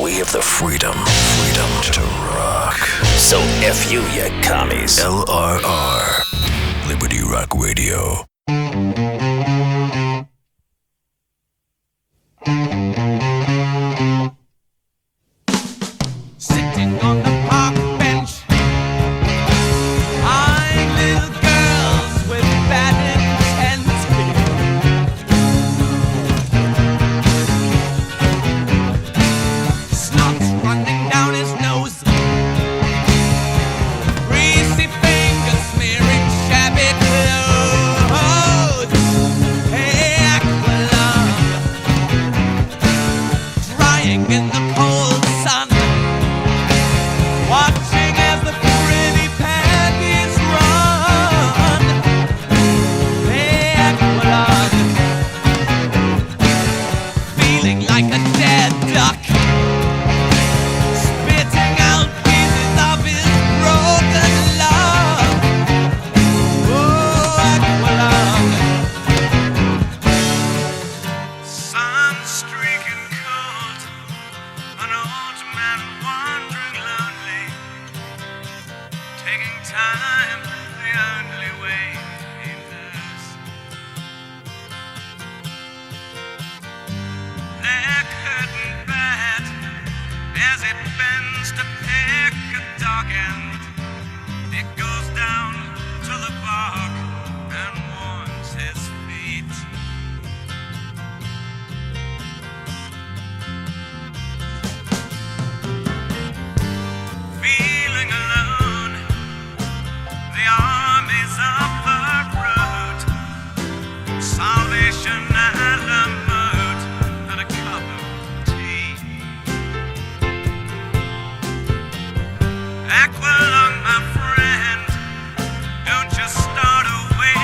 we have the freedom to rock. So F you commies. LRR, Liberty Rock Radio. Sitting on the park bench, eyeing little girls with bad intent. Snot's running down his nose, greasy fingers smearing shabby clothes. Hey, Aqualung, drying in the cold sun, watching as the pretty panties run. Hey, Aqualung, feeling like a dead duck, spitting out pieces of his broken love. Oh, Aqualung, sun streaking cold, an old man wandering lonely, taking time the only way he knows. Leg hurting bad as it bends to pick a dog end. It goes down to the bark and warms his feet. Feeling alone, the armies of the road, Salvation a la mode, and a cup of tea. Aqualung, my friend, don't just start away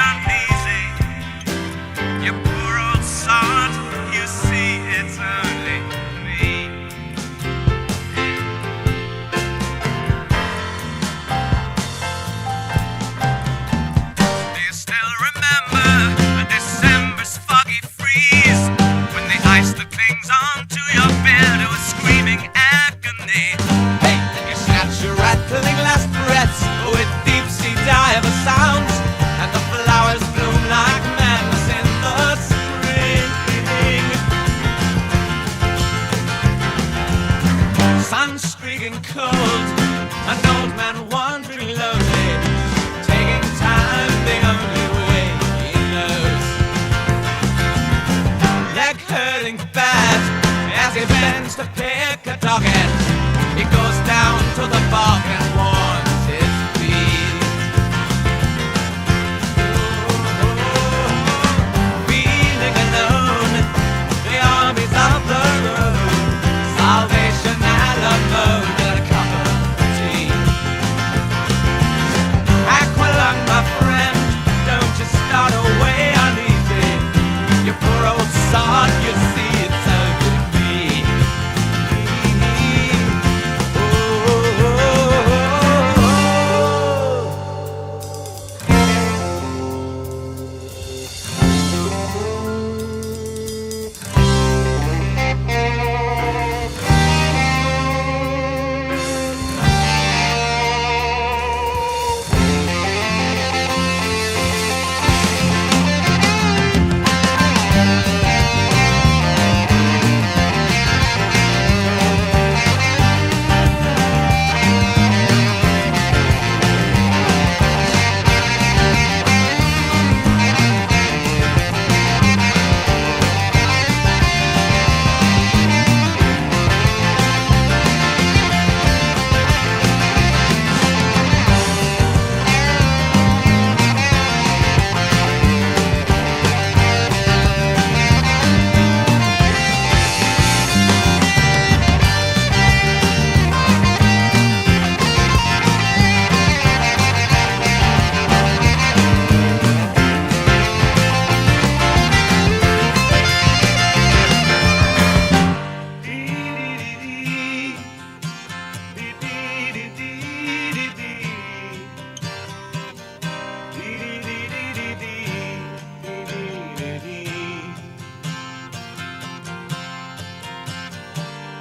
uneasy. You poor old sod, you see it's only me. Do you still remember December's foggy freeze, when the ice that clings onto your beard was screaming agony? Hey, and you snatch your rattling last breaths with deep sea diver sounds, and the flowers bloom like madness in the spring. Sun streaking cold, an old man wandering lonely, taking time the only way he knows. Leg hurting bad as he bends to pick a dog end. He goes down to the bog and warms his feet. Feeling alone, the armies of the road, Salvation a la mode, and a cup of tea. Aqualung, my friend, don't just start away uneasy. You poor old sod, you see it's only me.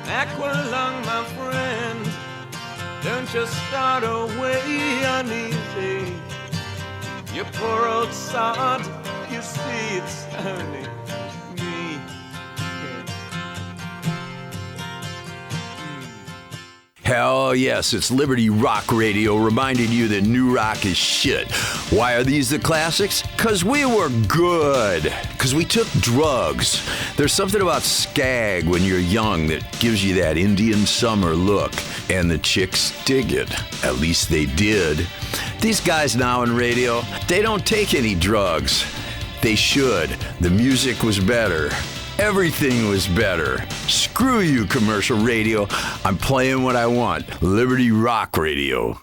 Aqualung, my friend, don't just start away uneasy. You poor old sod, you see it's only me. Hell yes, it's Liberty Rock Radio reminding you that new rock is shit. Why are these the classics? Because we were good. Because we took drugs. There's something about skag when you're young that gives you that Indian summer look. And the chicks dig it. At least they did. These guys now in radio, they don't take any drugs. They should. The music was better. Everything was better. Screw you, commercial radio. I'm playing what I want. Liberty Rock Radio.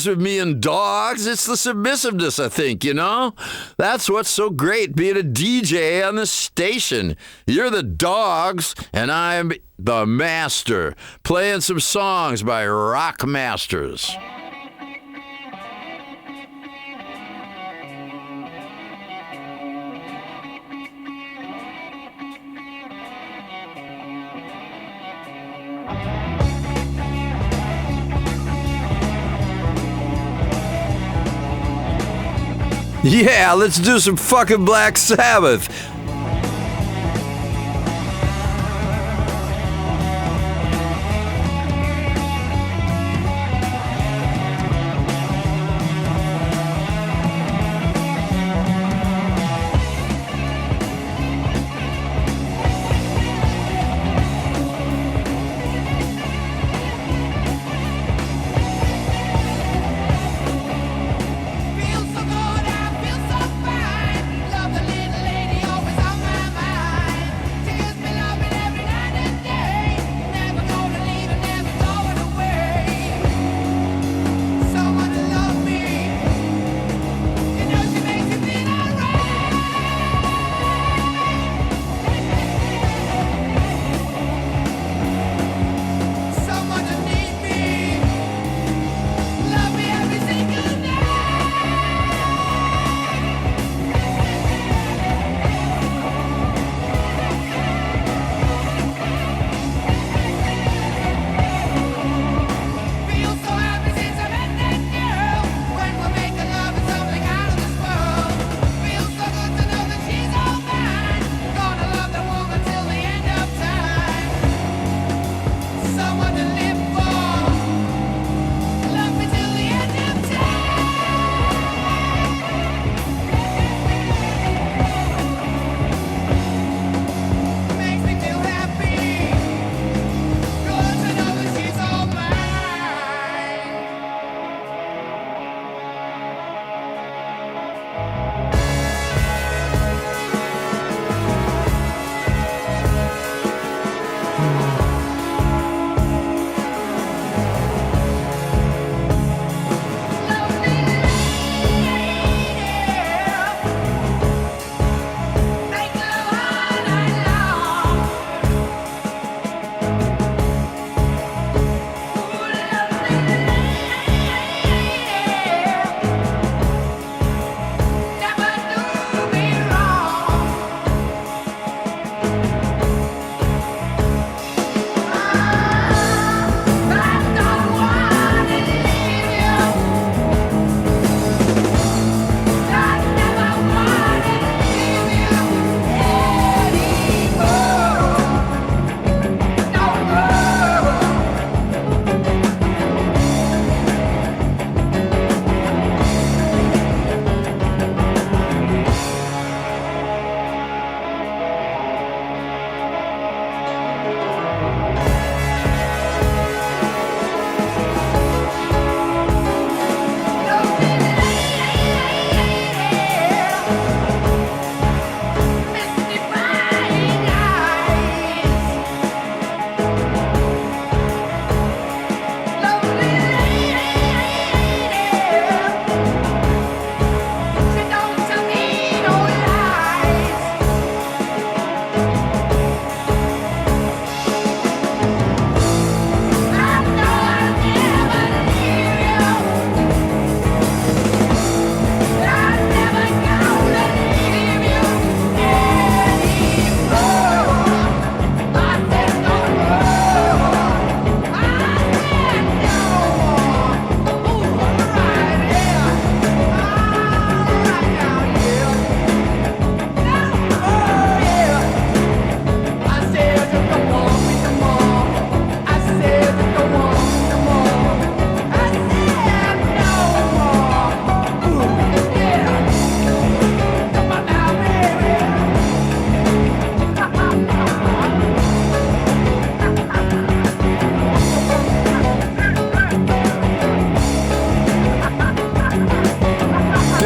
goes with me and dogs. It's the submissiveness, I think, you know? That's what's so great being a DJ on the station. You're the dogs, and I'm the master, playing some songs by rock masters. Yeah, let's do some fucking Black Sabbath. Feel so good, I feel so fine. Love the little lady always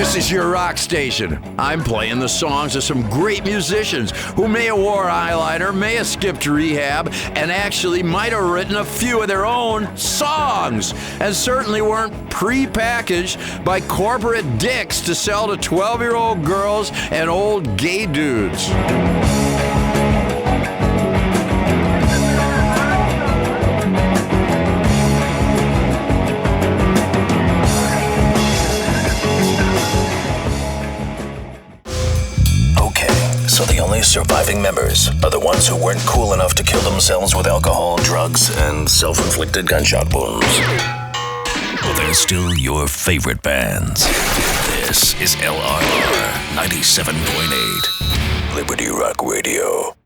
This is your rock station. I'm playing the songs of some great musicians who may have wore eyeliner, may have skipped rehab, and actually might have written a few of their own songs, and certainly weren't pre-packaged by corporate dicks to sell to 12-year-old girls and old gay dudes. So the only surviving members are the ones who weren't cool enough to kill themselves with alcohol, drugs, and self-inflicted gunshot wounds. But they're still your favorite bands. This is LRR 97.8, Liberty Rock Radio.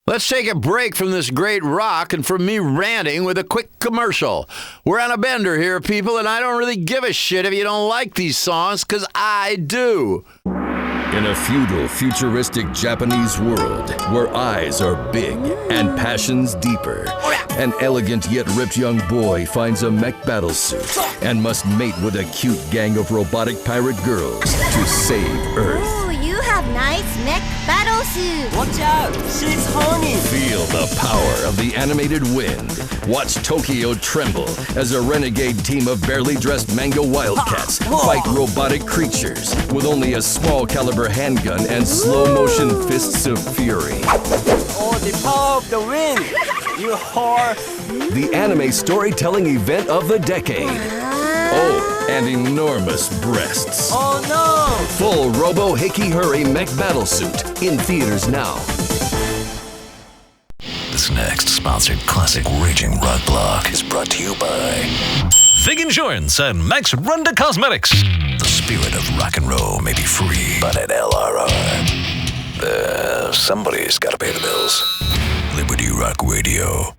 Let's take a break from this great rock and from me ranting with a quick commercial. We're on a bender here, people, and I don't really give a shit if you don't like these songs, because I do. In a feudal, futuristic Japanese world where eyes are big and passions deeper, an elegant yet ripped young boy finds a mech battlesuit and must mate with a cute gang of robotic pirate girls to save Earth. Ooh, you have nice mech battle suit. Watch out, she's horny. Feel the power of the animated wind. Watch Tokyo tremble as a renegade team of barely dressed manga wildcats fight robotic creatures with only a small caliber handgun and slow motion fists of fury. Oh, the power of the wind. You whore. The anime storytelling event of the decade. Oh, and enormous breasts. Oh no. Full Robo Hickey Hurry mech battlesuit in theaters now. This next sponsored classic Raging Rock Block is brought to you by Vig Insurance and Max Runda Cosmetics. the spirit of rock and roll may be free, but at LRR, somebody's got to pay the bills. Liberty Rock Radio.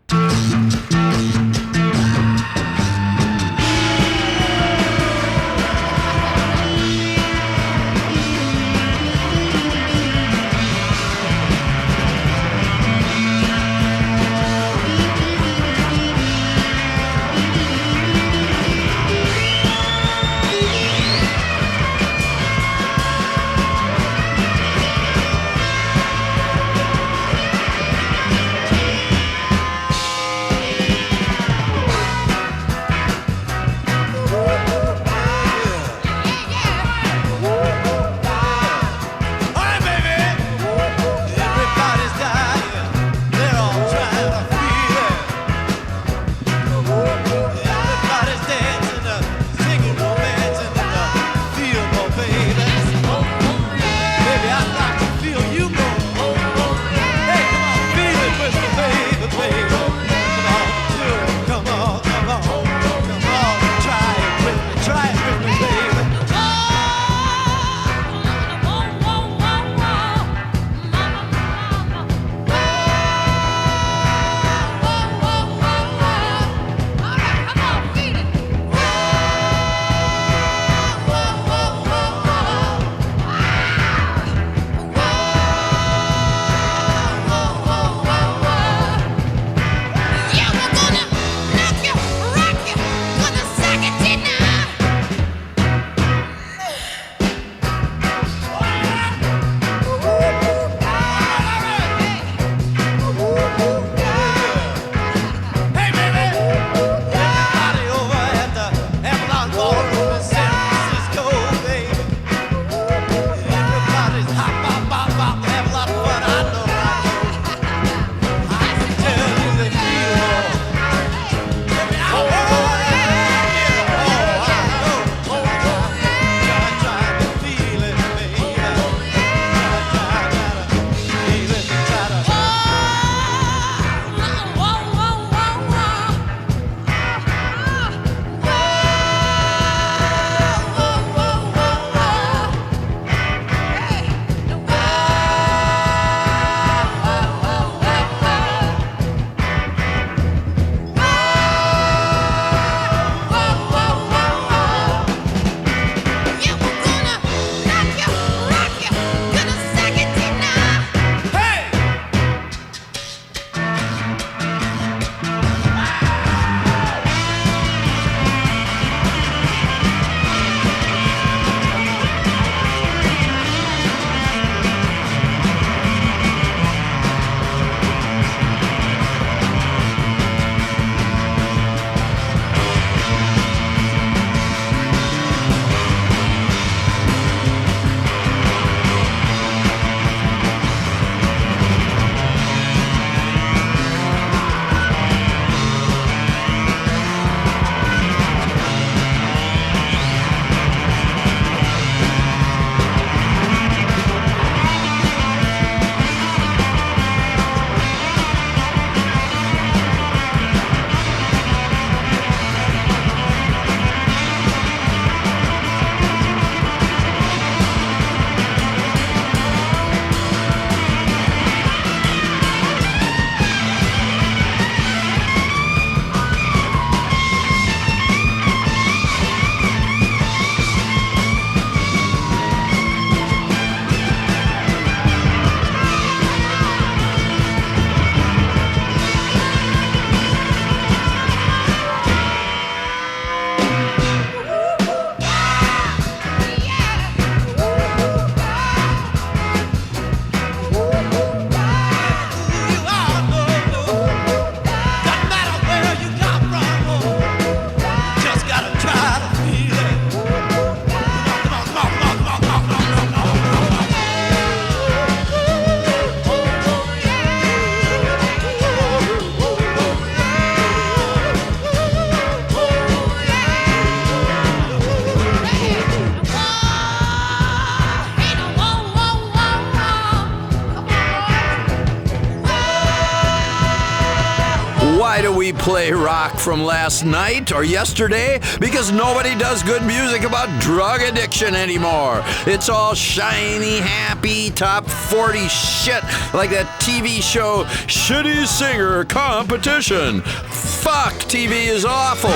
play rock from last night or yesterday because nobody does good music about drug addiction anymore. It's all shiny, happy, top 40 shit like that TV show Shitty Singer Competition. Fuck, TV is awful.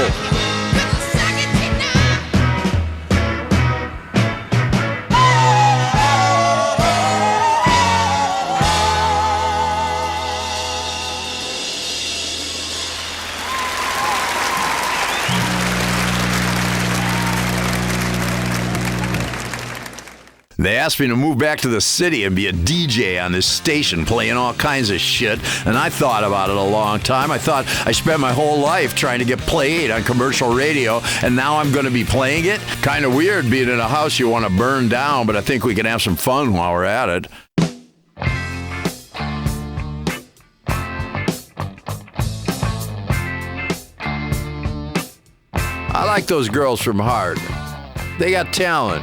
They asked me to move back to the city and be a DJ on this station playing all kinds of shit, and I thought about it a long time. I thought I spent my whole life trying to get played on commercial radio, and now I'm going to be playing it? Kind of weird being in a house you want to burn down, but I think we can have some fun while we're at it. I like those girls from Hard. They got talent.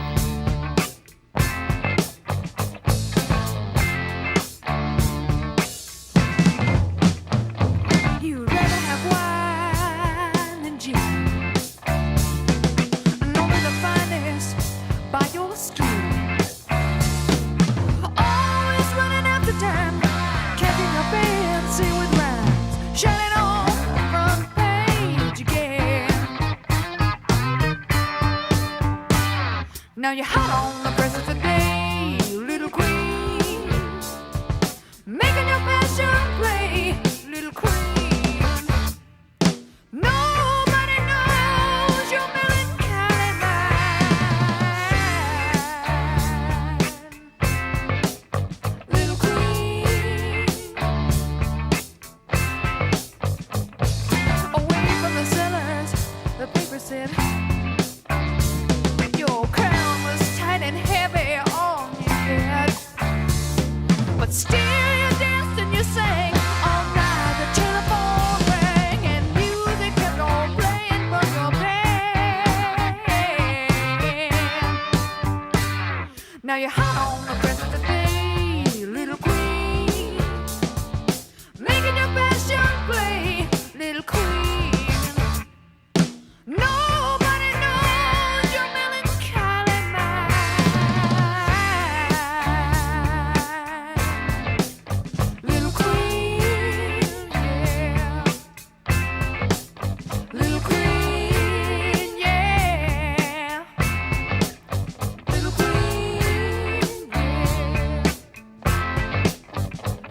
Now you're hot on the press of the day, little queen. Making your passion play, little queen. Nobody knows your melancholy mind, little queen. Away from the cellars, the paper said, and heavy on your head, but still you danced and you sang all night. The telephone rang and music kept on playing from your pen. Now you're hot on the rest of the day, little queen, making your passion play, little queen. Nobody knows your melancholy mind. Little queen, yeah. Little queen, yeah. Little queen, yeah.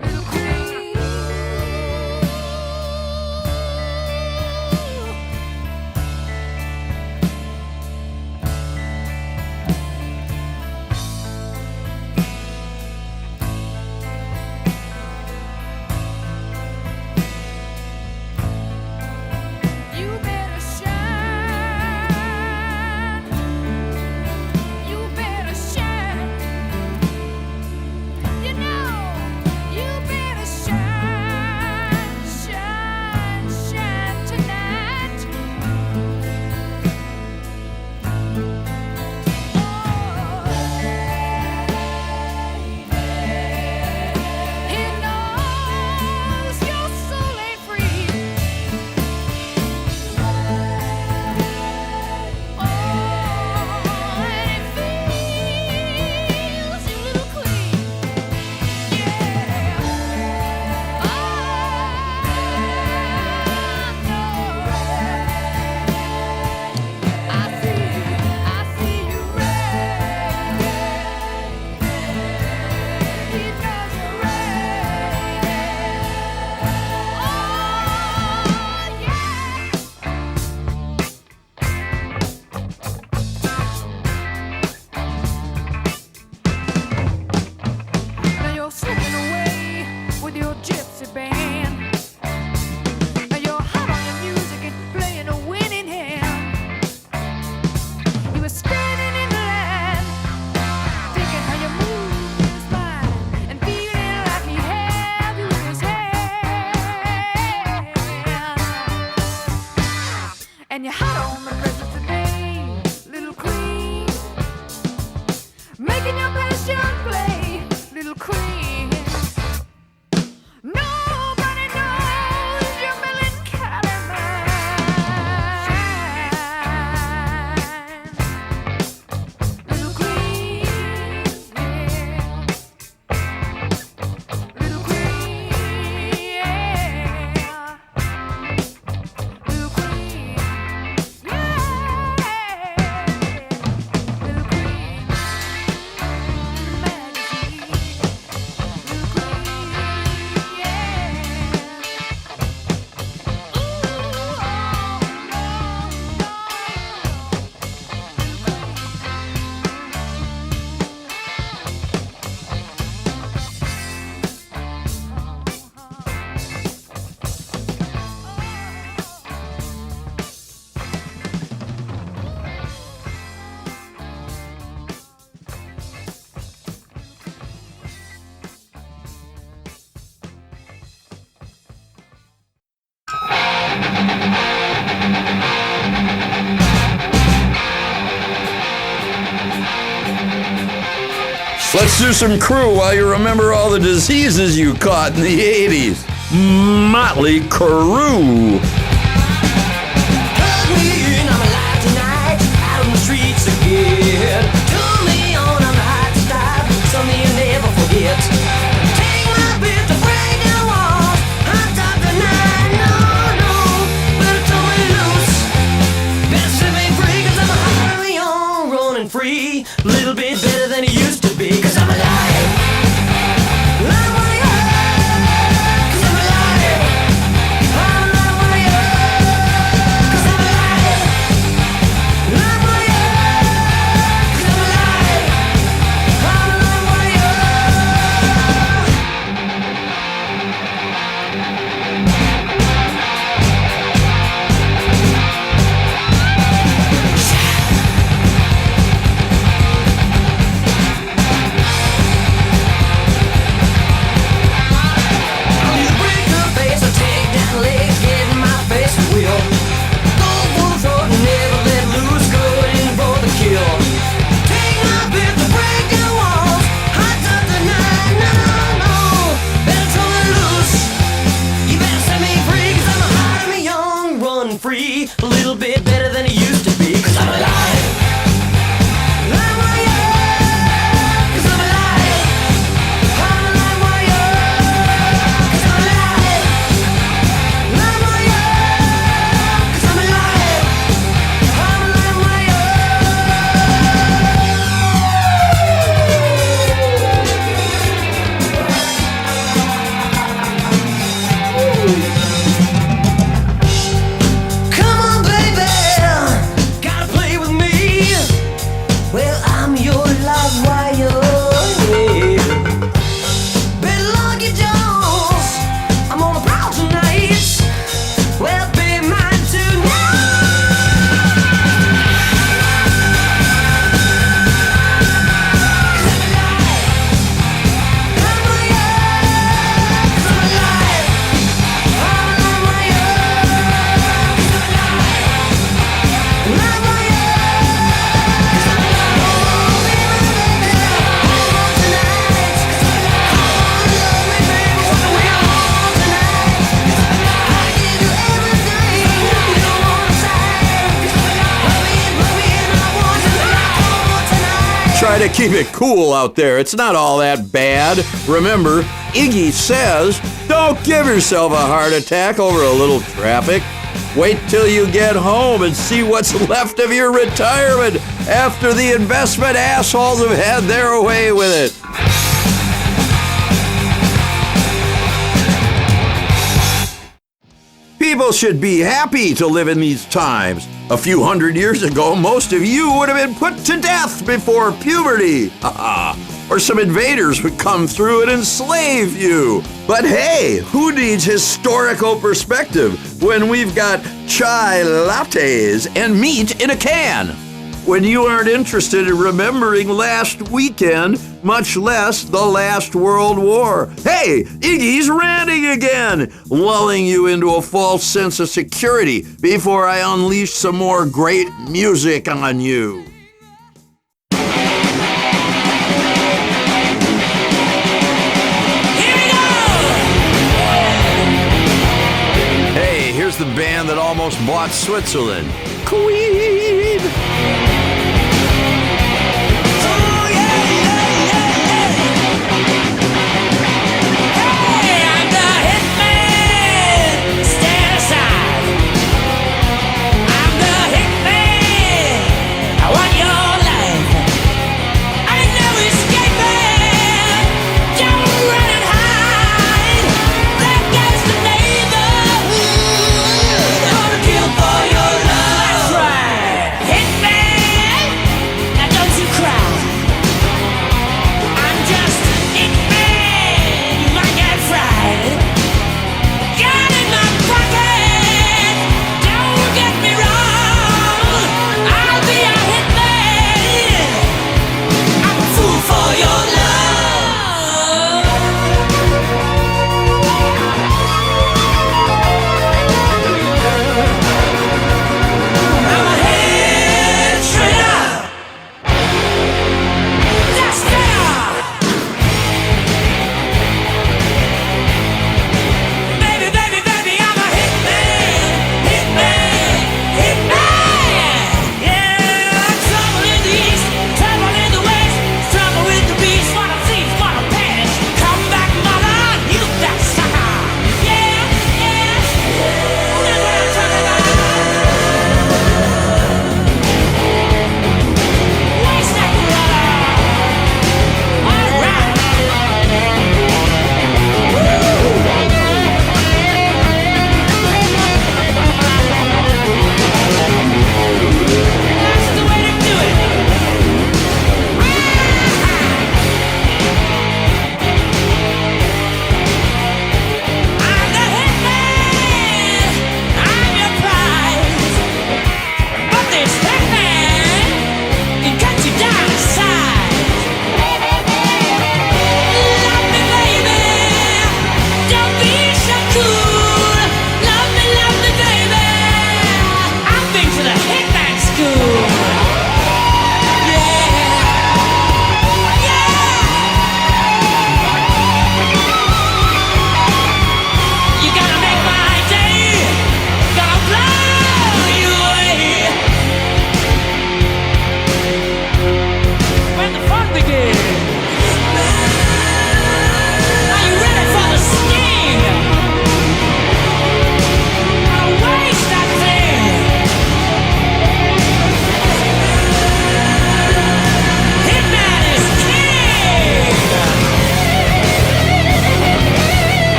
Little queen. You better shine. You better shine. You know, you better shine, shine, shine tonight. He knows your soul ain't free. And it feels you, little queen. Yeah. I see you red. He knows you're red. Oh, yeah. Now you're slipping away with your gypsy band. Now you're hot on your music and playing a winning hand. You were standing in the line, thinking how you move in his mind, and feeling like he had you in his hand. And you're hot on the rest of the day, little queen, making your passion play, little queen. Nobody knows your melancholy Let's do some Crew while you remember all the diseases you caught in the 80s. Motley Crue. Free, a little bit better than it used to be, 'cause I'm alive. I'm alive, 'cause I'm alive. I'm alive, 'cause I'm alive. I'm alive, 'cause I'm alive. Free, a little bit better than it used to be, 'cause I'm alive. I'm alive, 'cause I'm alive. I'm alive, 'cause I'm alive. I'm alive, 'cause I'm alive. Come on, baby, gotta play with me. Well, I'm your live wire. Better lock your doors. I'm on a prowl tonight. Well, be mine tonight. I'm alive, 'cause I'm alive. I'm Try to keep it cool out there. It's not all that bad. Remember, Iggy says, don't give yourself a heart attack over a little traffic. Wait till you get home and see what's left of your retirement after the investment assholes have had their way with it. People should be happy to live in these times. A few hundred years ago, most of you would have been put to death before puberty. Or some invaders would come through and enslave you. But hey, who needs historical perspective when we've got chai lattes and meat in a can? When you aren't interested in remembering last weekend, much less the last World War. Hey, Iggy's ranting again, lulling you into a false sense of security before I unleash some more great music on you. Hey, here's the band that almost bought Switzerland. Queen!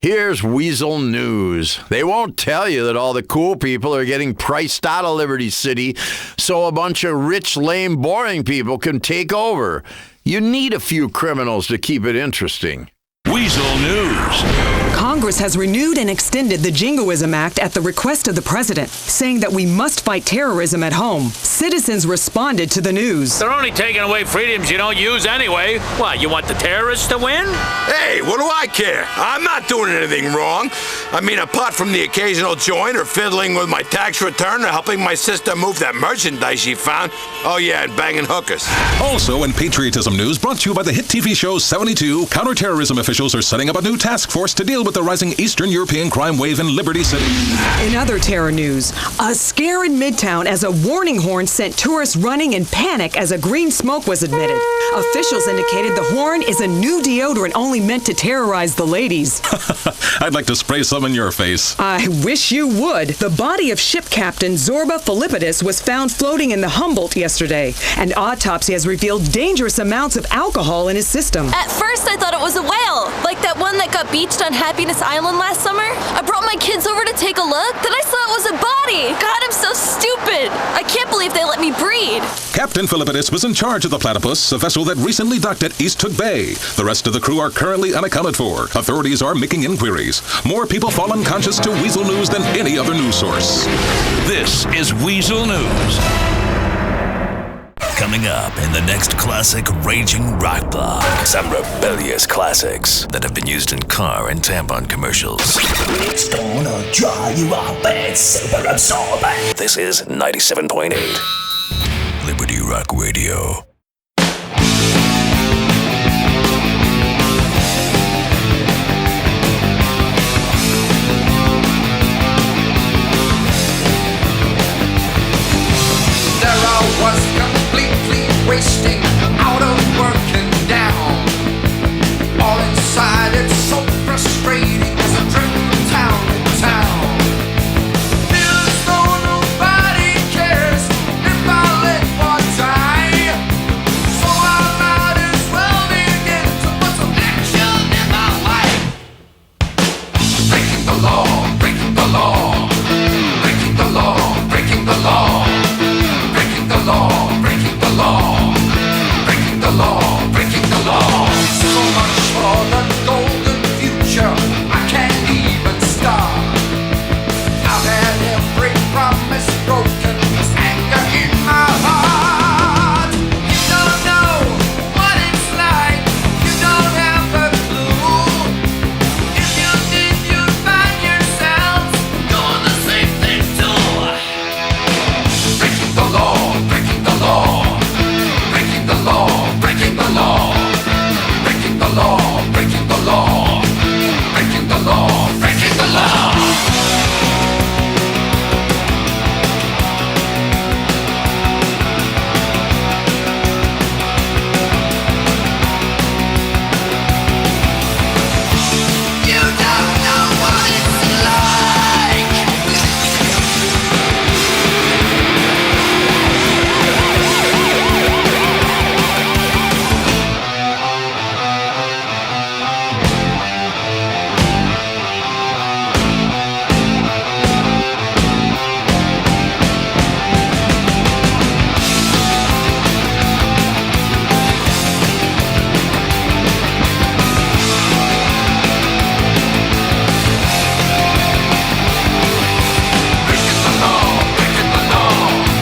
Here's Weasel News. They won't tell you that all the cool people are getting priced out of Liberty City so a bunch of rich, lame, boring people can take over. You need a few criminals to keep it interesting. Weasel News. Congress has renewed and extended the Jingoism Act at the request of the president, saying that we must fight terrorism at home. Citizens responded to the news. They're only taking away freedoms you don't use anyway. What, you want the terrorists to win? Hey, what do I care? I'm not doing anything wrong. I mean, apart from the occasional joint or fiddling with my tax return or helping my sister move that merchandise she found. Oh, yeah, and banging hookers. Also in patriotism news, brought to you by the hit TV show 72, counterterrorism officials are setting up a new task force to deal with the rising Eastern European crime wave in Liberty City. In other terror news, a scare in Midtown as a warning horn sent tourists running in panic as a green smoke was emitted. Officials indicated the horn is a new deodorant only meant to terrorize the ladies. I'd like to spray some in your face. I wish you would. The body of ship captain Zorba Philippidis was found floating in the Humboldt yesterday. An autopsy has revealed dangerous amounts of alcohol in his system. At first I thought it was a whale, like that one that got beached on Happiness Island last summer. I brought my kids over to take a look, then I saw it was a body. God, I'm so stupid. I can't believe they let me breed. Captain Philippidis was in charge of the Platypus, a vessel that recently docked at East Hook Bay. The rest of the crew are currently unaccounted for. Authorities are making inquiries. More people fall unconscious to Weasel News than any other news source. This is Weasel News. Coming up in the next classic Raging Rock Block. Some rebellious classics that have been used in car and tampon commercials. It's gonna dry you up and super absorbent. This is 97.8 Liberty Rock Radio. Wasting, out of working down. All inside, it's so frustrating as I drift from town to town. Feels though nobody cares if I let one die. So I might as well begin to put some action in my life. Breaking the law, breaking the law, breaking the law, breaking the law, breaking the law, breaking the law. The law, breaking the law. So much for the golden future, I can't even start. I've had every promise broken, there's anger in my heart. You don't know what it's like, you don't have a clue. If you did, you'd find yourself doing the same thing too. Breaking the law, breaking the law. Breaking the law, breaking the law, breaking the law, breaking the law, breaking the law, breaking the law. You don't know what it's like.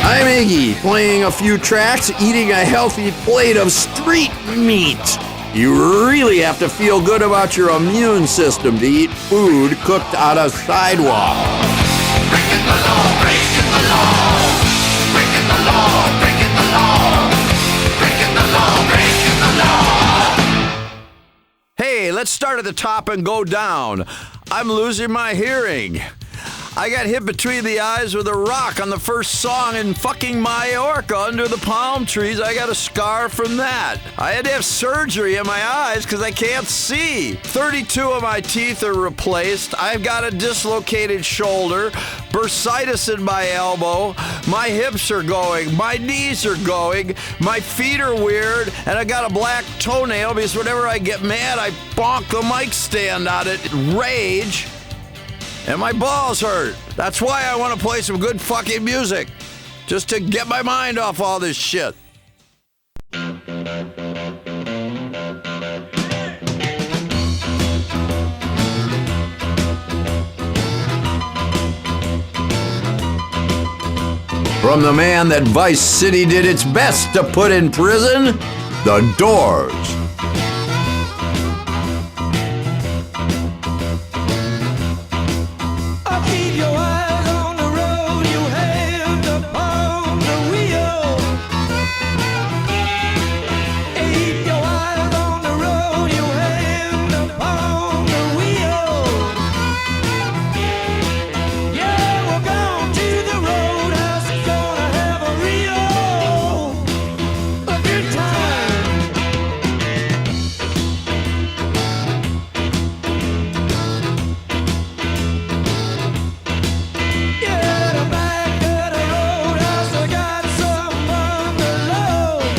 I'm Iggy, playing a few tracks, eating a healthy plate of street meat. You really have to feel good about your immune system to eat food cooked on a sidewalk. Breaking the law, breaking the law, breaking the law, breaking the law, breaking the law, breaking the law. Hey, let's start at the top and go down. I'm losing my hearing. I got hit between the eyes with a rock on the first song in fucking Majorca under the palm trees. I got a scar from that. I had to have surgery in my eyes because I can't see. 32 of my teeth are replaced. I've got a dislocated shoulder, bursitis in my elbow. My hips are going. My knees are going. My feet are weird. And I got a black toenail because whenever I get mad, I bonk the mic stand on it. Rage. And my balls hurt. That's why I want to play some good fucking music. Just to get my mind off all this shit. From the man that Vice City did its best to put in prison, The Doors. Keep your eyes on the road, you hand upon the wheel. Keep your eyes on the road, you hand upon the wheel. Yeah, we're going to the roadhouse, gonna have a good time. Yeah, the back of the roadhouse, I got some bungalows.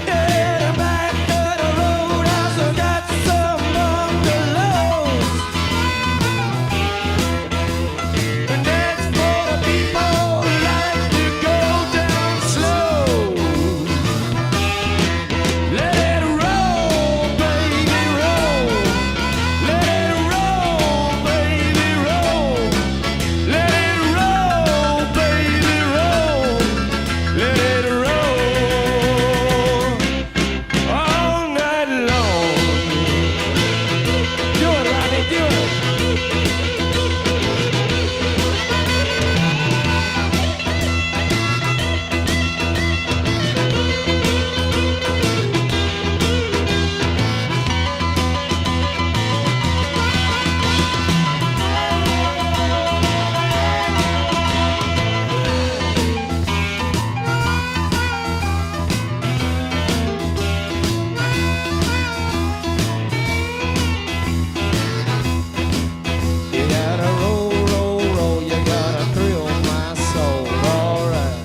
Yeah, the back of the roadhouse, I got some bungalows. And that's for the people who like to go down slow. Let it roll, baby, roll. Let it roll, baby, roll. Let it roll, baby, roll. Let it roll all night long. Do it, Rodney, do it. You gotta roll, roll, roll. You gotta thrill my soul. All right.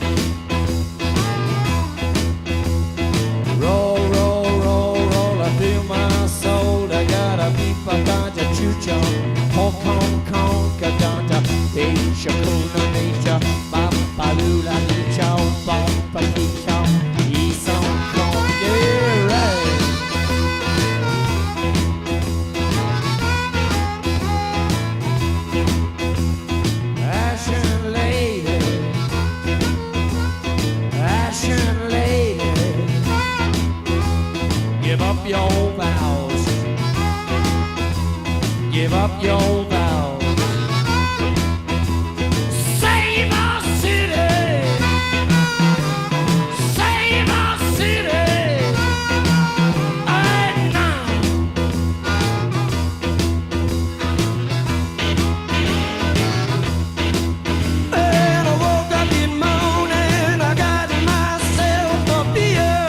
Roll, roll, roll, roll. I feel my soul. I gotta beep a ganja chucha. Hong Kong, Kong, gadanta. Asia, kuna, nature. Bapalula, licha, bumpa, licha. East Hong Kong, yeah, right. Ashen lady, give up your vows, give up your vows. Save our city, save our city, right now. And I woke up in the morning, I got myself a beer.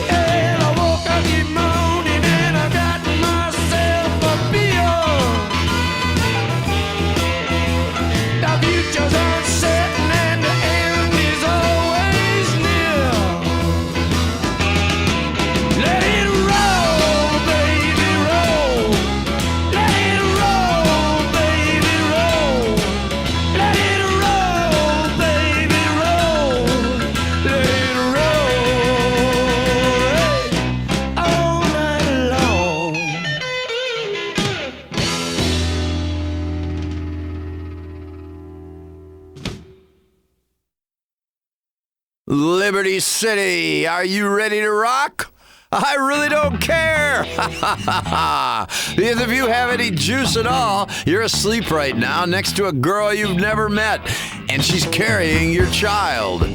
And I woke up in the morning and I got myself a beer. The future's uncertain and the end is always near. Let it roll, baby, roll. Let it roll, baby, roll. Let it roll, baby, roll. Let it roll all night long. Liberty City, are you ready to rock? I really don't care. Because if you have any juice at all, you're asleep right now next to a girl you've never met, and she's carrying your child.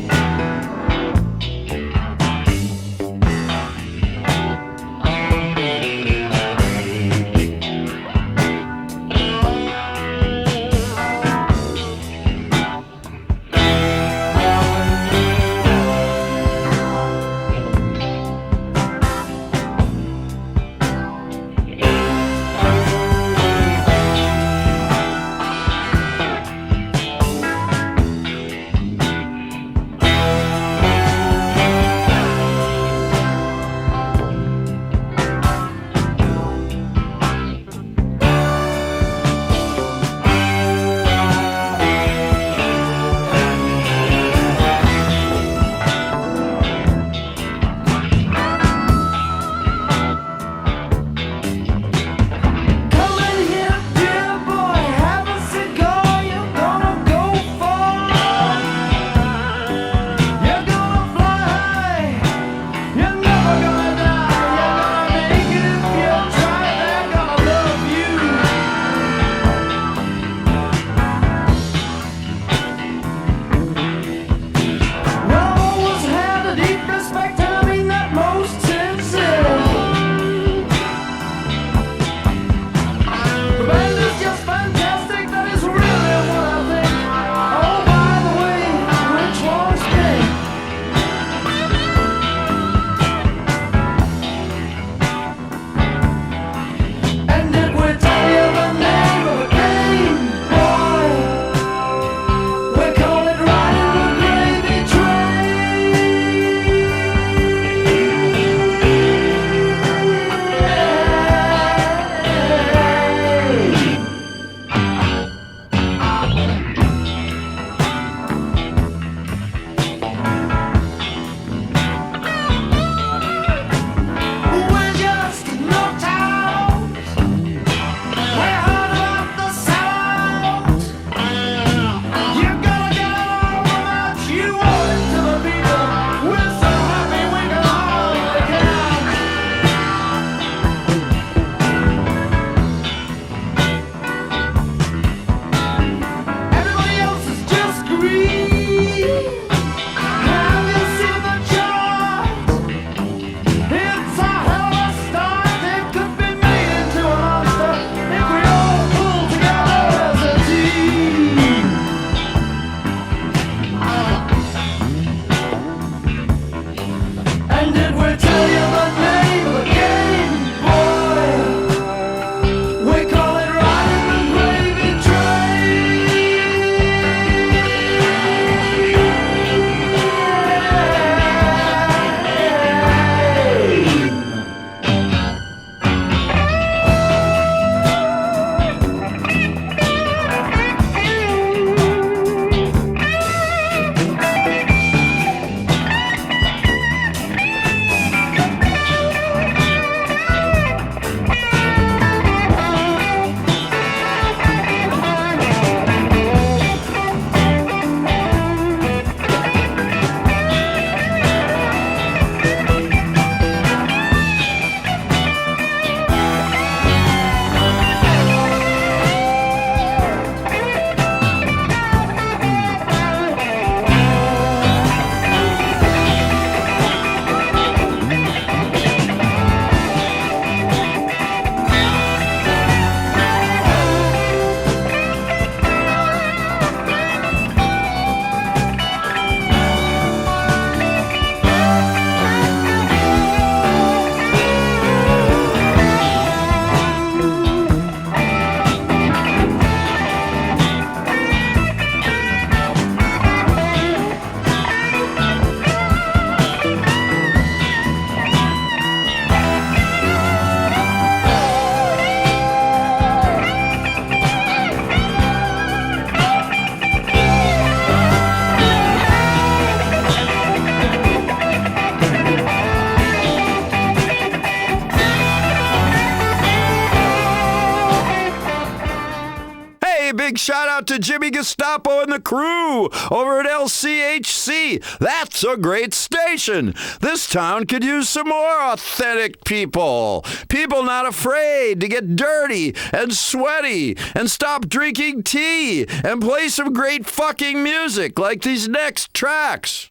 big shout out to Jimmy Gestapo and the crew over at LCHC. That's a great station. This town could use some more authentic people. People not afraid to get dirty and sweaty and stop drinking tea and play some great fucking music like these next tracks.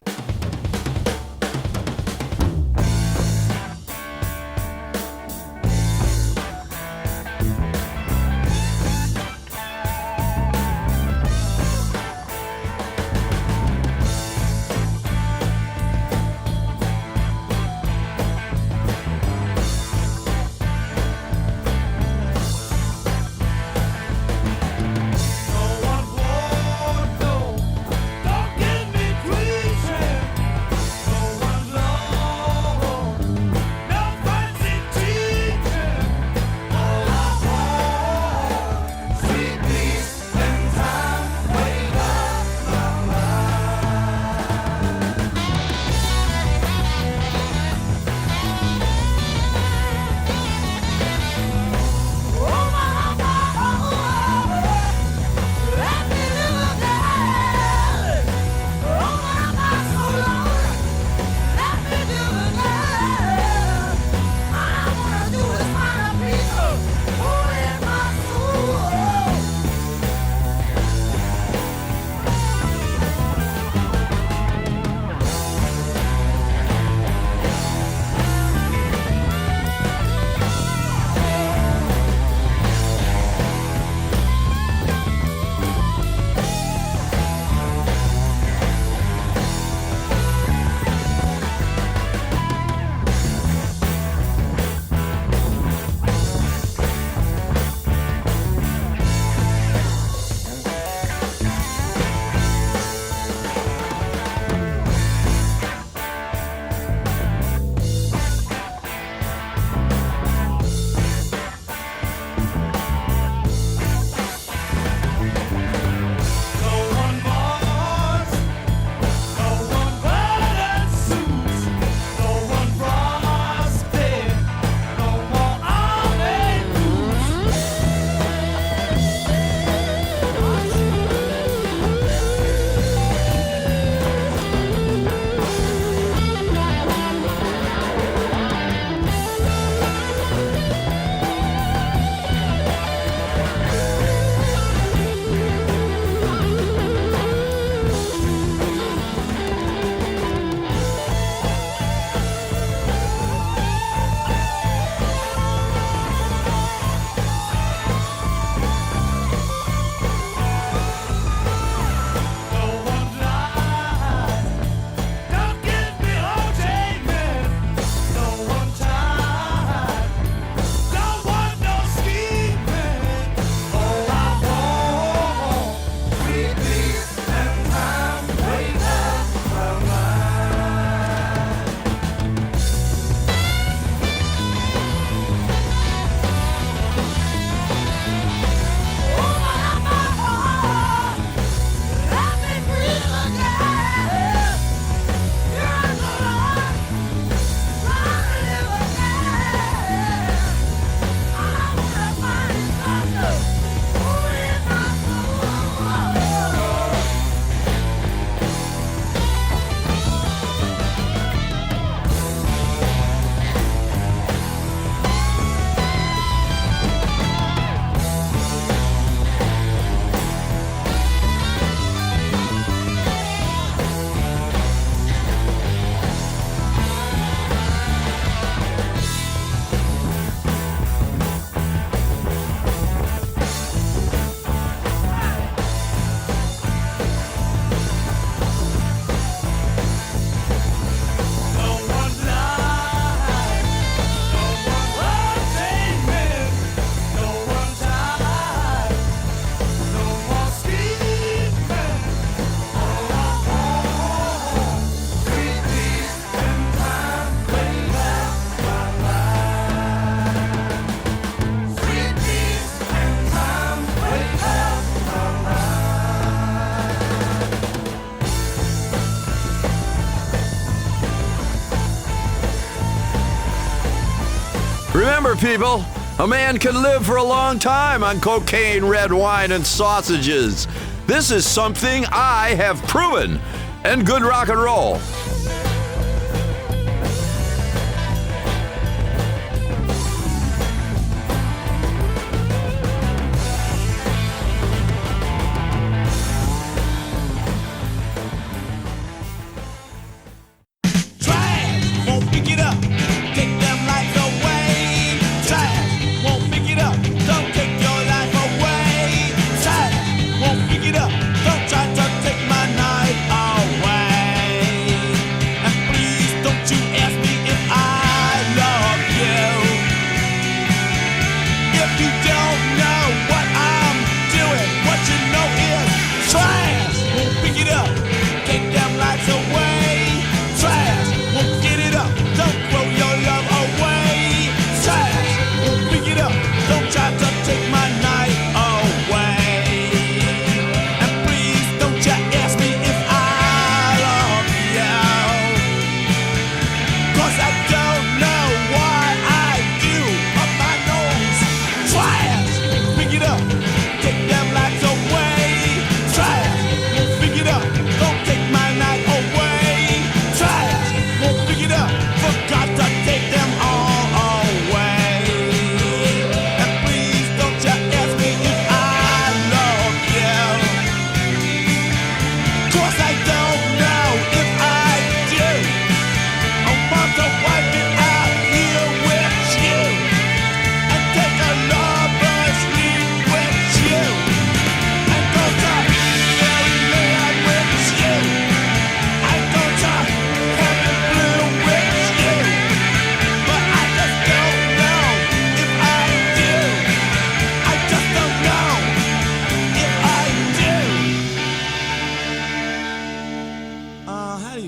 Remember, people, A man can live for a long time on cocaine, red wine, and sausages. This is something I have proven. And good rock and roll.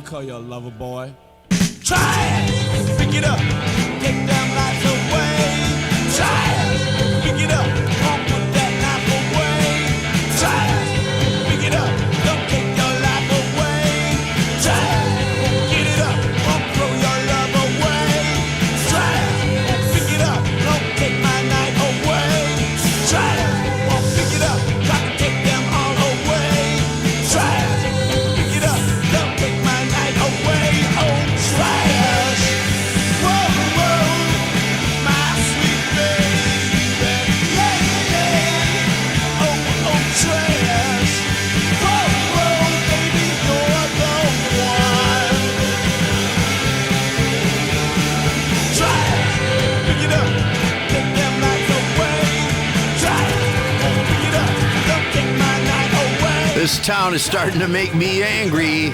Call your lover boy. Try it, pick it up, take them lights away. Try it, pick it up, don't put that knife away. Try it, pick it up, don't take your life away. Try it, get it up, don't throw your love away. Try it, pick it up, don't take my night away. Try it, pick it up, got to take them all away. Try it, pick it up, don't take my night away. Oh, trash. Whoa, whoa, my sweet baby. Lady. Oh, trash. Whoa, baby, you're the one. Trash. Pick it up, take them lights away. Trash. Pick it up, don't take my night away. This town is starting to make me angry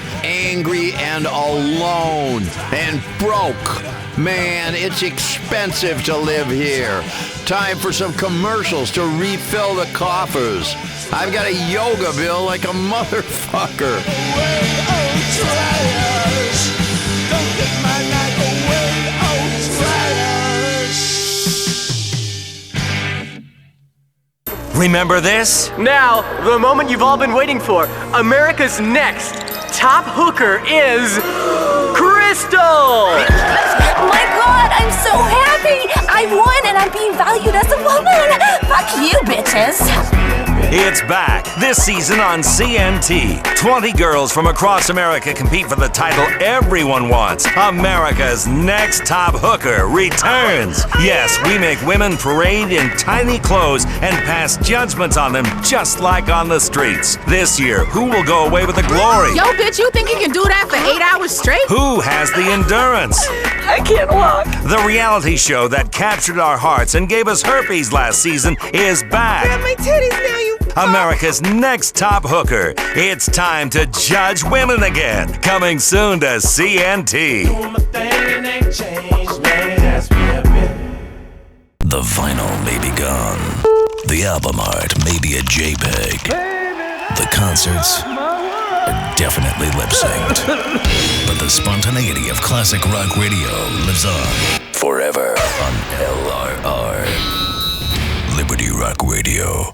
and alone and broke. Man, it's expensive to live here. Time for some commercials to refill the coffers. I've got a yoga bill like a motherfucker. Don't take my night away, oh trash. Remember this? Now, the moment you've all been waiting for. America's next top hooker is Crystal! My God, I'm so happy! I won and I'm being valued as a woman! Fuck you, bitches! It's back this season on CNT. 20 girls from across America compete for the title everyone wants. America's Next Top Hooker returns. Yes, we make women parade in tiny clothes and pass judgments on them just like on the streets. This year, who will go away with the glory? Yo, bitch, you think you can do that for 8 hours straight? Who has the endurance? I can't walk. The reality show that captured our hearts and gave us herpes last season is back. Grab my titties now, you America's Next Top Hooker. It's time to judge women again. Coming soon to CNT. The vinyl may be gone. The album art may be a JPEG. The concerts are definitely lip-synced. But the spontaneity of classic rock radio lives on forever on LRR. Liberty Rock Radio.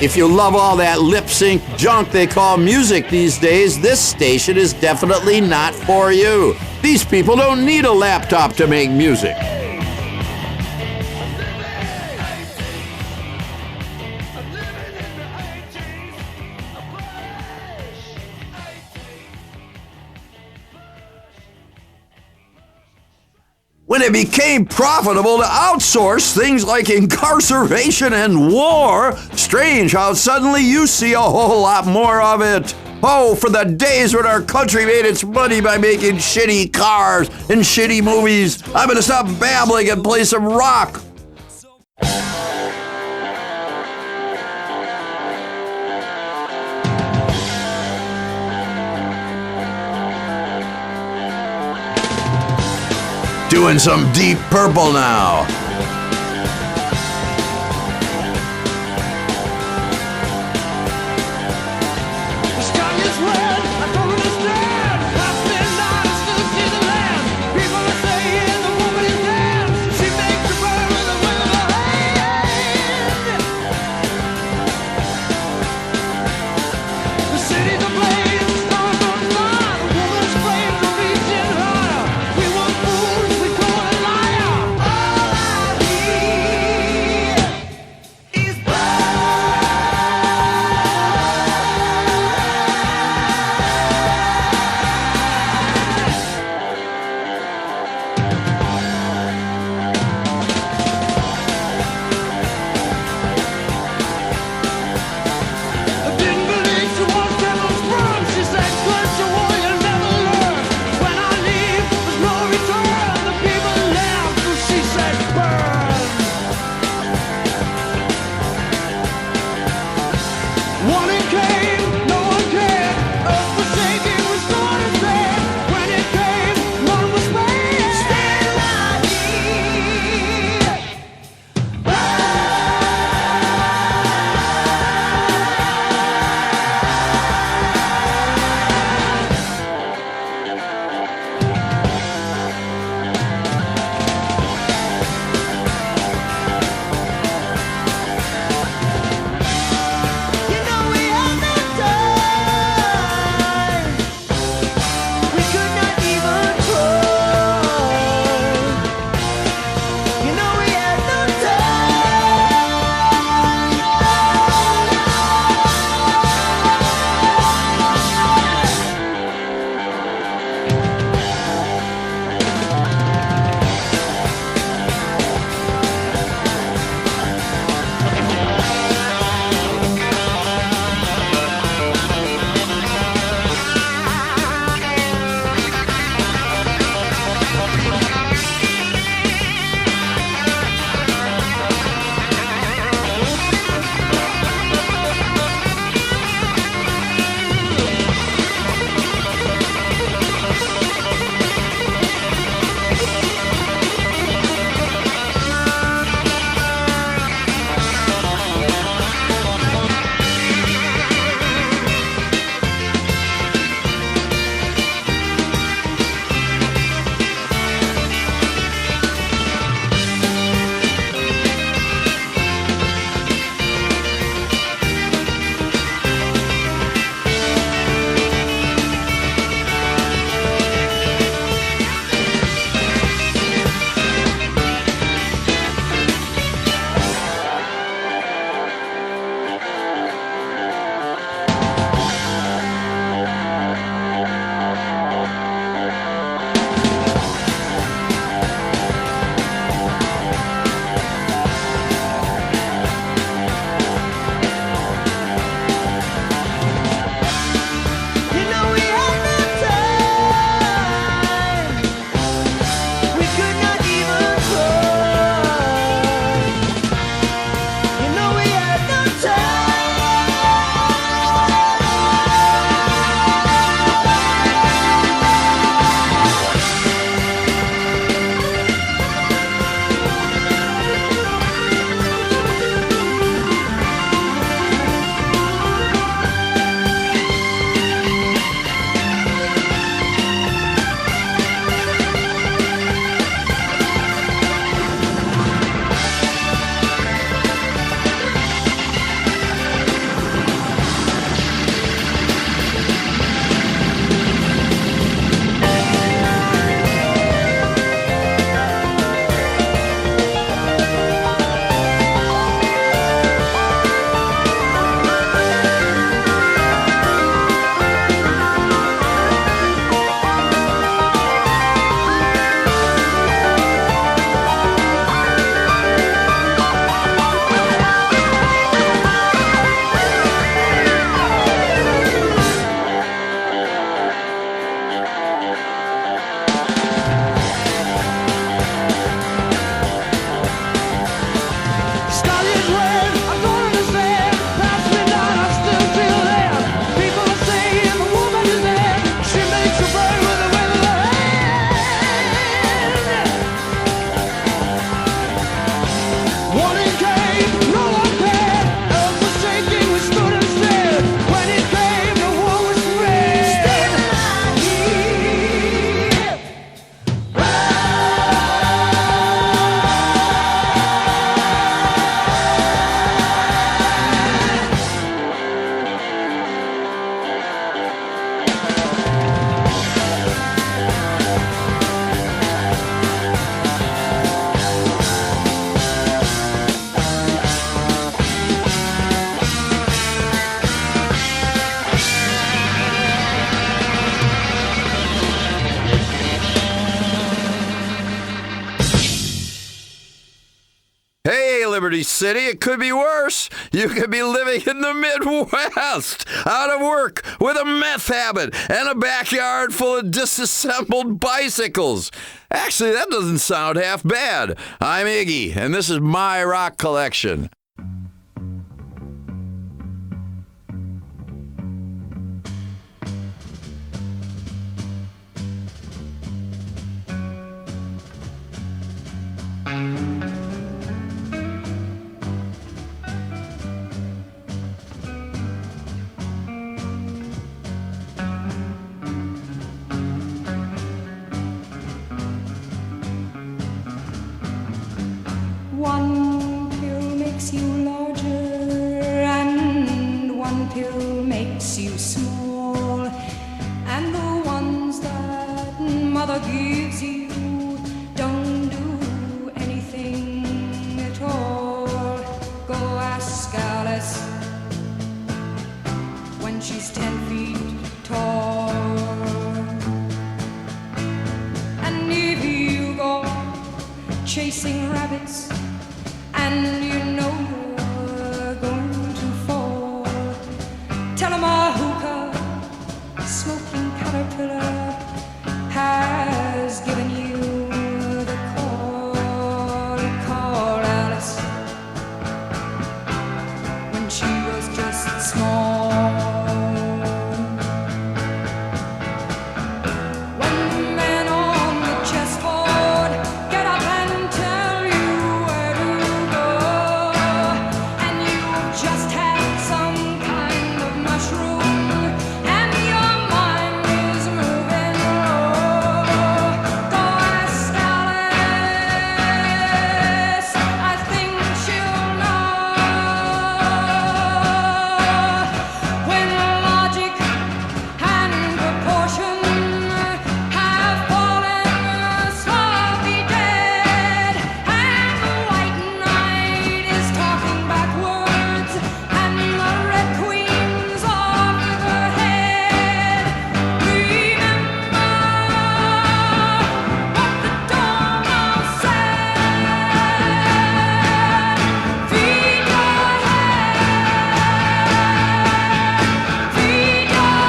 If you love all that lip sync junk they call music these days, this station is definitely not for you. These people don't need a laptop to make music. When it became profitable to outsource things like incarceration and war, strange how suddenly you see a whole lot more of it. Oh, for the days when our country made its money by making shitty cars and shitty movies. I'm gonna stop babbling and play some rock. Doing some Deep Purple now. Liberty City. It could be worse. You could be living in the Midwest, out of work, with a meth habit, and a backyard full of disassembled bicycles. Actually, that doesn't sound half bad. I'm Iggy, and this is my rock collection. One pill makes you larger and one pill makes you small, and the ones that mother gives you don't do anything at all. Go ask Alice when she's 10 feet tall. And if you go chasing rabbits and you know you're going to fall, tell 'em a hookah smoking caterpillar has given you the call. Call Alice when she was just small. When the man on the chessboard get up and tell you where to go, and you've just had some kind of mushroom, and your mind is moving low, go ask Alice. I think she'll know. When logic and proportion have fallen slowly dead, and the white knight is talking backwards, and the red queen's off with her head, remember what the Dormouse said. Feed your head, feed your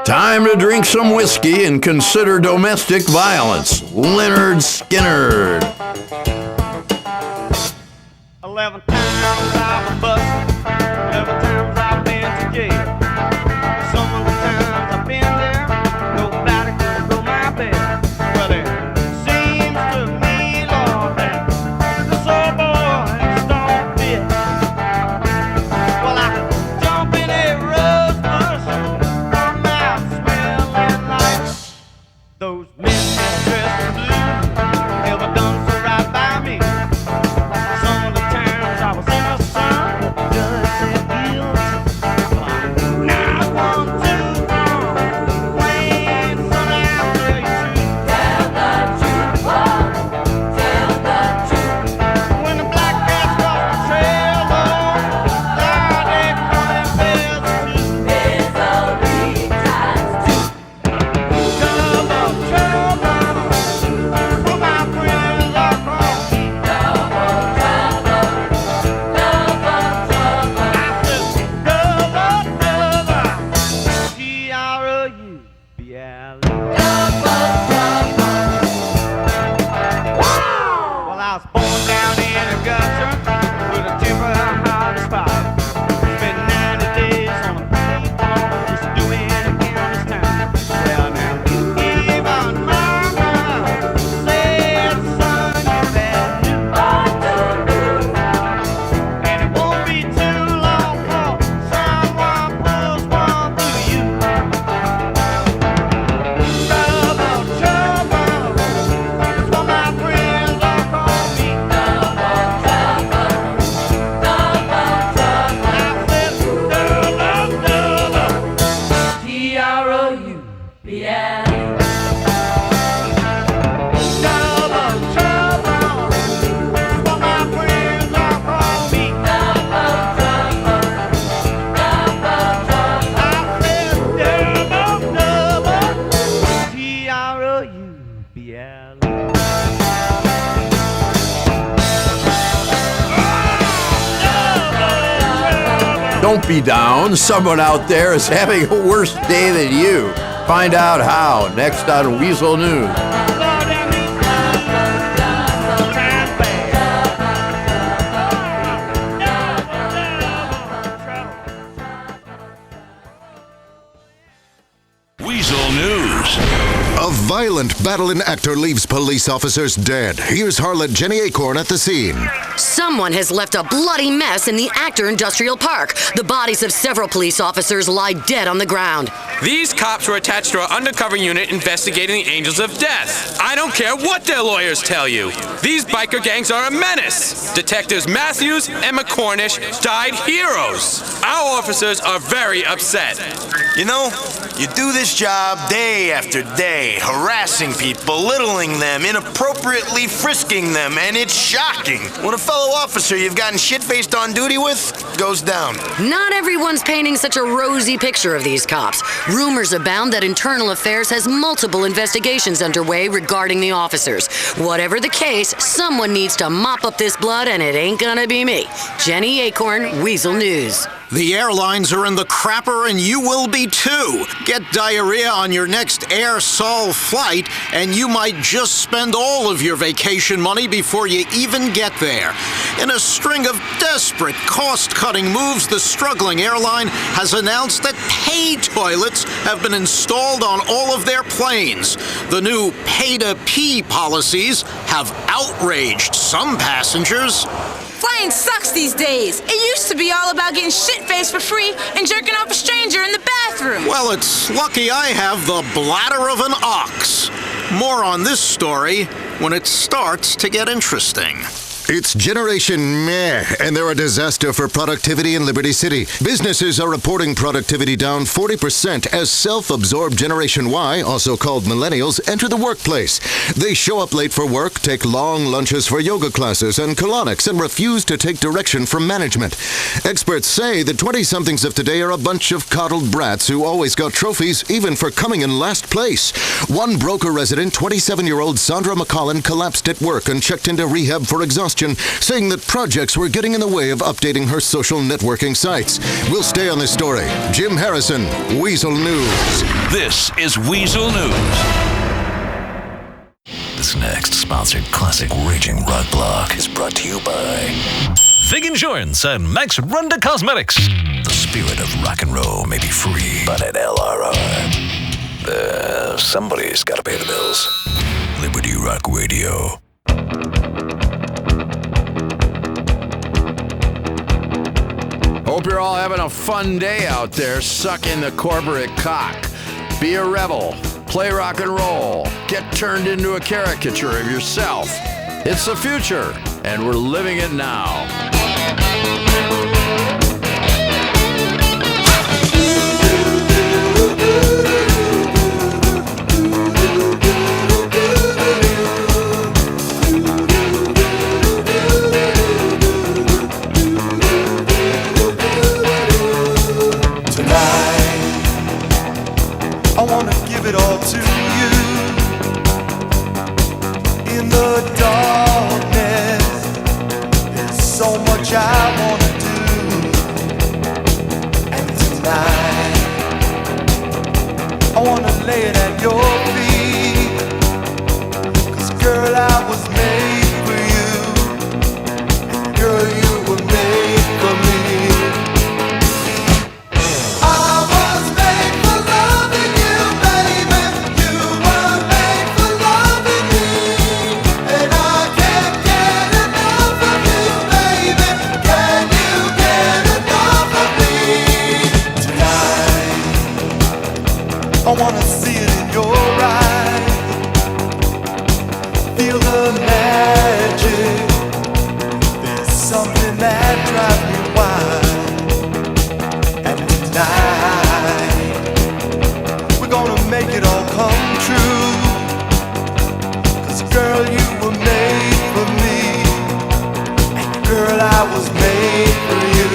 Time to drink some whiskey and consider domestic violence. Leonard Skinner. 11 times I've been busted, 11 times I've been to jail. Some of the times I've been there, nobody could go my bed. Well, it seems to me, Lord, that this old boy don't fit. Well, I jump in a rose bush, my mouth smelling like those men dressed in blue. Never done so right by me. Some of the times I was in the sun, Don't be down. Someone out there is having a worse day than you. Find out how next on Weasel News. Weasel News. A violent battle-in actor leaves police officers dead. Here's harlot Jenny Acorn at the scene. Someone has left a bloody mess in the Actor Industrial Park. The bodies of several police officers lie dead on the ground. These cops were attached to our undercover unit investigating the Angels of Death. I don't care what their lawyers tell you. These biker gangs are a menace. Detectives Matthews and McCornish died heroes. Our officers are very upset. You know, you do this job day after day, harassing people, belittling them, inappropriately frisking them, and it's shocking when a fellow officer you've gotten shit-faced on duty with goes down. Not everyone's painting such a rosy picture of these cops. Rumors abound that Internal Affairs has multiple investigations underway regarding the officers. Whatever the case, someone needs to mop up this blood, and it ain't gonna be me. Jenny Acorn, Weasel News. The airlines are in the crapper, and you will be too. Get diarrhea on your next Air Sol flight, and you might just spend all of your vacation money before you even get there. In a string of desperate cost-cutting moves, the struggling airline has announced that pay toilets have been installed on all of their planes. The new pay-to-pee policies have outraged some passengers. Flying sucks these days. It used to be all about getting shit-faced for free and jerking off a stranger in the bathroom. Well, it's lucky I have the bladder of an ox. More on this story when it starts to get interesting. It's Generation Meh, and they're a disaster for productivity in Liberty City. Businesses are reporting productivity down 40% as self-absorbed Generation Y, also called millennials, enter the workplace. They show up late for work, take long lunches for yoga classes and colonics, and refuse to take direction from management. Experts say the 20-somethings of today are a bunch of coddled brats who always got trophies, even for coming in last place. One broker resident, 27-year-old Sandra McCollin, collapsed at work and checked into rehab for exhaustion, saying that projects were getting in the way of updating her social networking sites. We'll stay on this story. Jim Harrison, Weasel News. This is Weasel News. This next sponsored classic Raging Rock Block is brought to you by Vig Insurance and Max Runda Cosmetics. The spirit of rock and roll may be free, but at LRR, somebody's got to pay the bills. Liberty Rock Radio. Hope you're all having a fun day out there sucking the corporate cock. Be a rebel. Play rock and roll. Get turned into a caricature of yourself. It's the future, and we're living it now. I wanna give it all to you. In the darkness, there's so much I wanna do. And tonight, I wanna lay it at your feet. 'Cause girl, I was made for you. And girl, you were made for me. I wanna see it in your eyes. Feel the magic. There's something that drives me wild. And tonight, we're gonna make it all come true. 'Cause girl, you were made for me. And girl, I was made for you.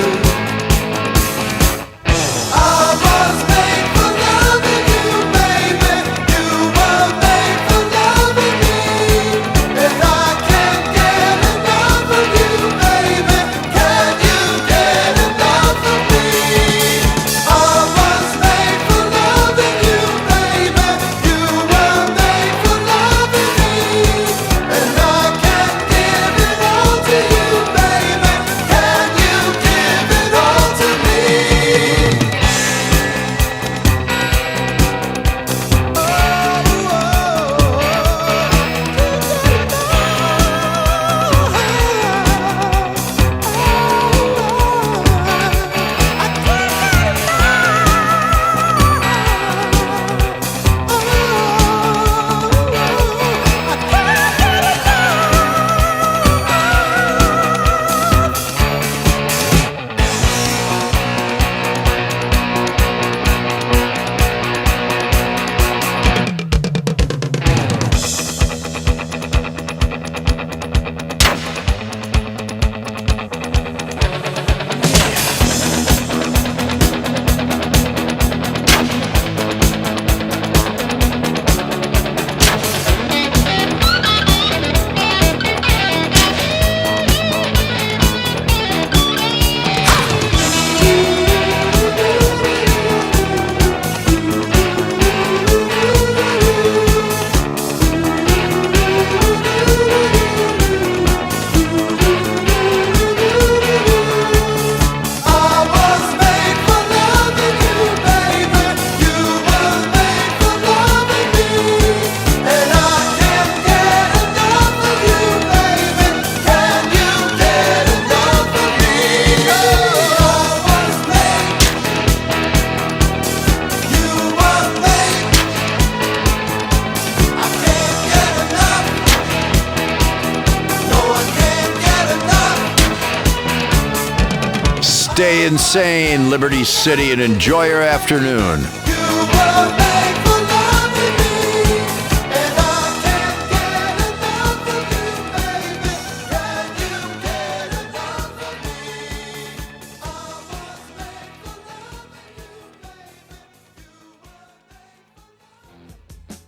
stay insane, Liberty City, and enjoy your afternoon.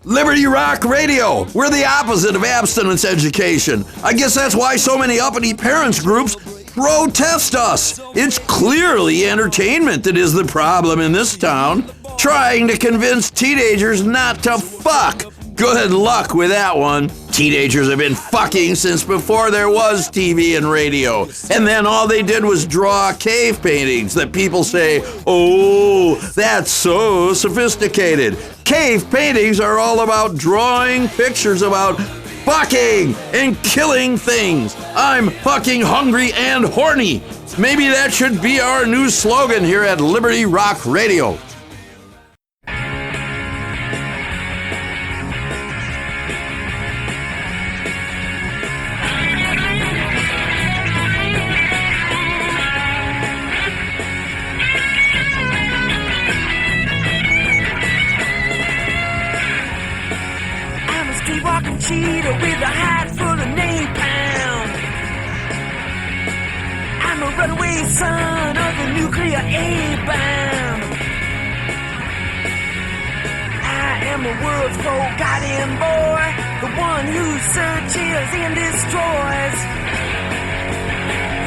Liberty Rock Radio. We're the opposite of abstinence education. I guess that's why so many uppity parents groups protest us. It's clearly entertainment that is the problem in this town. Trying to convince teenagers not to fuck. Good luck with that one. Teenagers have been fucking since before there was TV and radio. And then all they did was draw cave paintings that people say, oh, that's so sophisticated. Cave paintings are all about drawing pictures about fucking and killing things. I'm fucking hungry and horny. Maybe that should be our new slogan here at Liberty Rock Radio. Cheetah with a hide full of napalm. I'm a runaway son of the nuclear A-bomb. I am the world's forgotten boy, the one who searches and destroys.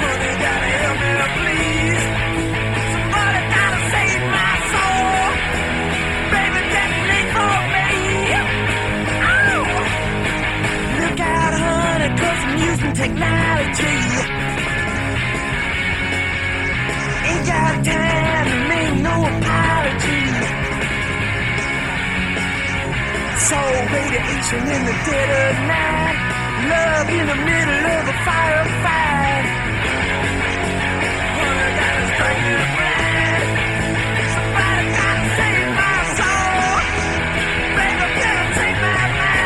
Oh, they gotta help me, please. Somebody gotta save my soul. Baby, detonate for me. Look out, honey, 'cause I'm using technology. Ain't got time to make no apology. So radiation in the dead of night, love in the middle of a firefight. Honey, gotta strike me blind. Somebody gotta save my soul. Baby, better take my mind.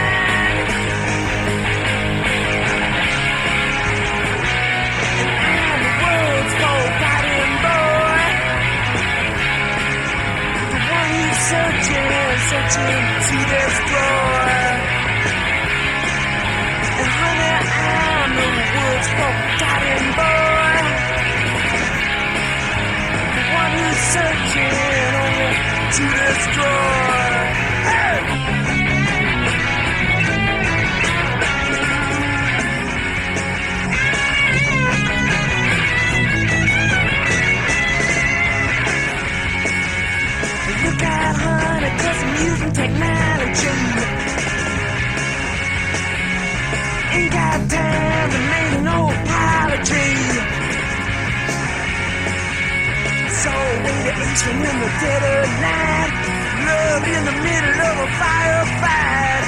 Searching to destroy. And honey, I'm the world's forgotten boy, the one who's searching only to destroy. Hey! Look out, honey, 'cause I'm using technology. Ain't got time to make no apology. So radiation in the dead of night, love in the middle of a firefight.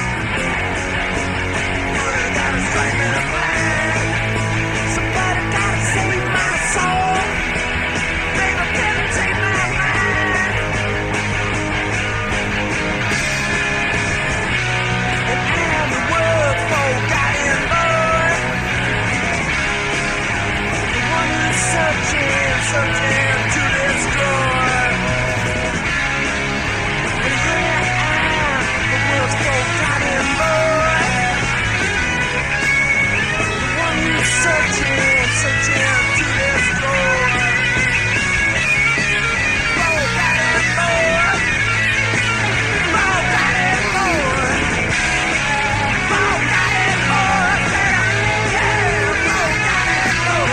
Honey, gotta strike me blind. Somebody gotta save my soul. Baby, better take my mind. Searching to destroy. And here I am, the world's forgotten boy, the one who's searching to destroy. Forgotten boy, forgotten boy, forgotten boy, yeah, forgotten boy.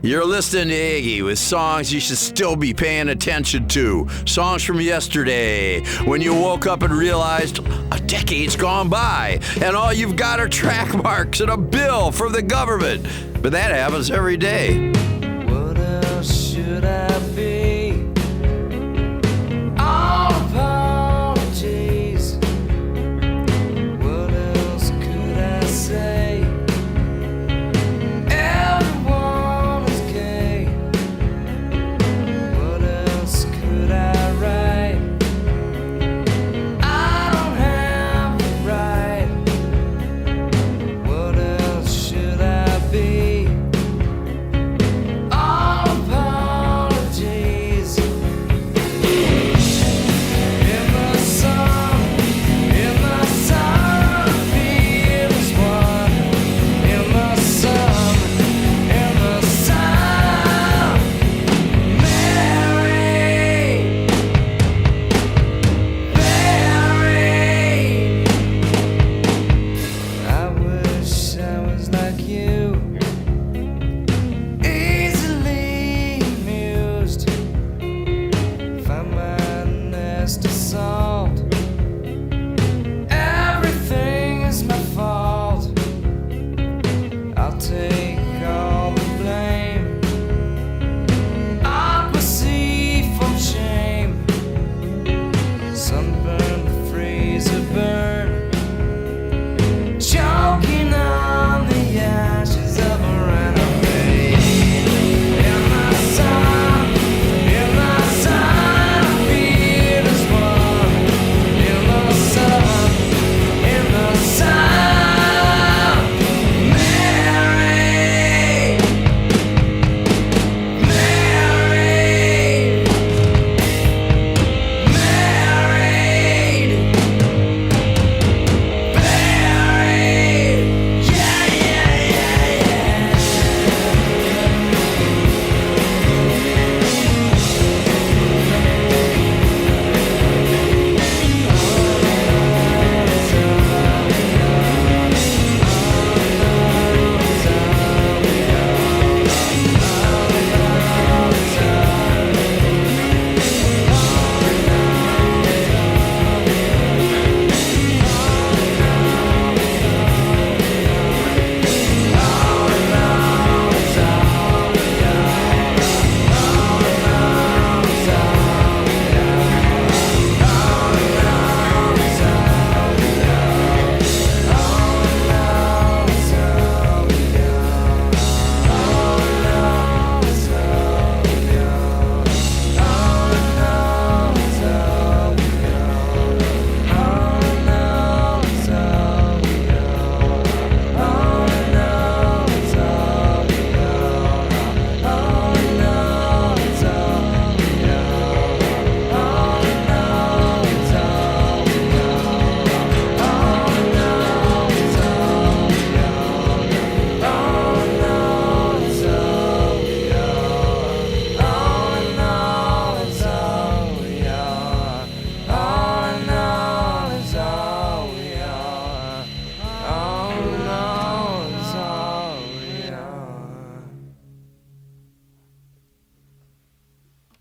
You're listening to Iggy with songs you should still be paying attention to. Songs from yesterday, when you woke up and realized a decade's gone by, and all you've got are track marks and a bill from the government. But that happens every day. What else should I be? All apologies. What else could I say?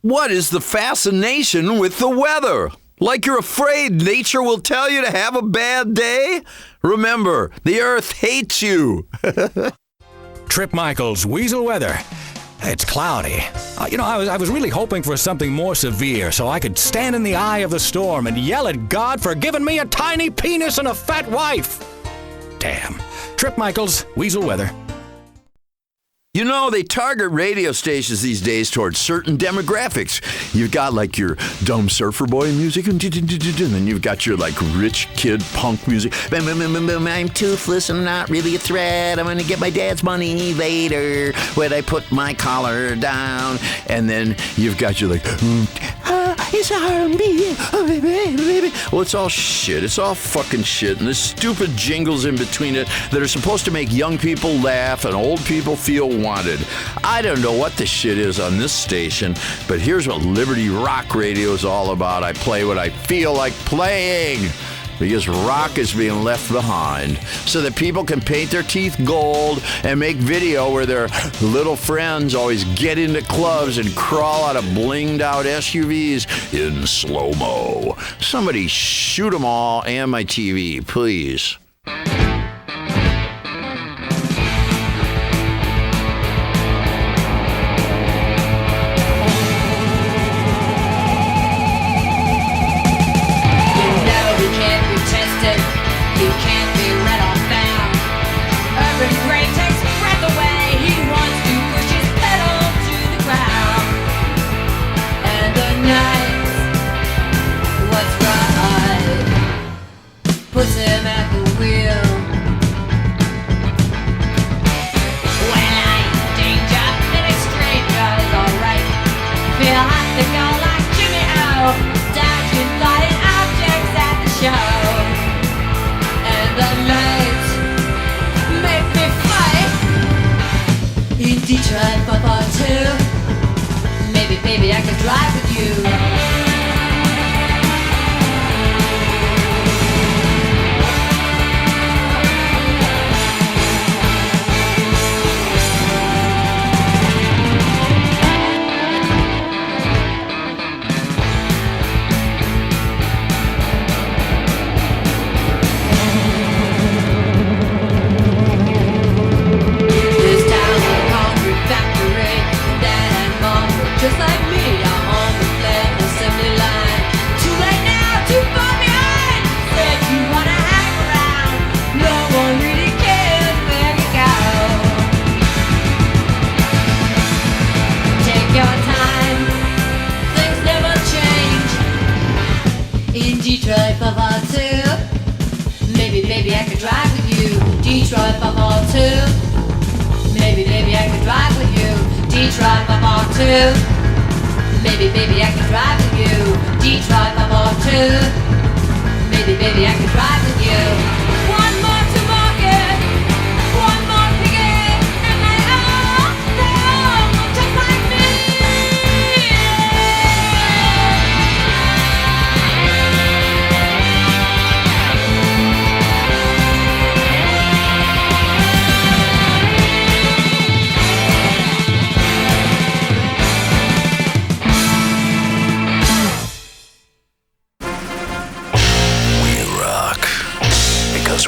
What is the fascination with the weather? Like you're afraid nature will tell you to have a bad day? Remember, the earth hates you. Trip Michaels, Weasel Weather. It's cloudy. I was really hoping for something more severe so I could stand in the eye of the storm and yell at God for giving me a tiny penis and a fat wife. Damn. Trip Michaels, Weasel Weather. You know, they target radio stations these days towards certain demographics. You've got like your dumb surfer boy music, and then you've got your like rich kid punk music. I'm toothless, I'm not really a threat. I'm gonna get my dad's money later when I put my collar down. And then you've got your like, it's R&B, oh baby. Well, it's all shit. It's all fucking shit. And there's stupid jingles in between it that are supposed to make young people laugh and old people feel wanted. I don't know what the shit is on this station, but here's what Liberty Rock Radio is all about. I play what I feel like playing, because rock is being left behind so that people can paint their teeth gold and make video where their little friends always get into clubs and crawl out of blinged out SUVs in slow-mo. Somebody shoot them all and my TV, please. You can't be read or found. Urban Gray takes breath away. He wants to push his pedal to the ground. And the night, what's right, puts him at the wheel. When I'm in danger, then a stranger is alright. Feel hot to go like Jimmy O. Dodging floating objects at the show. The lights make me fight. In Detroit for part 2. Maybe, baby, I could drive with you. Just like me, I'm on the flame assembly line. Too late now, too far behind. Said you wanna hang around. No one really cares where you go. Take your time, things never change. In Detroit for part 2. Maybe, baby, I could drive with you. Detroit for part 2. Maybe, baby, I could drive with you. Detroit for part 2. Maybe, baby, I could drive with you. Detroit for part 2. Maybe, baby, I could drive with you. One more to market, one more to get, and they all look just like me.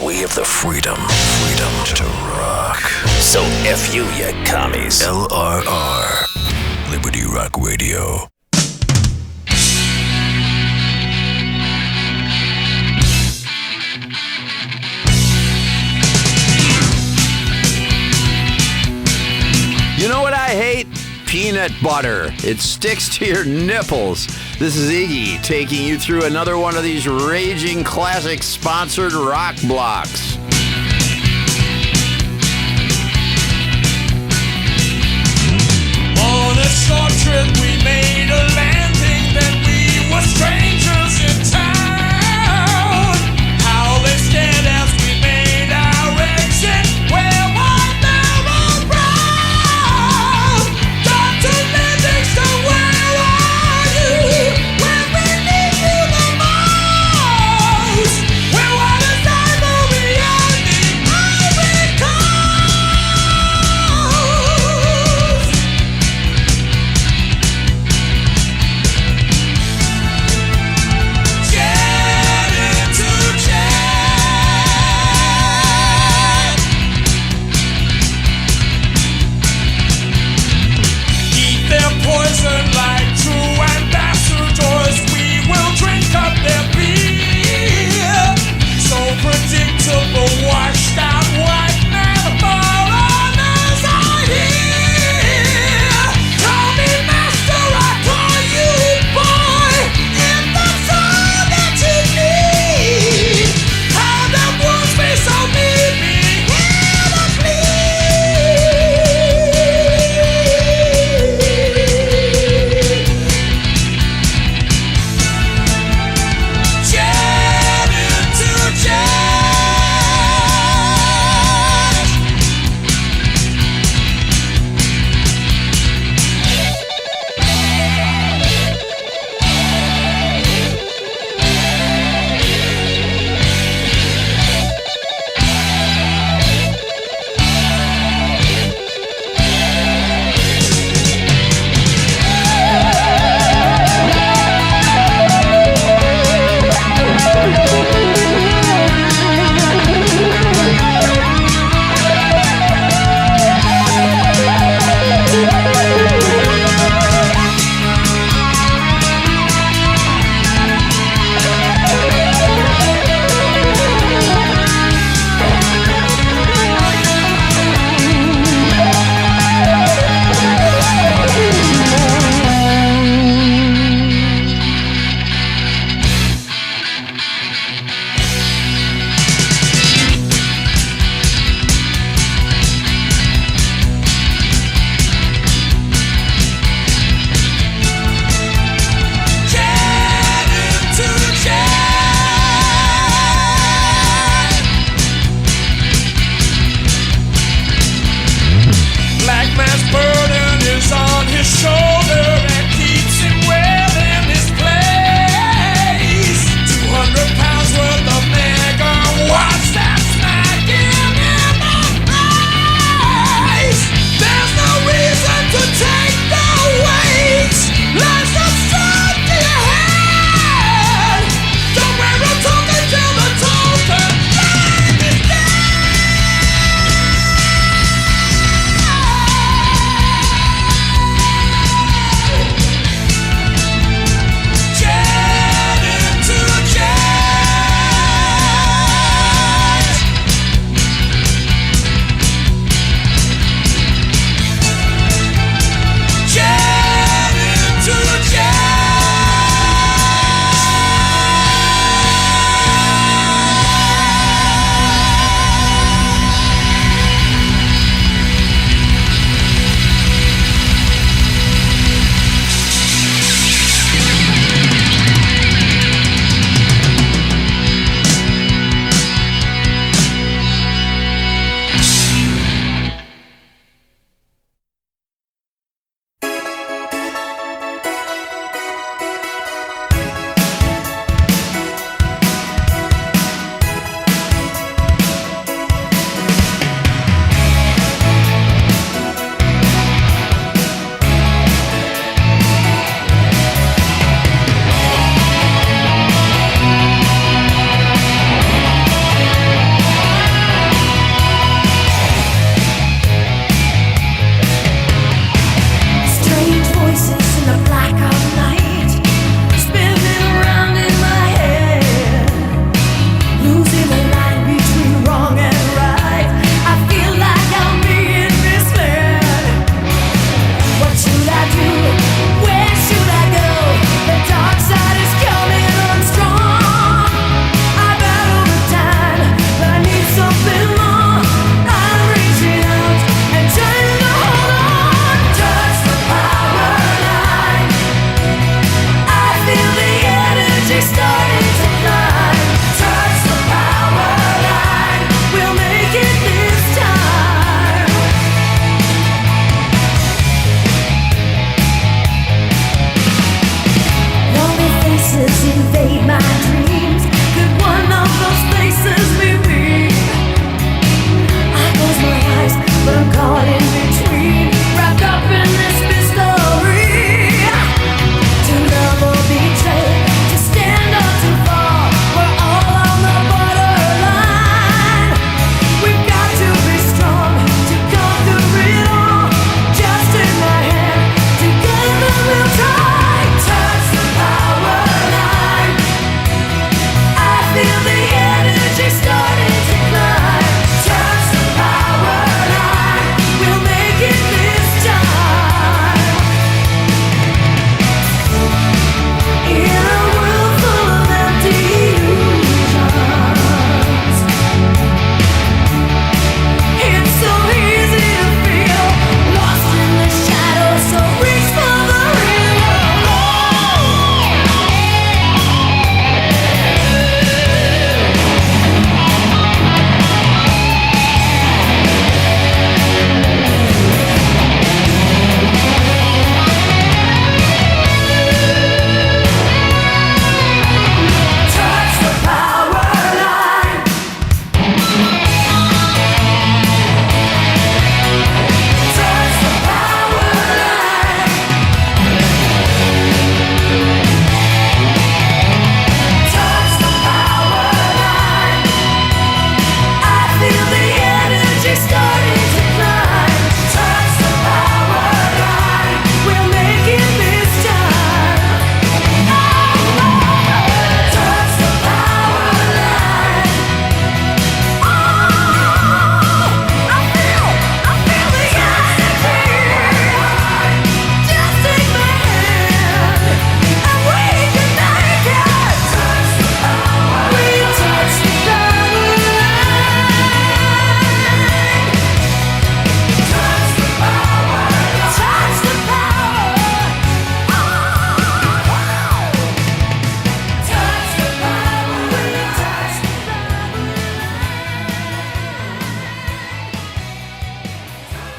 We have the freedom to rock. So F you commies. LRR, Liberty Rock Radio. You know what I hate? Peanut butter. It sticks to your nipples. This is Iggy taking you through another one of these raging classic sponsored rock blocks. On a short trip we made a landing, then we were strangers in town. How they scared as we made our exit. Where was never proud. Dr. Livingston, where are you? When we need you the most. Where was the cyber beyond the Ivory Coast?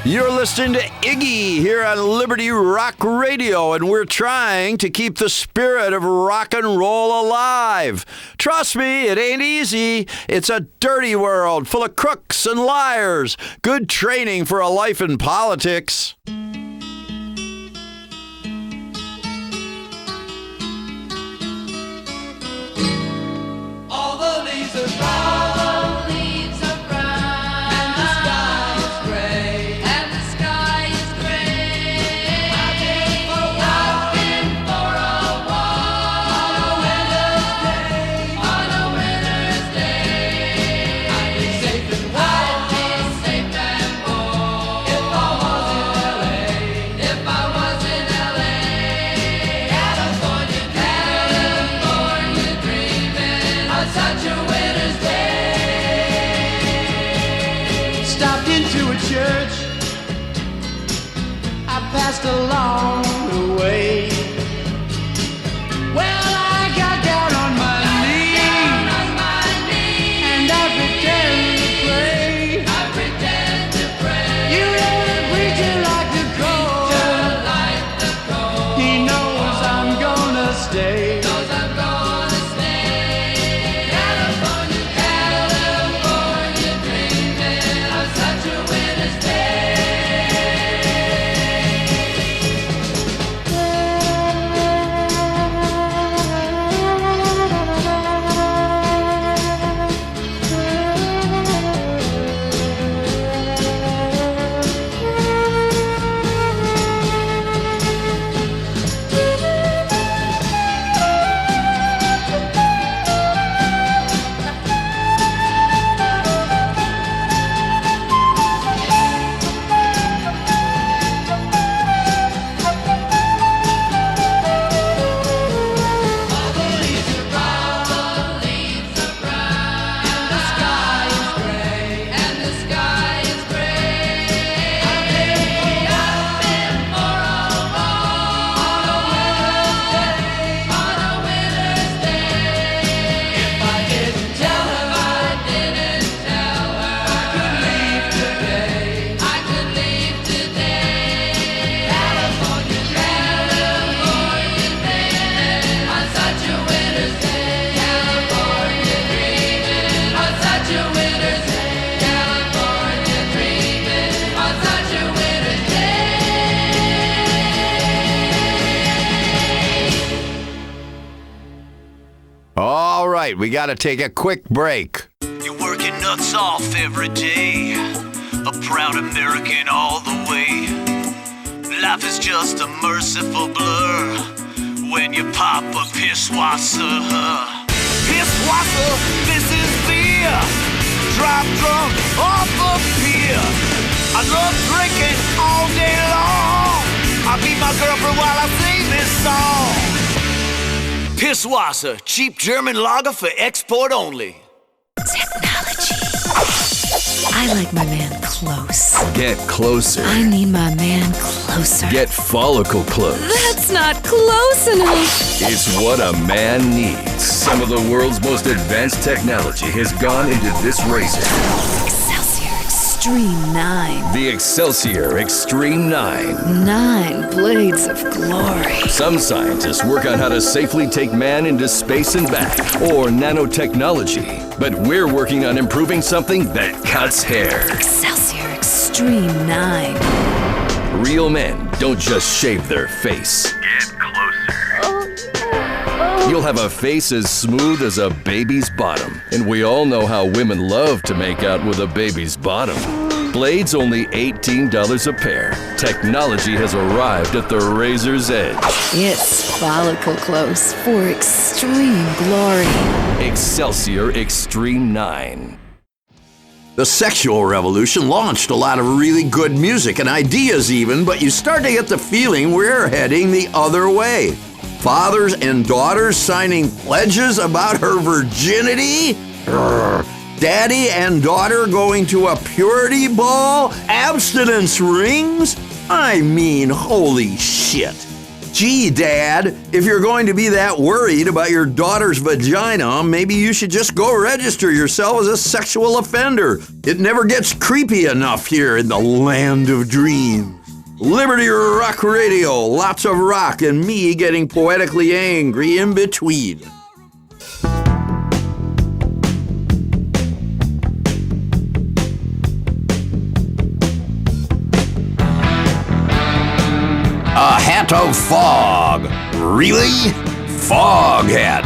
You're listening to Iggy here on Liberty Rock Radio, and we're trying to keep the spirit of rock and roll alive. Trust me, it ain't easy. It's a dirty world full of crooks and liars. Good training for a life in politics. All the leaves are brown. Passed along the way. Well, I got down on my knees, and I pretend to pray. You know the preacher like the cold. He knows I'm gonna stay. California, dreaming of such a winter's day. We got to take a quick break. You're working nuts off every day, a proud American all the way. Life is just a merciful blur when you pop a pisswasser. Pisswasser, this is beer. Drive drunk off a pier. I love drinking all day long. I beat my girlfriend while I sing this song. Pisswasser, cheap German lager for export only. Technology. I like my man close. Get closer. I need my man closer. Get follicle close. That's not close enough. It's what a man needs. Some of the world's most advanced technology has gone into this razor. Extreme 9. The Excelsior Extreme 9. 9 blades of glory. Some scientists work on how to safely take man into space and back, or nanotechnology. But we're working on improving something that cuts hair. Excelsior Extreme 9. Real men don't just shave their face. Get closer. You'll have a face as smooth as a baby's bottom. And we all know how women love to make out with a baby's bottom. Blades only $18 a pair. Technology has arrived at the razor's edge. It's follicle close for extreme glory. Excelsior Extreme 9. The sexual revolution launched a lot of really good music and ideas even, but you start to get the feeling we're heading the other way. Fathers and daughters signing pledges about her virginity? Daddy and daughter going to a purity ball? Abstinence rings? I mean, holy shit. Gee, Dad, if you're going to be that worried about your daughter's vagina, maybe you should just go register yourself as a sexual offender. It never gets creepy enough here in the land of dreams. Liberty Rock Radio, lots of rock and me getting poetically angry in between. A hat of fog. Really? Fog hat.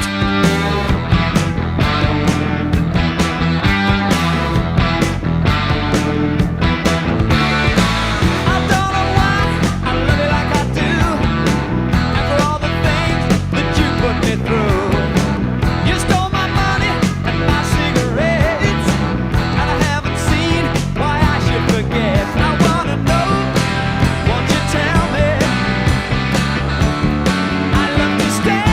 Stay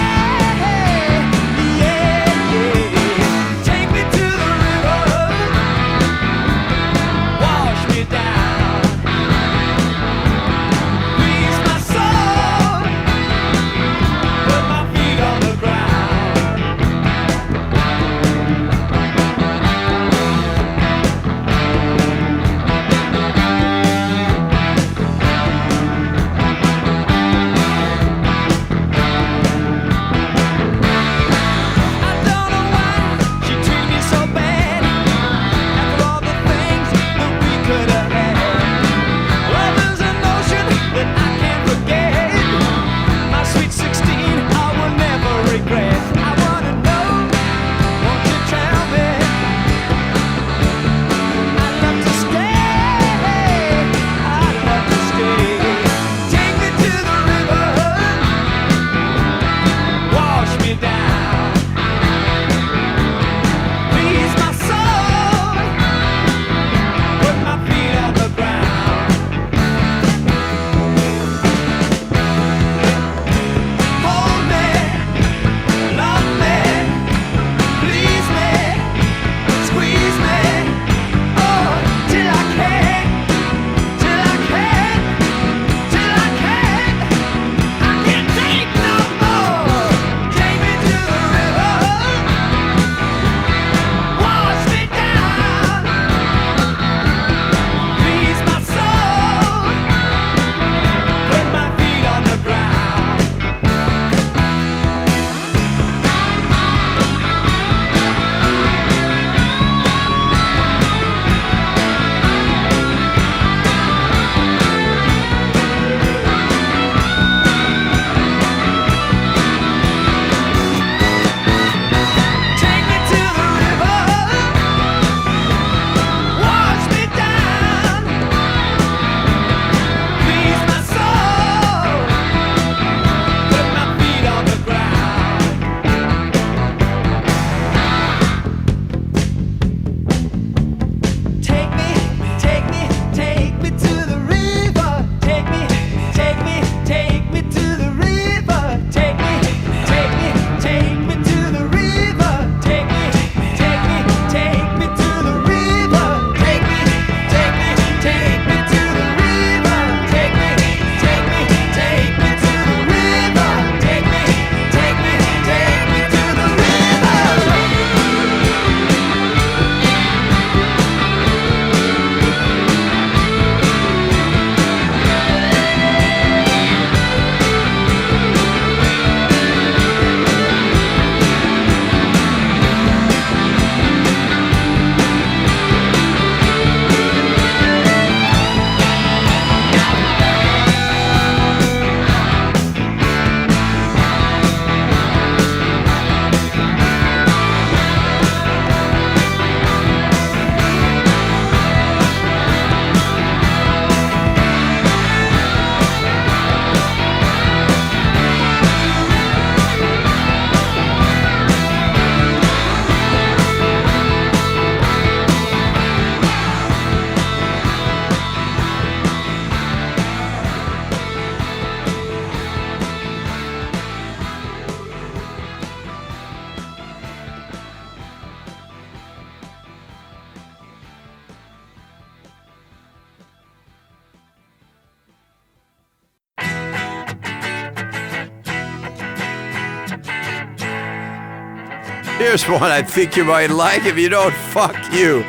Here's one I think you might like. If you don't, fuck you.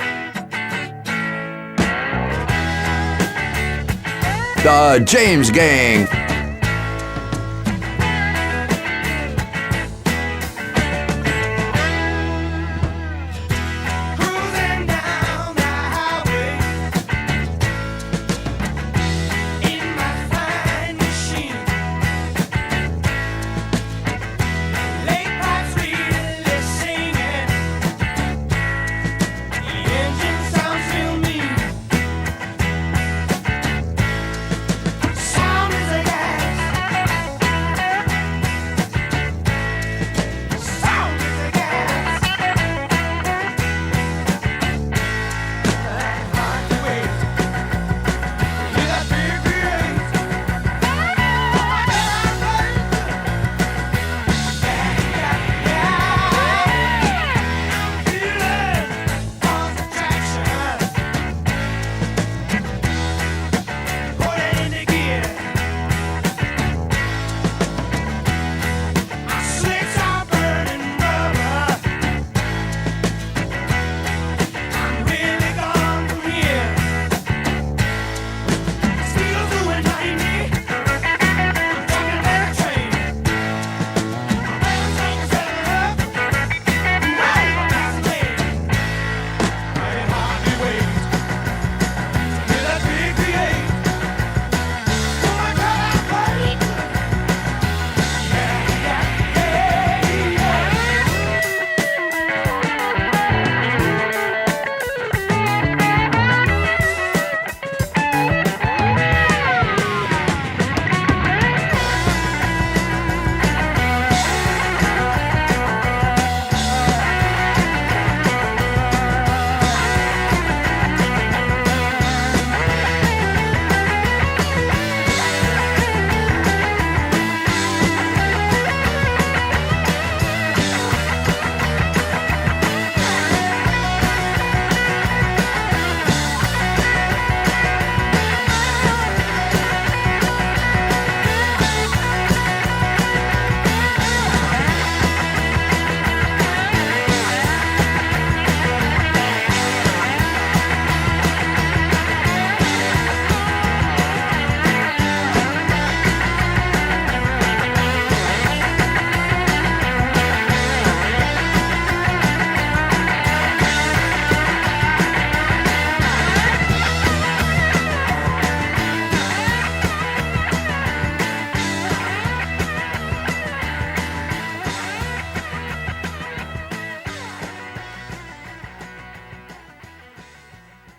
The James Gang.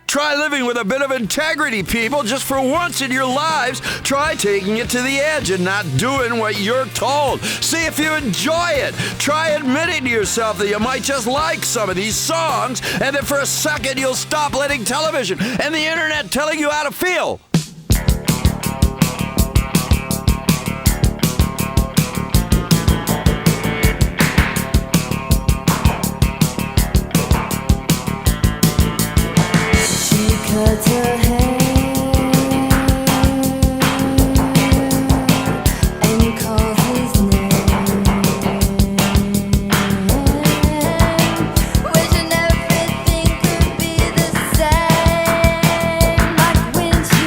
Try living with a bit of integrity, people. Just for once in your lives, try taking it to the edge and not doing what you're told. See if you enjoy it. Try admitting to yourself that you might just like some of these songs, and that for a second you'll stop letting television and the internet telling you how to feel. Cut her hair and called his name, wishing everything could be the same, like when she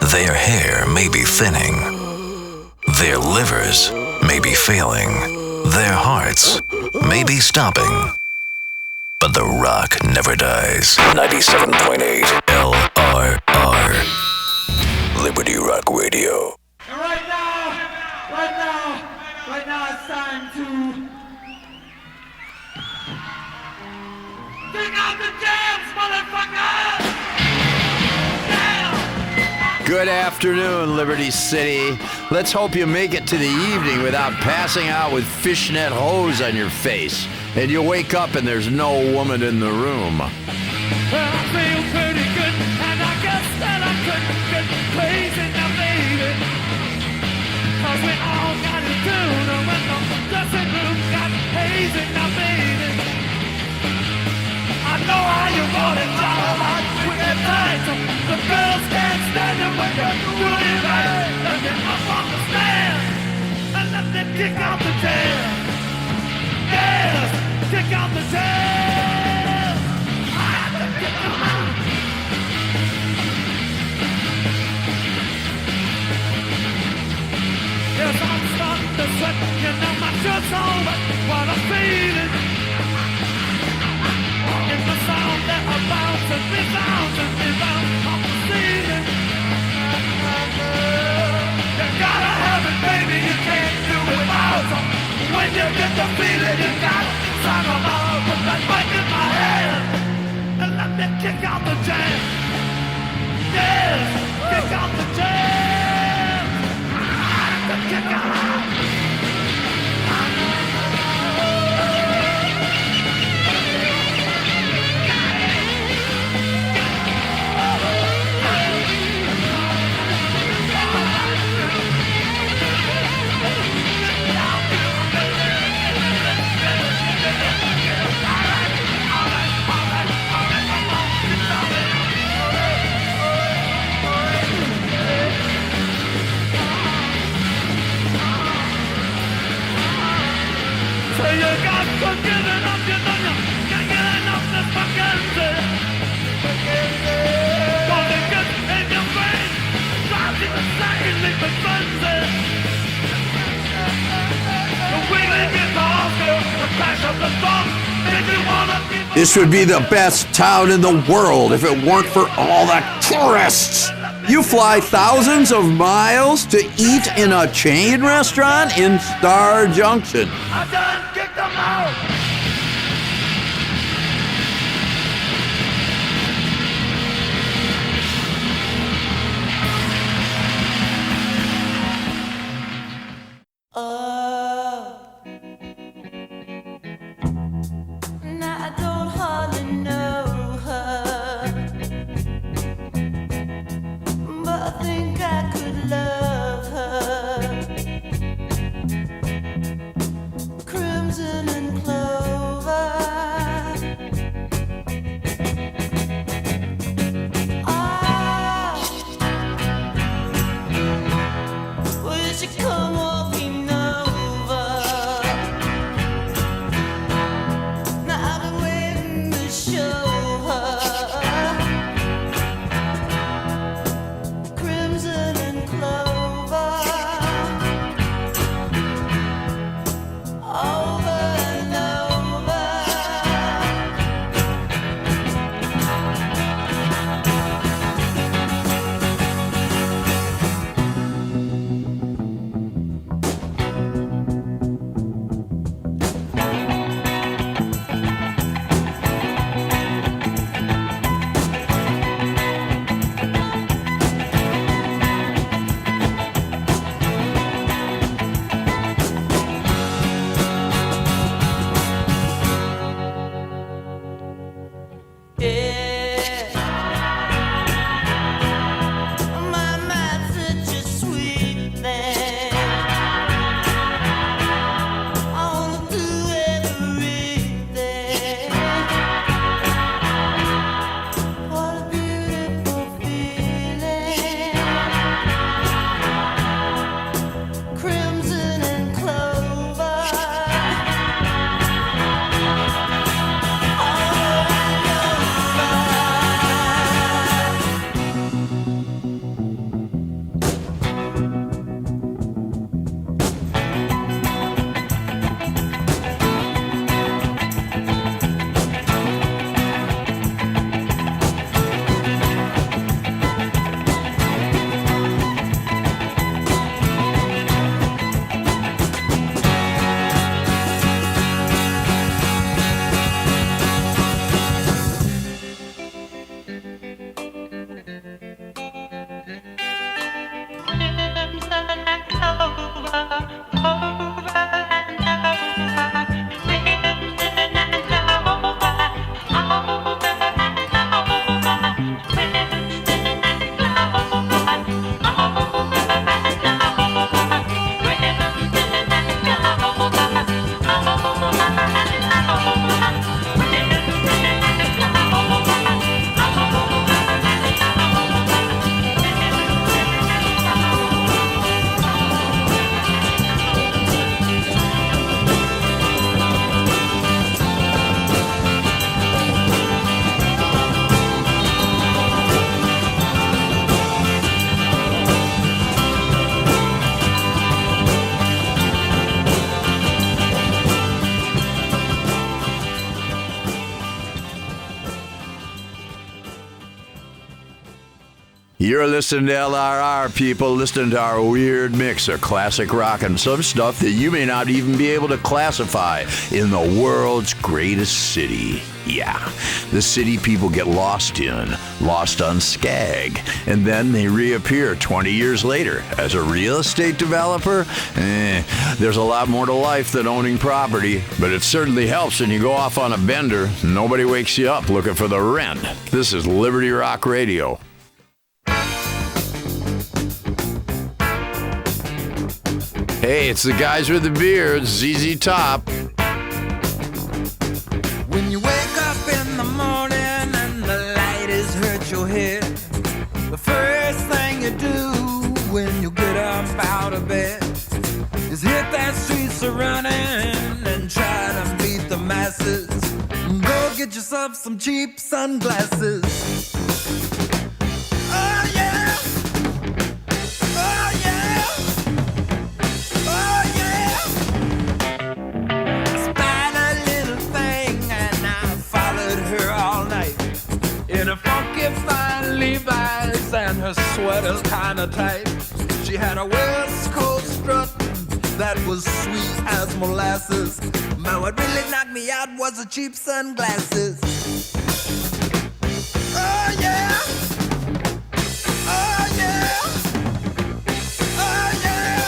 Their hair may be thinning. Their livers may be failing. Their hearts may be stopping. But the rock never dies. 97.8 LRR. Liberty Rock Radio. And right now it's time to take out the jams, motherfucker! Good afternoon, Liberty City. Let's hope you make it to the evening without passing out with fishnet hose on your face. And you wake up and there's no woman in the room. Well, I feel pretty good, and I guess that I couldn't get crazy now, baby. 'Cause we all got it down when the dressing room got hazy now, baby. I know how you want it, y'all, with that tight. The girls can't stand it when you're doing it right. Let me up on the stand, and let me kick out the jam. Yes, kick out the jam. I have to kick them out. Yes, I'm starting to sweat. You know my shirt's on, but what I'm feeling. In the sound that I bounce and rebound off the ceiling. You gotta have it, baby. You can't do it without it. When you get the feeling, you gotta sign them out. Put that mic in my hand and let me kick out the jam. Yes, kick out the jam. Kick out. So you got to give it up, you know you can't get enough this fucking shit. Gonna get in your brain, drives you insane, leaving frenzy. The wiggling guitars, the crash of the drum, make you wanna keep. This would be the best town in the world if it weren't for all the tourists. You fly thousands of miles to eat in a chain restaurant in Star Junction. I done kicked them out. Now I don't hardly know her, but I think I could love her. You're listening to LRR, people. Listening to our weird mix of classic rock and some stuff that you may not even be able to classify in the world's greatest city. Yeah, the city people get lost in, lost on Skag, and then they reappear 20 years later as a real estate developer. There's a lot more to life than owning property, but it certainly helps when you go off on a bender. Nobody wakes you up looking for the rent. This is Liberty Rock Radio. Hey, it's the guys with the beards, ZZ Top. When you wake up in the morning and the light has hurt your head, the first thing you do when you get up out of bed is hit that streets a running and try to beat the masses. Go get yourself some cheap sunglasses. Oh yeah, oh yeah, oh yeah. I spied a little thing and I followed her all night in a funky fine Levi's and her sweater's kinda tight. She had a West Coast strut that was sweet as molasses. But what really knocked me out was the cheap sunglasses. Oh yeah, oh yeah, oh yeah.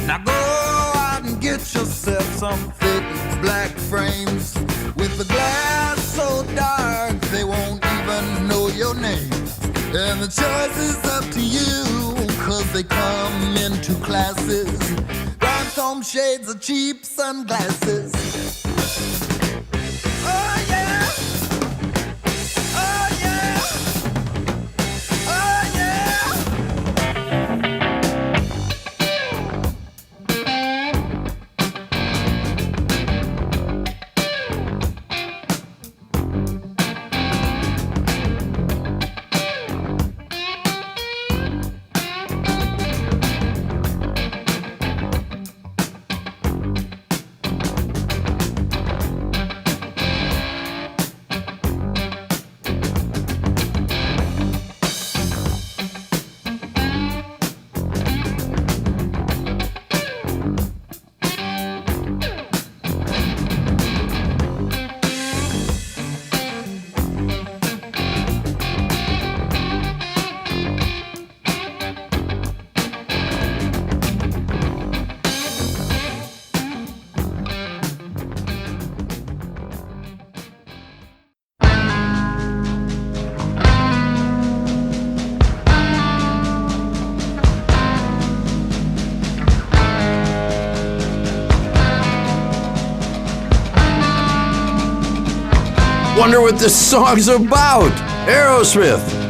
Now go out and get yourself some thick black frames with the glass so dark they won't even know your name. And the choice is up to you, cause they come in two classes. Rhinestone shades or cheap sunglasses. Oh yeah, oh yeah, oh yeah. Wonder what this song's about. Aerosmith.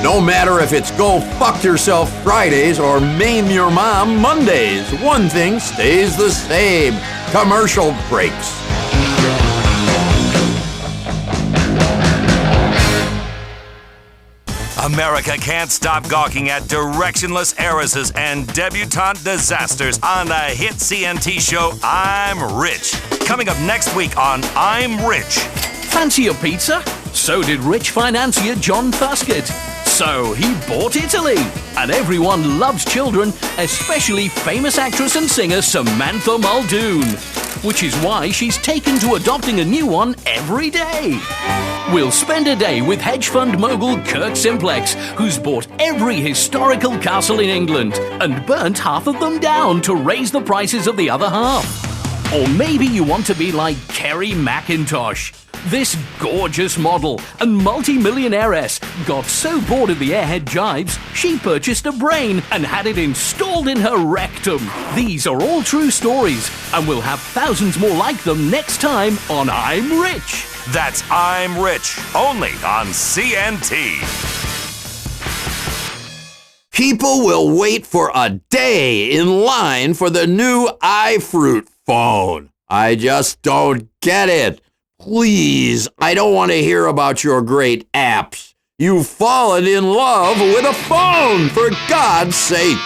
No matter if it's Go Fuck Yourself Fridays or Maim Your Mom Mondays, one thing stays the same: commercial breaks. America can't stop gawking at directionless heiresses and debutante disasters on the hit CNT show I'm Rich. Coming up next week on I'm Rich. Fancy your pizza? So did rich financier John Fuskett. So he bought Italy. And everyone loves children, especially famous actress and singer Samantha Muldoon. Which is why she's taken to adopting a new one every day. We'll spend a day with hedge fund mogul Kirk Simplex, who's bought every historical castle in England and burnt half of them down to raise the prices of the other half. Or maybe you want to be like Kerry McIntosh. This gorgeous model and multi-millionairess got so bored of the airhead jibes, she purchased a brain and had it installed in her rectum. These are all true stories, and we'll have thousands more like them next time on I'm Rich. That's I'm Rich, only on CNT. People will wait for a day in line for the new iFruit phone. I just don't get it. Please, I don't want to hear about your great apps. You've fallen in love with a phone, for God's sake.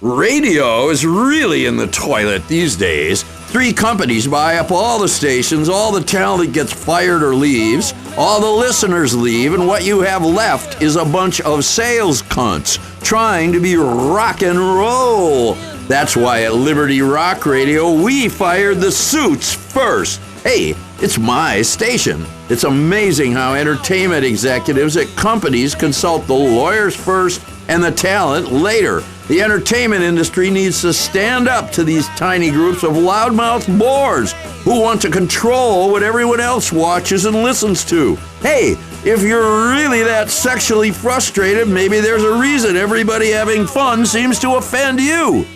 Radio is really in the toilet these days. 3 companies buy up all the stations, all the talent gets fired or leaves, all the listeners leave, and what you have left is a bunch of sales cunts trying to be rock and roll. That's why at Liberty Rock Radio, we fired the suits first. Hey, it's my station. It's amazing how entertainment executives at companies consult the lawyers first and the talent later. The entertainment industry needs to stand up to these tiny groups of loudmouth bores who want to control what everyone else watches and listens to. Hey, If you're really that sexually frustrated, maybe there's a reason everybody having fun seems to offend you.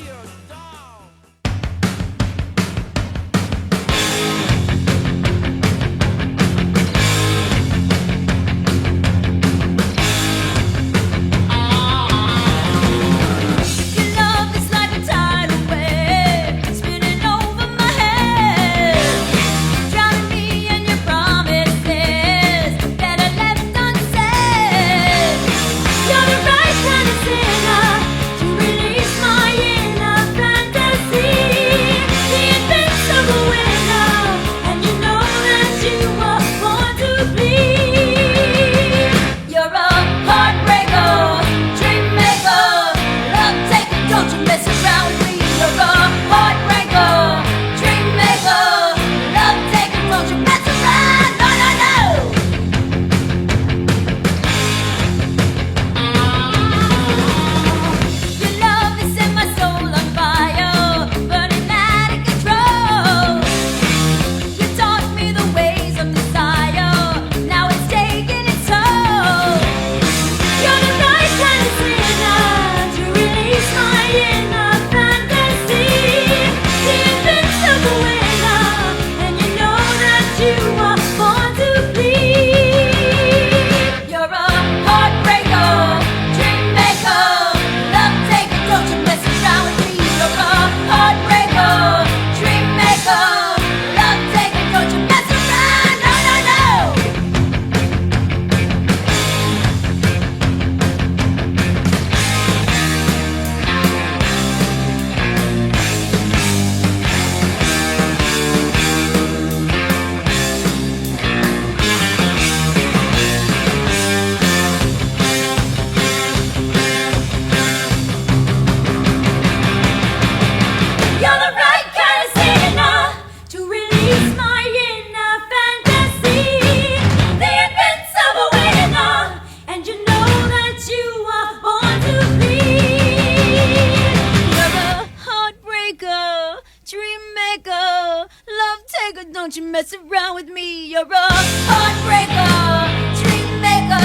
Don't you mess around with me. You're a heartbreaker, dream maker,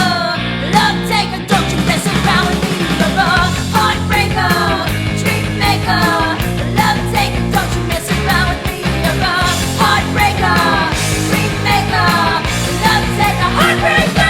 love taker. Don't you mess around with me. You're a heartbreaker, dream maker, love taker. Don't you mess around with me. You're a heartbreaker, dream maker, love taker, heartbreaker.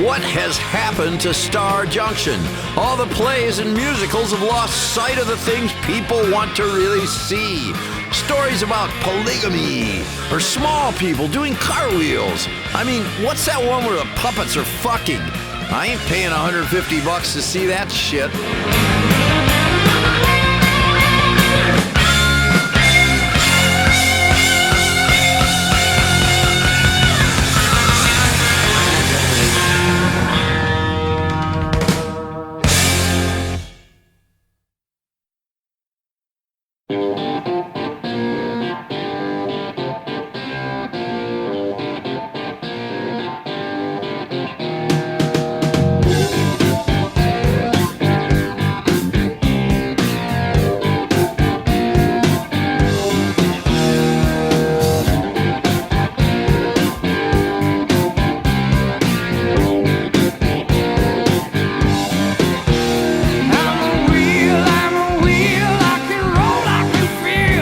What has happened to Star Junction? All the plays and musicals have lost sight of the things people want to really see. Stories about polygamy or small people doing cartwheels. I mean, what's that one where the puppets are fucking? I ain't paying $150 to see that shit. I'm a wheel, I can roll, I can feel.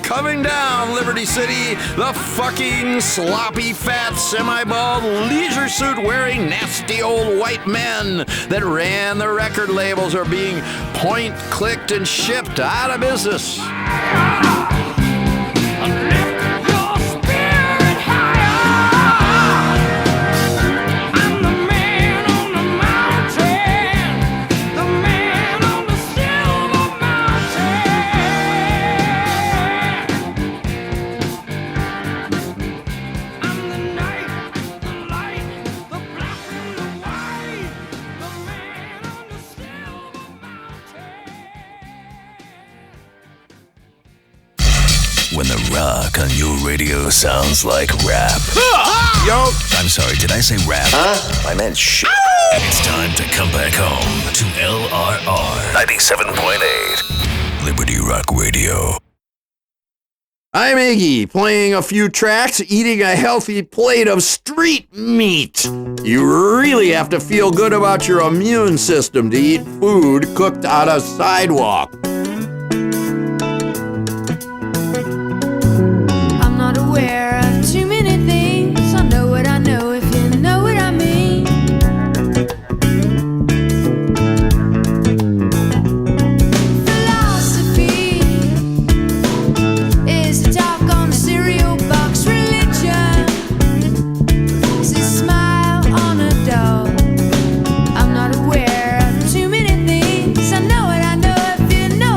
coming down, Liberty City. The fucking sloppy, fat, semi-bald, leisure suit wearing nasty old white men that ran the record labels are being point-clicked and shipped out of business. When the rock on your radio sounds like rap. Yo! I'm sorry, did I say rap? Huh? I meant shit. It's time to come back home to LRR 97.8 Liberty Rock Radio. I'm Iggy, playing a few tracks, eating a healthy plate of street meat. You really have to feel good about your immune system to eat food cooked on a sidewalk. I'm not aware of too many things. I know what I know, if you know what I mean. Philosophy is the talk on the cereal box. Religion is a smile on a doll. I'm not aware of too many things. I know what I know, if you know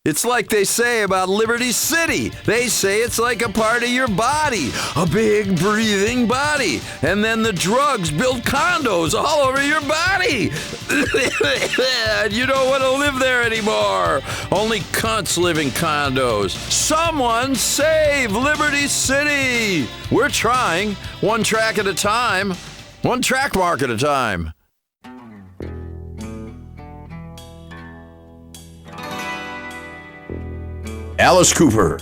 It's like they say about Liberty City. They say it's like a part of your body, a big breathing body. And then the drugs build condos all over your body. And you don't want to live there anymore. Only cunts live in condos. Someone save Liberty City. We're trying, one track at a time, one track mark at a time. Alice Cooper.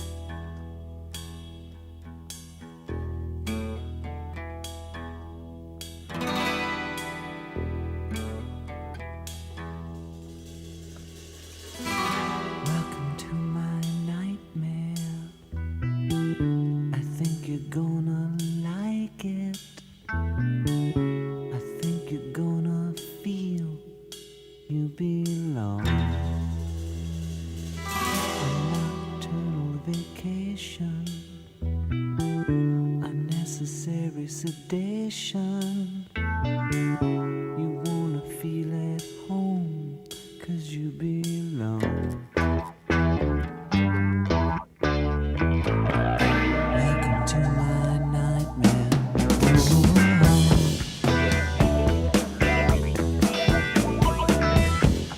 Welcome to my nightmare. I think you're gonna like it. I think you're gonna feel you belong. Vacation, unnecessary sedation. You wanna feel at home, 'cause you belong. Welcome to my nightmare.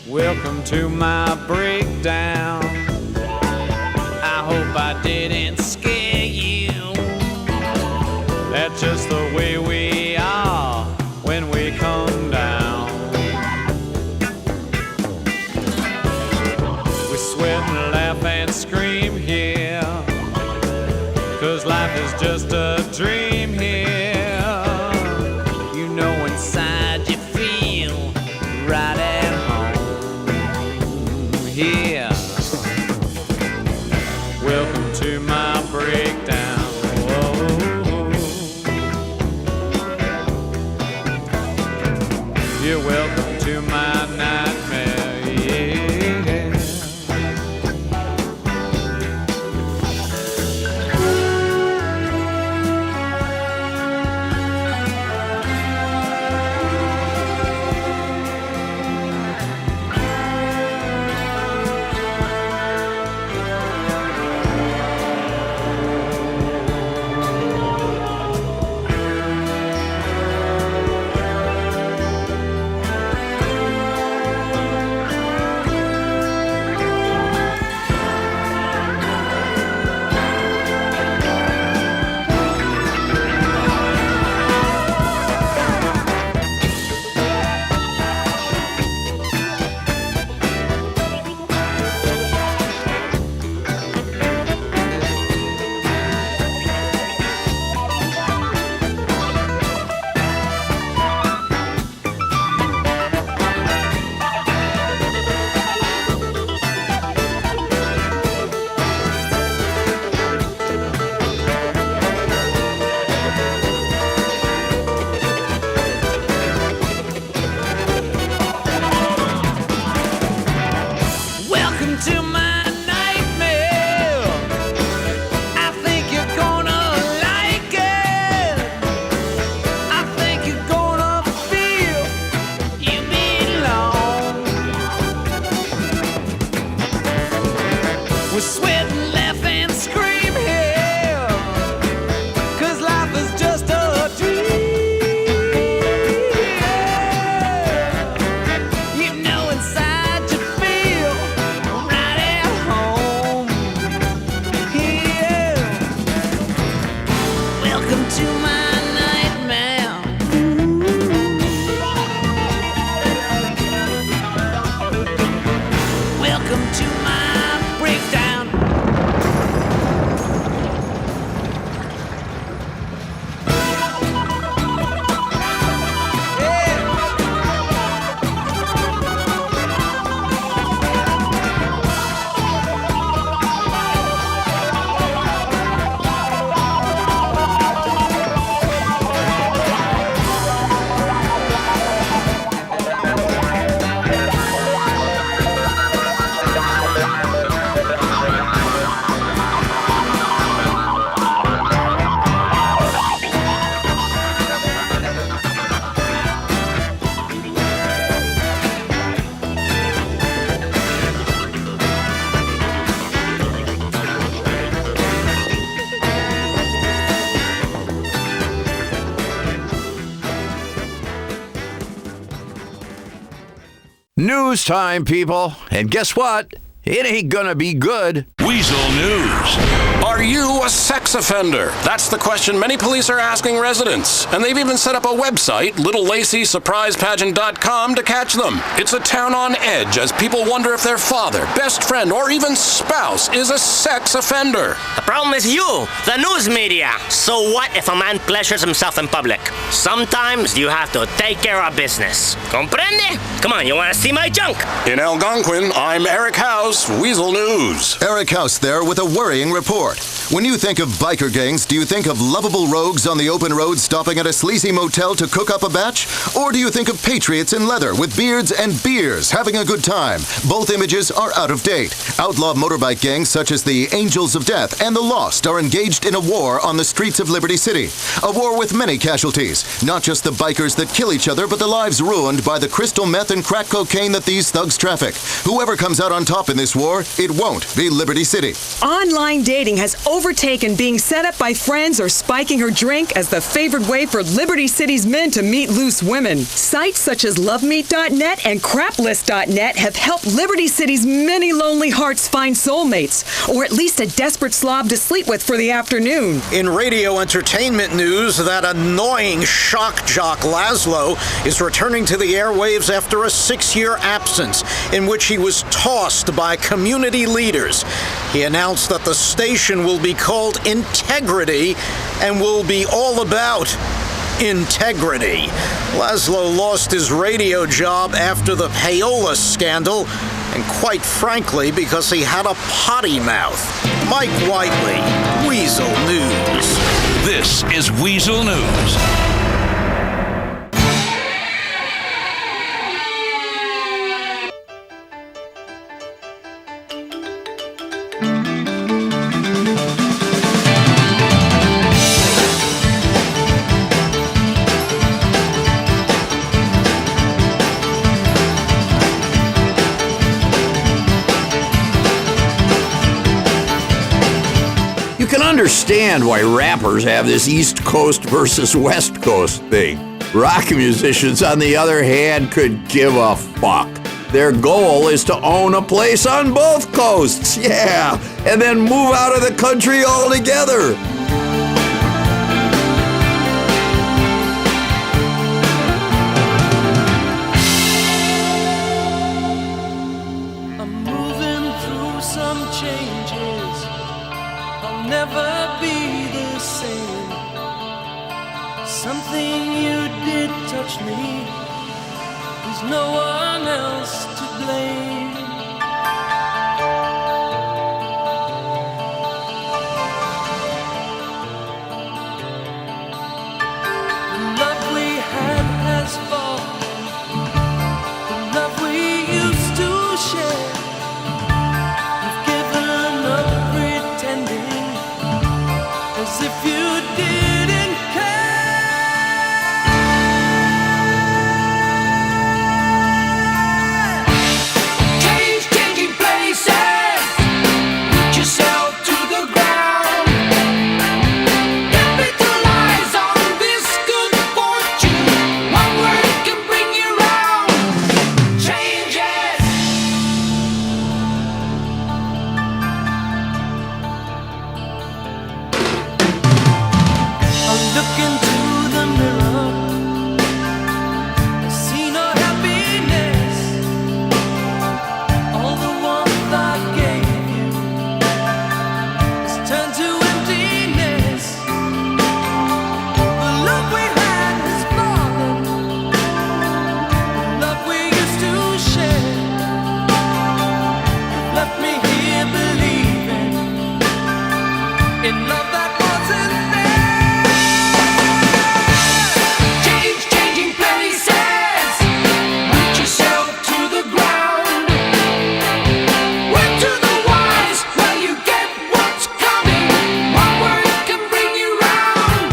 Welcome to my breakdown. I hope I didn't scare you. That's just the way we are when we come down. We sweat and laugh and scream here, 'cause life is just a dream here. You know inside you feel right at home here. Welcome to my breakdown. Whoa. You're welcome to my nightmare, yeah. News time, people. And guess what? It ain't gonna be good. Weasel News. Are you a sex offender? That's the question many police are asking residents. And they've even set up a website, littlelacysurprisepageant.com, to catch them. It's a town on edge as people wonder if their father, best friend, or even spouse is a sex offender. The problem is you, the news media. So what if a man pleasures himself in public? Sometimes you have to take care of business. Comprende? Come on, you want to see my junk? In Algonquin, I'm Eric House, Weasel News. Eric House there with a worrying report. When you think of biker gangs, do you think of lovable rogues on the open road stopping at a sleazy motel to cook up a batch? Or do you think of patriots in leather with beards and beers having a good time? Both images are out of date. Outlaw motorbike gangs such as the Angels of Death and the Lost are engaged in a war on the streets of Liberty City. A war with many casualties. Not just the bikers that kill each other, but the lives ruined by the crystal meth and crack cocaine that these thugs traffic. Whoever comes out on top in this war, it won't be Liberty City. Online dating has overtaken being set up by friends or spiking her drink as the favored way for Liberty City's men to meet loose women. Sites such as lovemeet.net and craplist.net have helped Liberty City's many lonely hearts find soulmates, or at least a desperate slob to sleep with for the afternoon. In radio entertainment news, that annoying shock jock Laszlo is returning to the airwaves after a 6-year absence in which he was tossed by community leaders. He announced that the station will be called Integrity and will be all about integrity. Laszlo lost his radio job after the payola scandal, and quite frankly, because he had a potty mouth. Mike Whiteley, Weasel News. This is Weasel News. You can understand why rappers have this East Coast versus West Coast thing. Rock musicians, on the other hand, could give a fuck. Their goal is to own a place on both coasts, yeah, and then move out of the country altogether. I'm moving through some changes. I'll never be the same. Something you did touch me. There's no one else to blame. The love we had has fallen. The love we used to share. You've given up pretending as if you didn't care. Changing places, put yourself to the ground. Don't be too lies on this good fortune. One word can bring you round. Changes. I look into the mirror. I see no happiness. All the warmth I gave you has turned to emptiness. The love we had has fallen. The love we used to share. You've left me here believing in love that wasn't there. Changing places, put yourself to the ground. Went to the wise, well you get what's coming. One word can bring you round.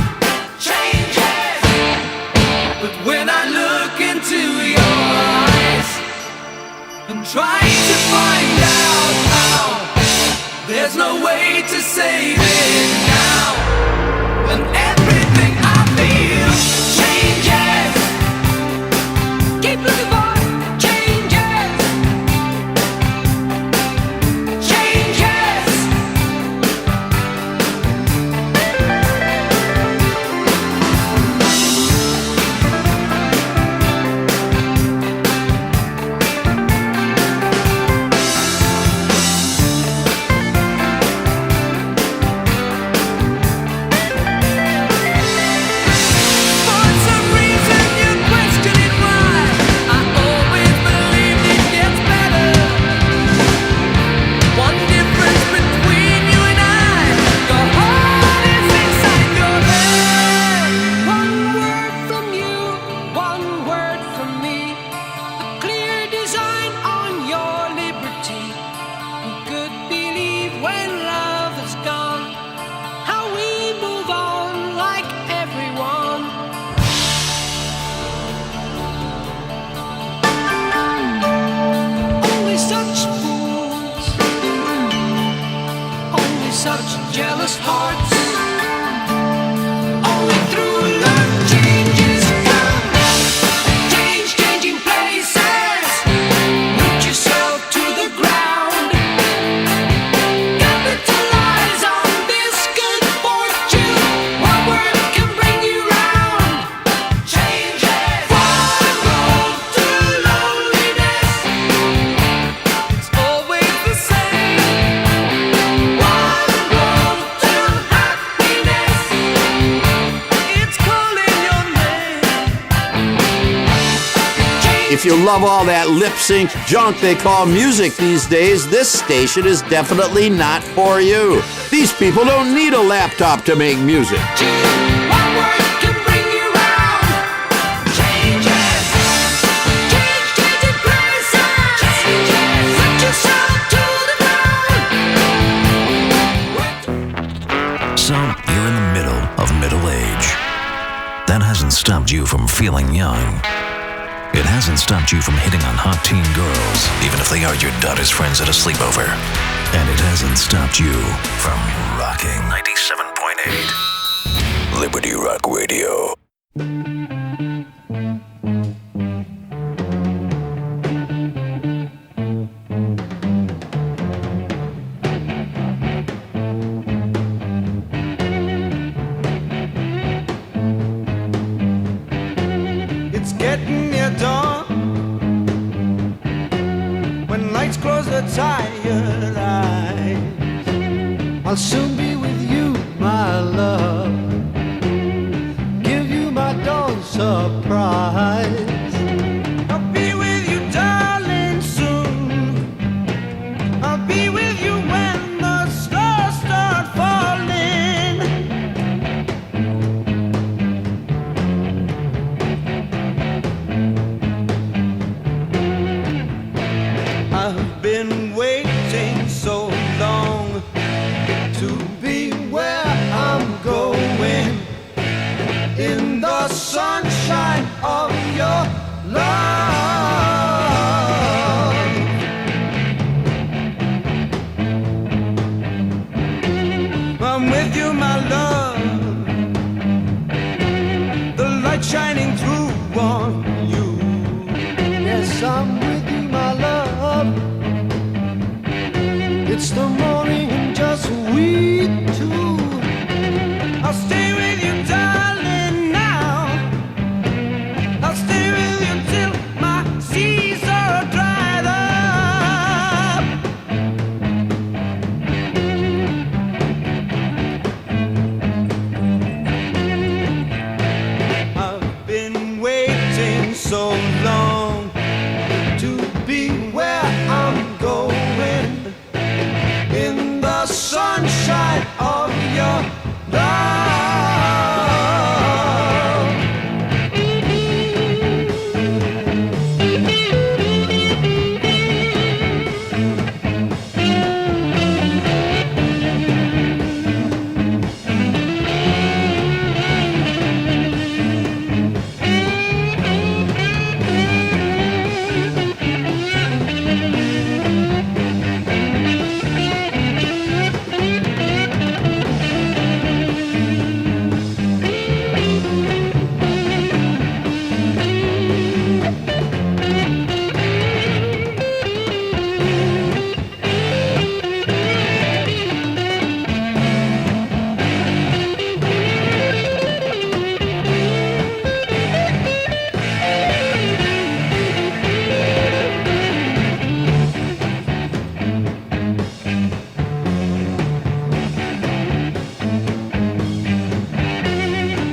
Changes, but when I look into your eyes and try to find out how, there's no way to save it now. And everything I feel changes. Keep looking for changes. If you love all that lip sync junk they call music these days, this station is definitely not for you. These people don't need a laptop to make music. So, you're in the middle of middle age. That hasn't stopped you from feeling young. It hasn't stopped you from hitting on hot teen girls, even if they are your daughter's friends at a sleepover. And it hasn't stopped you from rocking 97.8 Liberty Rock Radio. It's getting near dawn when lights close the tired eyes. I'll soon be with you, my love. Give you my dawn surprise. I'll be with you, darling, soon. I'll be with you when the stars start falling. I've been waiting so long to be where I'm going, in the sunshine of your love. I'm with you, my love, the light shining through on you. Yes, I'm with you, my love. It's the morning and just we two. I'll stay with you, darling, now. I'll stay with you till my seas are dried up. I've been waiting so long to be where I'm going, in the sunshine of your love.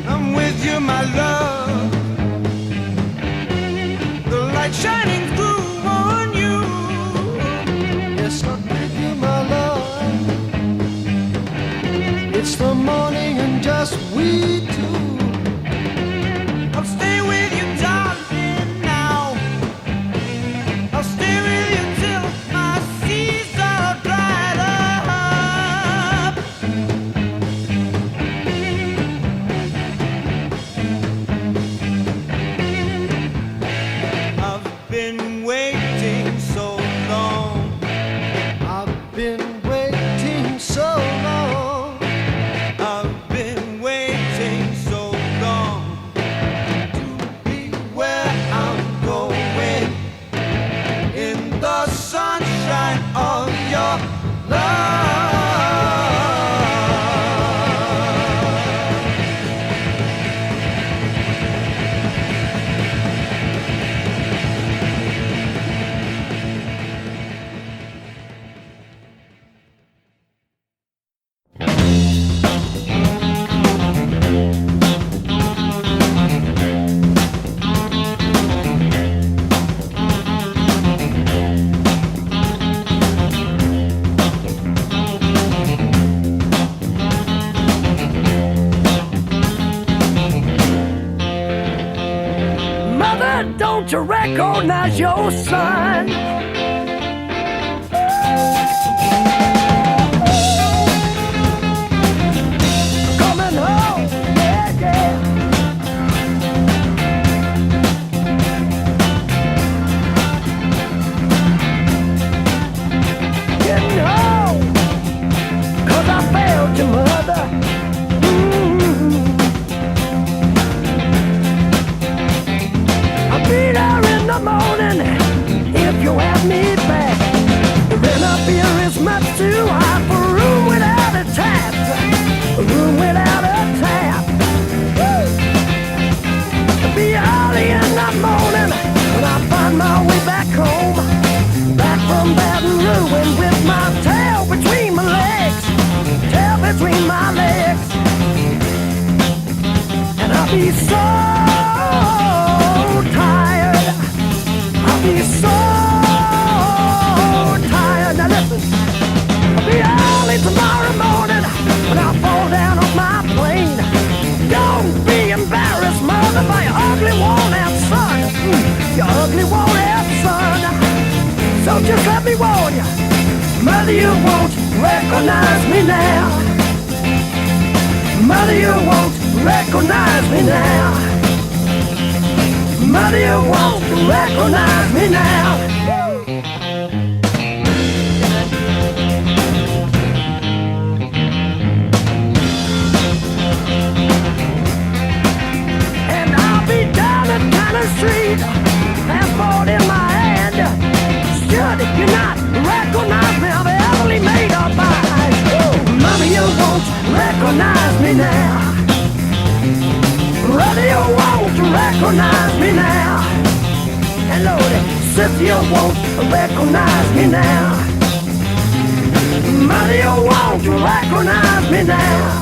I'm with you, my love, the light shining through on you. Yes, I'm with you, my love. It's the morning and just we two. I'll stay with you, darling, now. I'll stay with you till my seas are dried up. I've been waiting so long. I've been waiting so long. I've been waiting Mother, don't you recognize your son? Coming home, yeah, yeah. Getting home, 'cause I failed your mother. I'll be there in the morning if you have me back. The rent up here is much too high for a room without a tap. A room without a tap. Woo! It'll be early in the morning when I find my way back home. Back from Baton Rouge with my tail between my legs. Tail between my legs. And I'll be so tired. I'll be so tired. Now listen, I'll be early tomorrow morning when I fall down off my plane. Don't be embarrassed, mother, by your ugly worn-out son. Your ugly worn-out son. So just let me warn you, mother, you won't recognize me now. Mother, you won't recognize me now. Mother, you won't recognize me now. And I'll be down the kind of street, passport in my hand. Should you not recognize me, I'll be heavily made up eyes. Mother, you won't recognize me now. Brother, you won't recognize me now. And Lord, sister, you won't recognize me now. Mother, you won't recognize me now.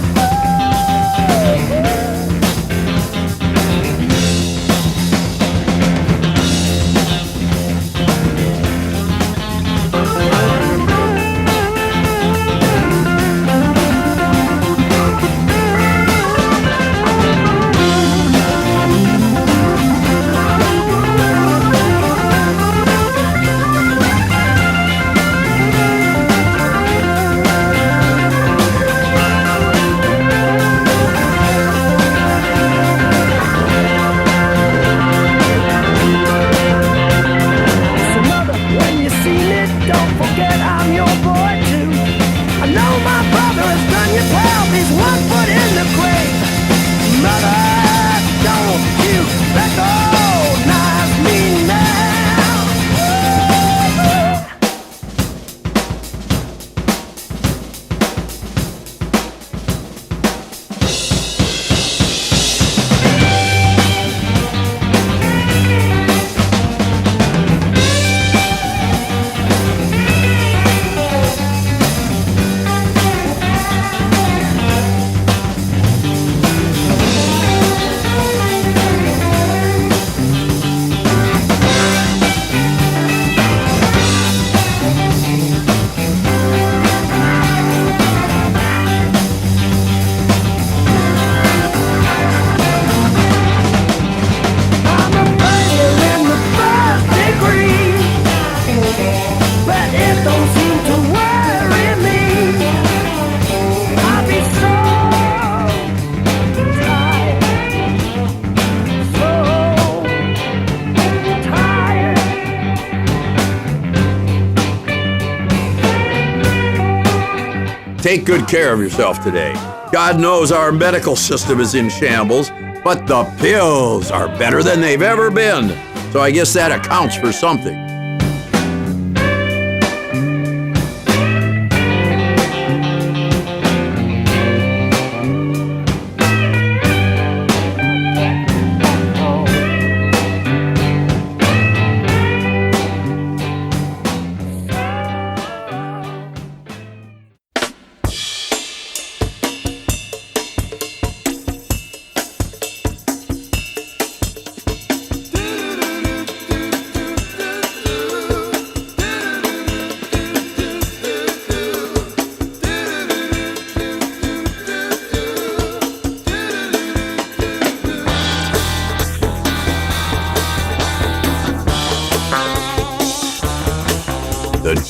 Take good care of yourself today. God knows our medical system is in shambles, but the pills are better than they've ever been. So I guess that accounts for something.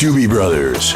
Doobie Brothers.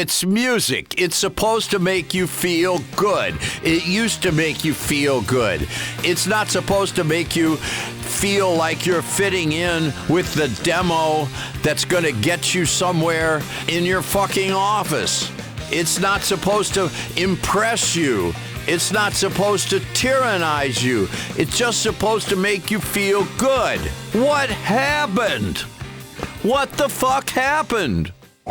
It's music. It's supposed to make you feel good. It used to make you feel good. It's not supposed to make you feel like you're fitting in with the demo that's going to get you somewhere in your fucking office. It's not supposed to impress you. It's not supposed to tyrannize you. It's just supposed to make you feel good. What happened? What the fuck happened? A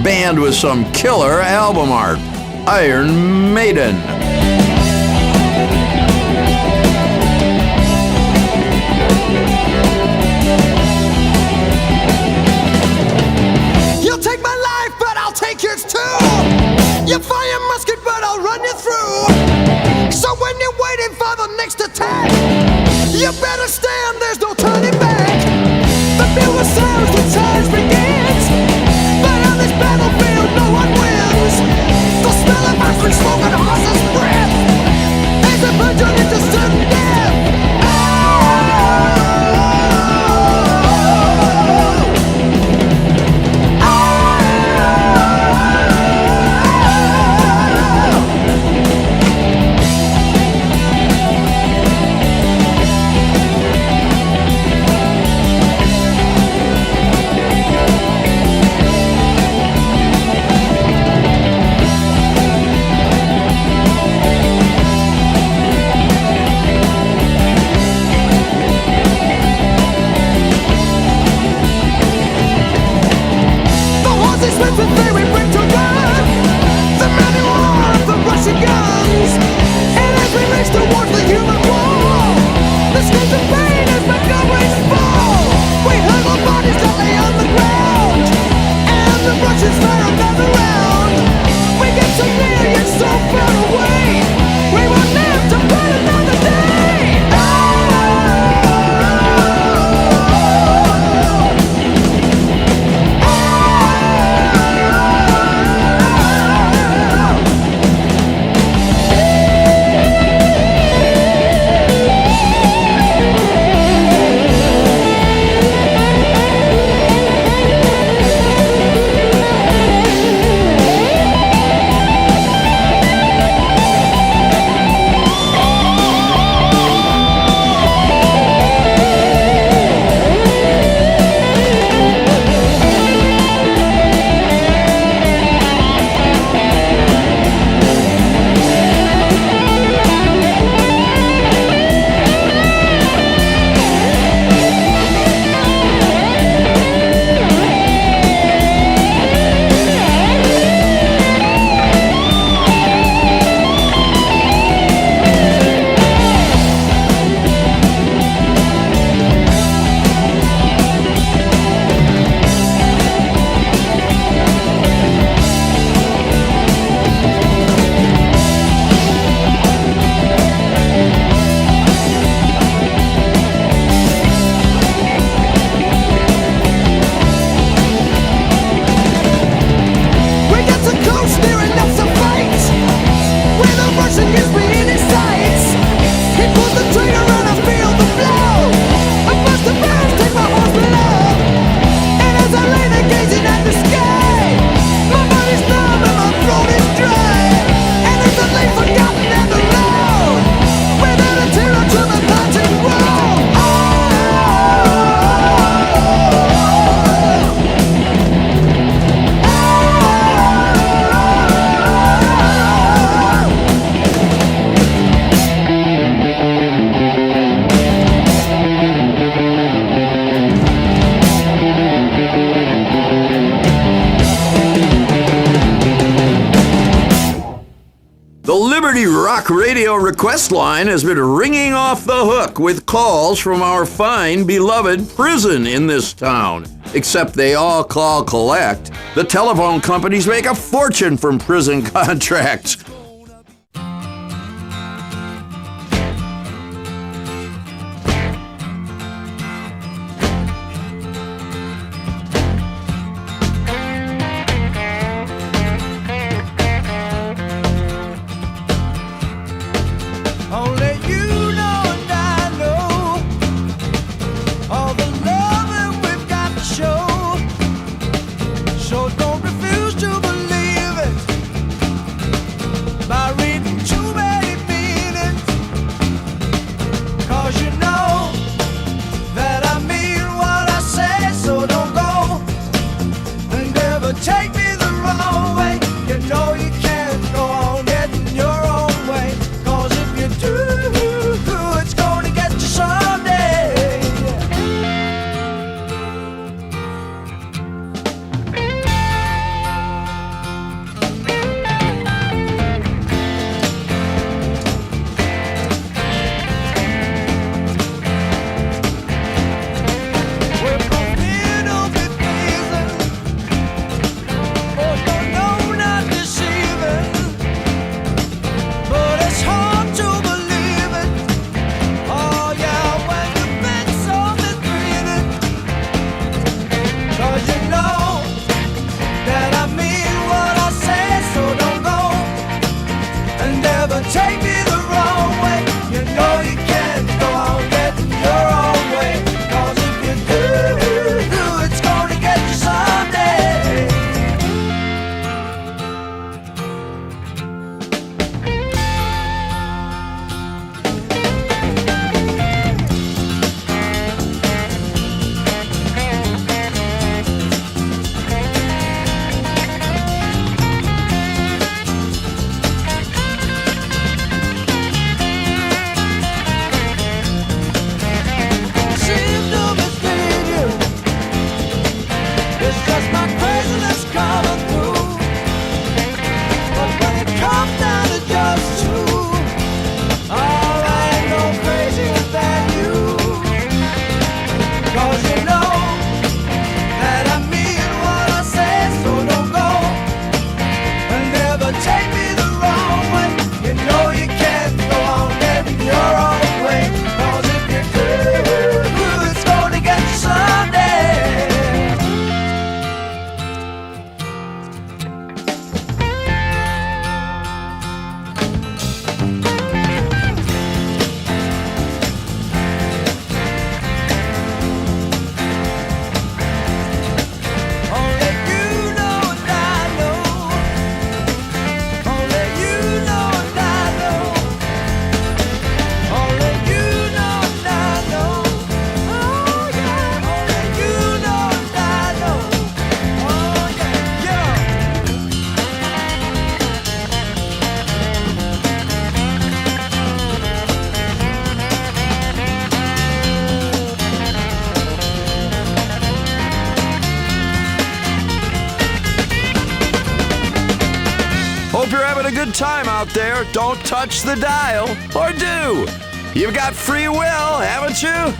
band with some killer album art. Iron Maiden. next attack. You better stand, there's no turning back. The bugle sounds, the charge begins. But on this battlefield, no one wins. The smell of ice smoke and horse's breath as a plunge into sudden death. Rock Radio request line has been ringing off the hook with calls from our fine, beloved prison in this town. Except they all call collect. The telephone companies make a fortune from prison contracts. a good time out there, don't touch the dial. Or do. You've got free will, haven't you?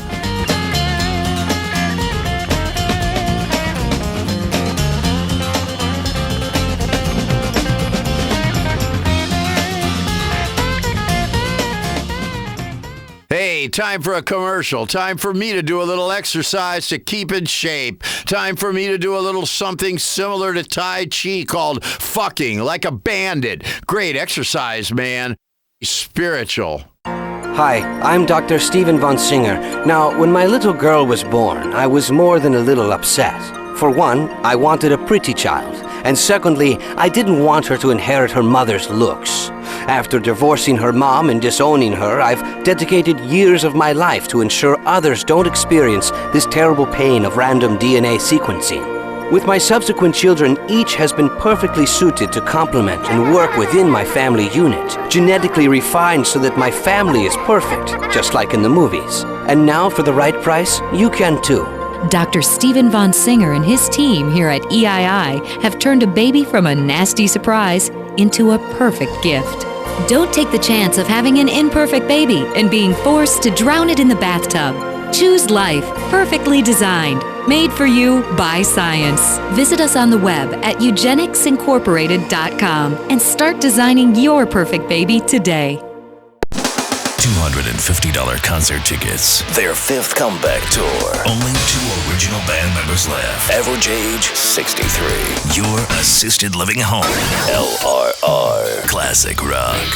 Hey, time for a commercial. Time for me to do a little exercise to keep in shape. Time for me to do a little something similar to Tai Chi called fucking like a bandit. Great exercise, man. Spiritual. Hi, I'm Dr. Stephen Von Singer. Now, when my little girl was born, I was more than a little upset. For one, I wanted a pretty child. And secondly, I didn't want her to inherit her mother's looks. After divorcing her mom and disowning her, I've dedicated years of my life to ensure others don't experience this terrible pain of random DNA sequencing. With my subsequent children, each has been perfectly suited to complement and work within my family unit, genetically refined so that my family is perfect, just like in the movies. And now, for the right price, you can too. Dr. Stephen Von Singer and his team here at EII have turned a baby from a nasty surprise into a perfect gift. Don't take the chance of having an imperfect baby and being forced to drown it in the bathtub. Choose life, perfectly designed, made for you by science. Visit us on the web at eugenicsincorporated.com and start designing your perfect baby today. $250 concert tickets. Their 5th comeback tour. Only 2 original band members left. Average age 63. Your assisted living home. LRR. Classic rock.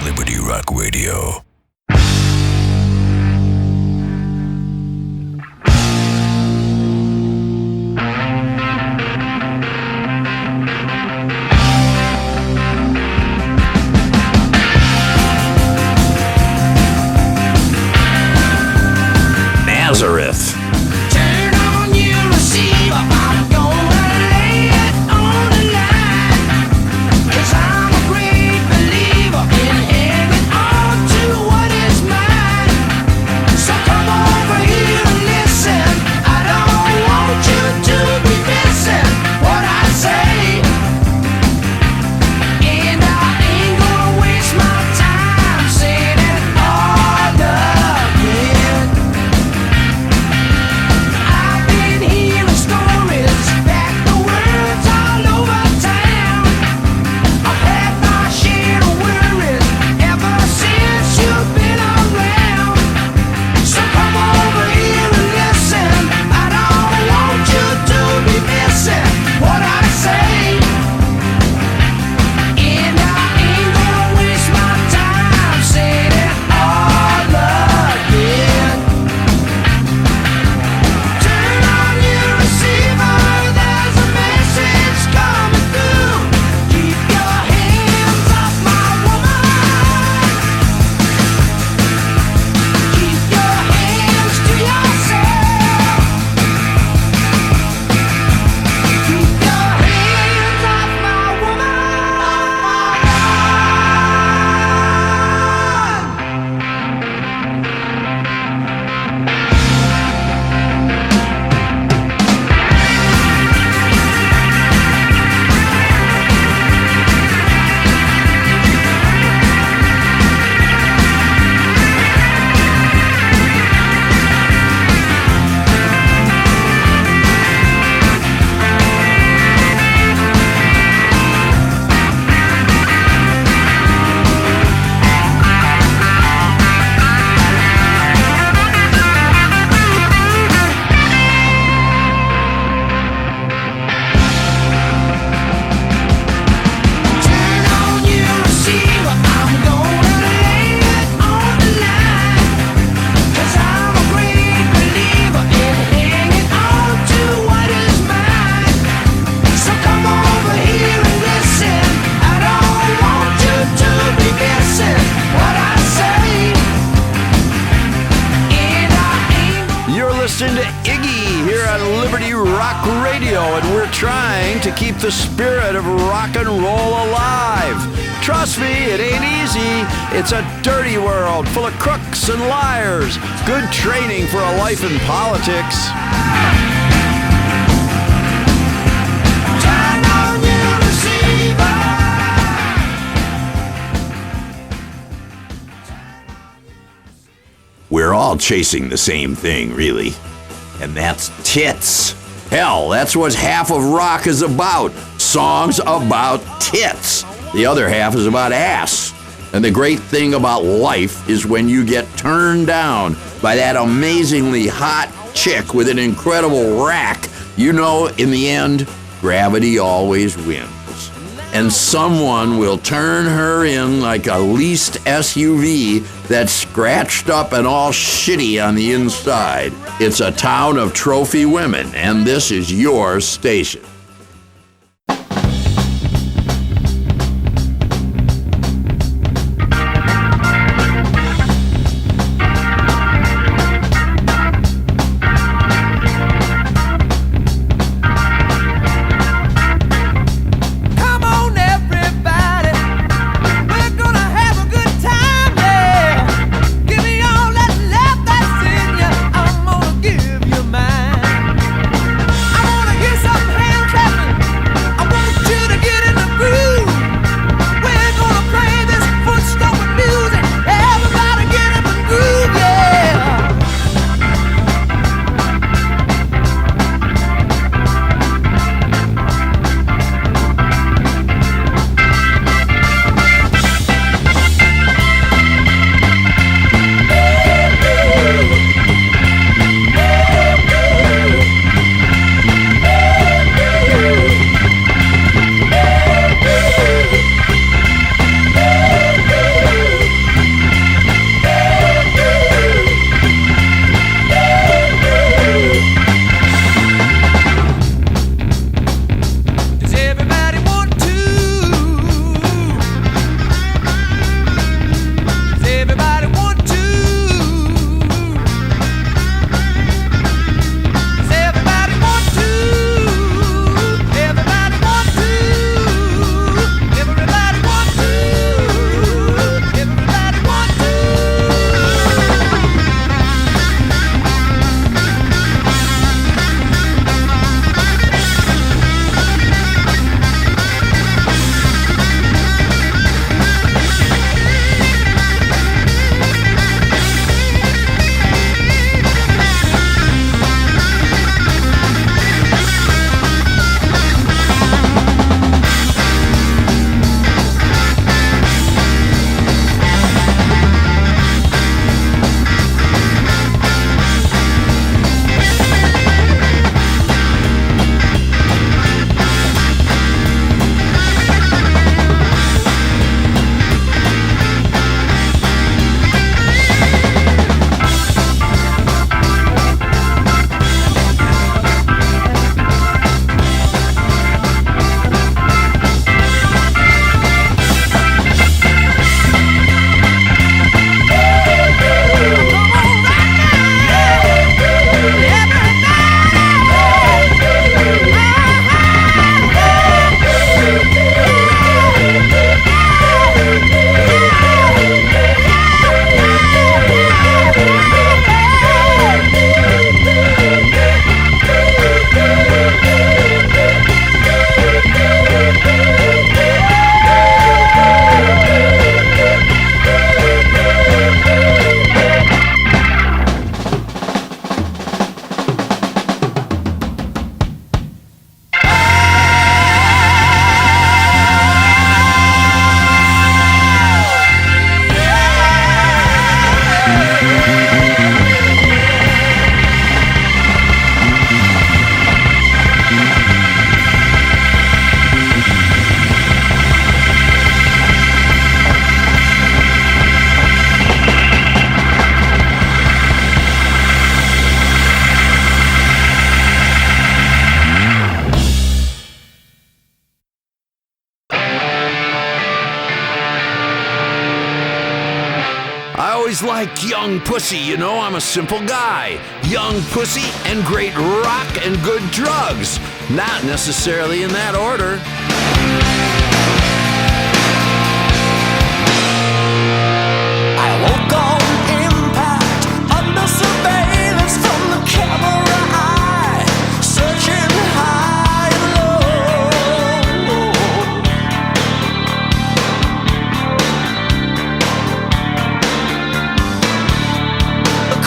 Liberty Rock Radio. Nazareth. Turn on your receiver, I'm gonna lay it on the line. 'Cause I'm a great believer in hanging on to what is mine. So come over here and listen. I don't want you to be missing what I say. And I ain't gonna waste my time saying it all again. I've been hearing stories back the words all over town. I've had my share of worries ever since you've been around. So come over here and listen. I don't want you to be missing what I say. And I ain't gonna waste my time saying it all again. Turn on your receiver, there's a message coming through. Keep your hands off my woman. Keep your hands to yourself. Keep your hands off my woman. Turn on your receiver, I'm gonna lay it on the line. 'Cause I'm a great believer in hanging on to what is mine. So come over here and listen. I don't want you to be missing what I say. And I ain't You're listening to Iggy here on Liberty Rock Radio, and we're trying to keep the spirit of rock and roll alive. Trust me, it ain't easy. It's a dirty world full of crooks and liars. Good training for a life in politics. turn on your receiver. all chasing the same thing, really. And that's tits. Hell, that's what half of rock is about. Songs about tits. The other half is about ass. And the great thing about life is when you get turned down by that amazingly hot chick with an incredible rack, you know, in the end, gravity always wins. And someone will turn her in like a leased SUV that's scratched up and all shitty on the inside. It's a town of trophy women, and this is your station. always liked young pussy, you know, I'm a simple guy. Young pussy and great rock and good drugs. Not necessarily in that order. I woke on impact, under surveillance from the camera eye, searching high and low. A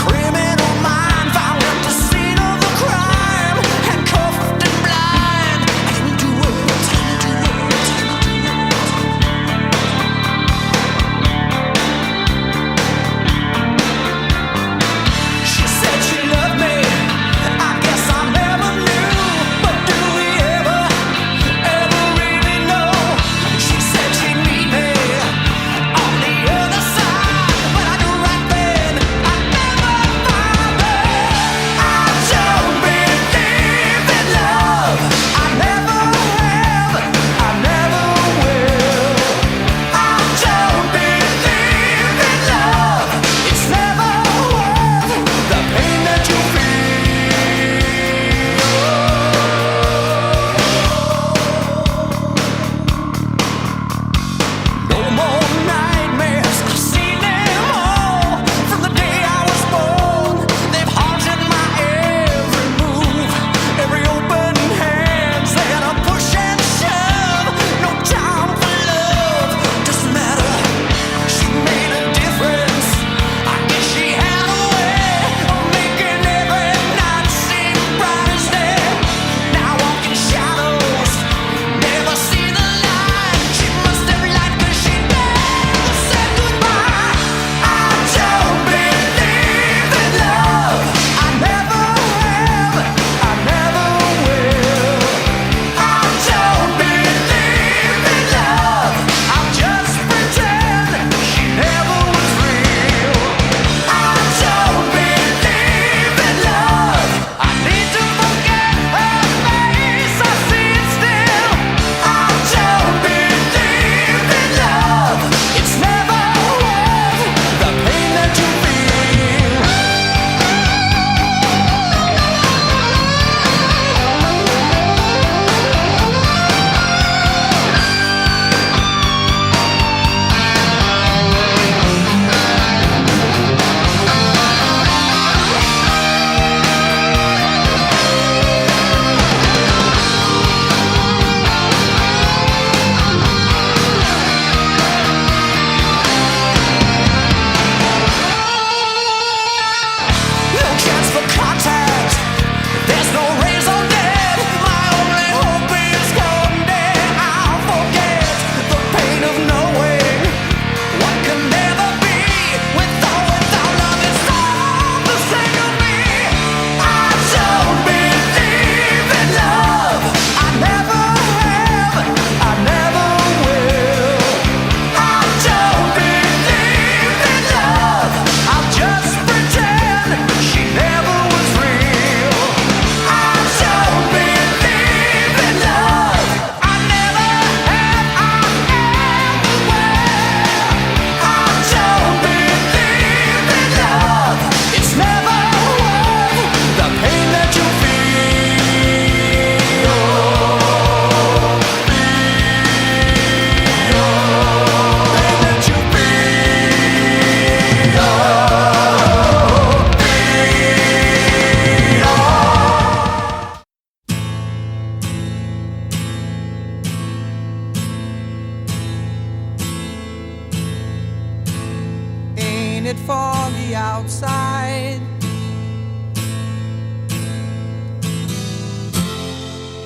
get foggy outside.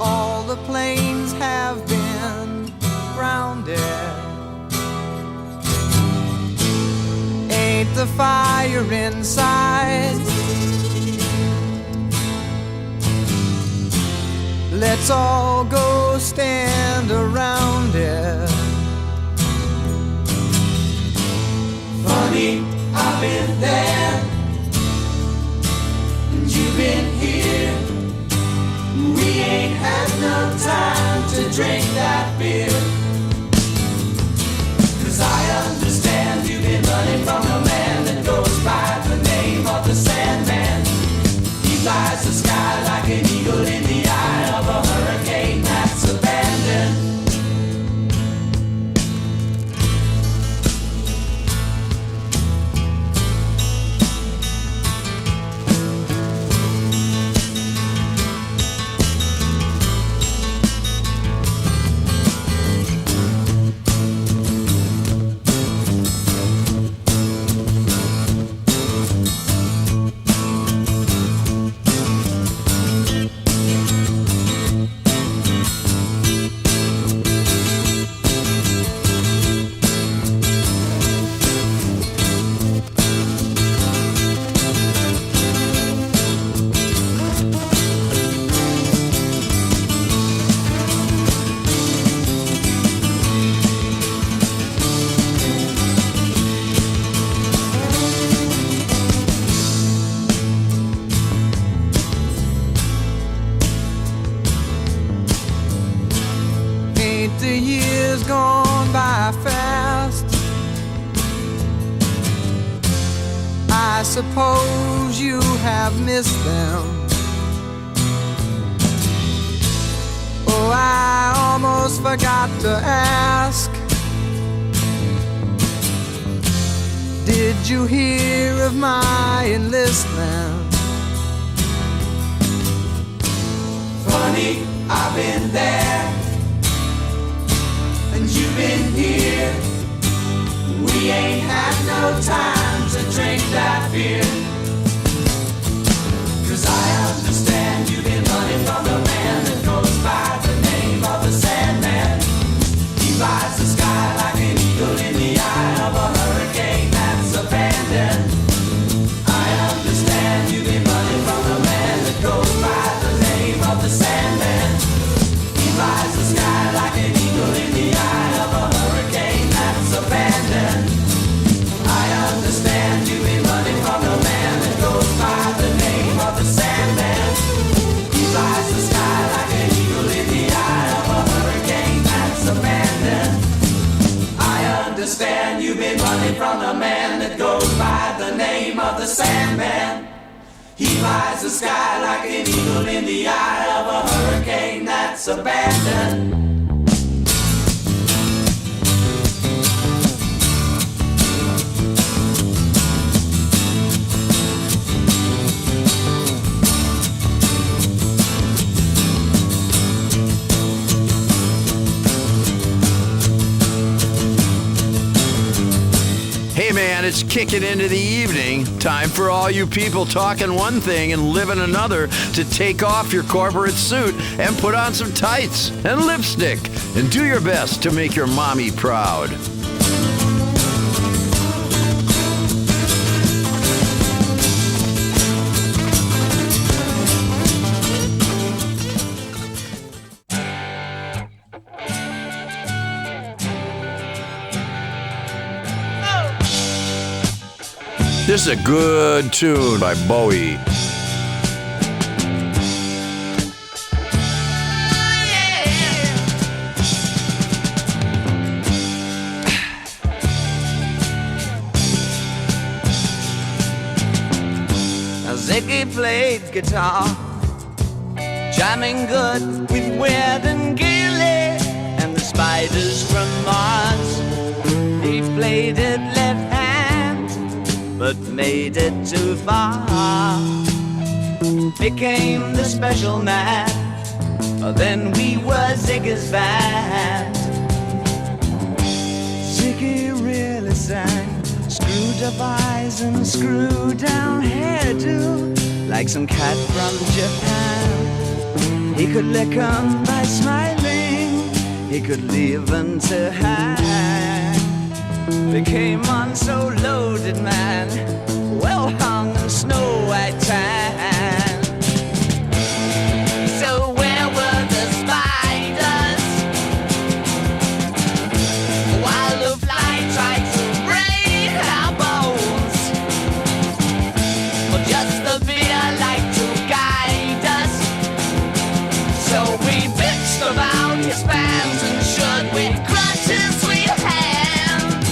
All the planes have been grounded. Ain't the fire inside? Let's all go stand around it. Funny, I've been there, and you've been here. We ain't had no time to drink that beer. 'Cause I understand you've been running from a man that goes by the name of the Sandman. He flies the sky like an eagle in the eye of a hurricane that's abandoned. The years gone by fast. I suppose you have missed them. Oh, I almost forgot to ask. Did you hear of my enlistment? Funny, I've been there, and you've been here. We ain't had no time to drink that beer. 'Cause I understand you've been running from the man that goes by the name of the Sandman. He flies the sky like an eagle in the eye of a hurricane that's abandoned. I understand you've been running from the man that goes by the name of the Sandman. He flies the sky like an eagle in the eye of a hurricane that's abandoned. I understand you've been running from the man that goes by the name of the Sandman. He flies the sky like an eagle in the eye of a hurricane that's abandoned. I understand you've been running from the man that goes by the name of the Sandman. He flies the sky like an eagle in the eye of a hurricane that's abandoned. Hey man, it's kicking into the evening. Time for all you people talking one thing and living another to take off your corporate suit and put on some tights and lipstick and do your best to make your mommy proud. This is a good tune by Bowie. Ziggy played guitar, jamming good with Weird and Gilly and the Spiders from Mars. He played it left hand, but made it too far. Became the special man, then we were Ziggy's band. Ziggy really sang, screwed screwed up eyes and screwed down hairdo, like some cat from Japan. He could lick 'em by smiling, he could leave them to hang. They came on so loaded, man, well hung in snow white tan. So where were the spiders while the fly tried to break our bones? Or just the beer like to guide us? So we bitched about his pants and should we crush his sweet hands?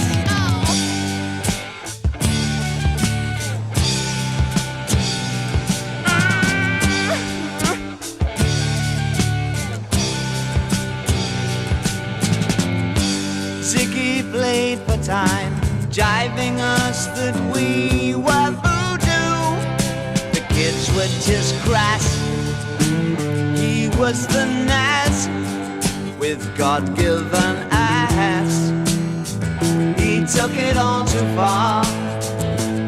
Ziggy played for time, jiving us that we were voodoo. The kids were just crass, he was the Nas with God-given ass. He took it all too far,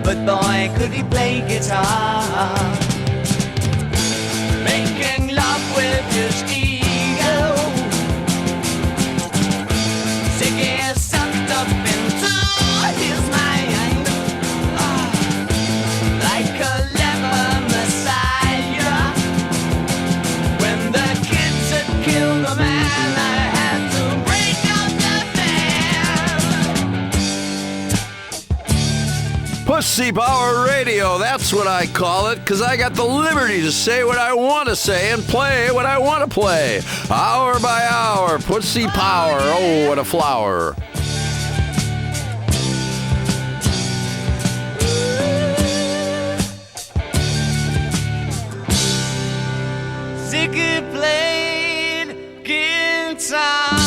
but boy could he play guitar. Making love with his ego, Ziggy sucked up into his mind, like a clever messiah. When the kids had killed the man, I had to break up the band. Pussy Power Radio, that's what I call it, because I got the liberty to say what I want to say and play what I want to play. Hour by hour, Pussy Power, oh, what a flower. Ziggy played guitar.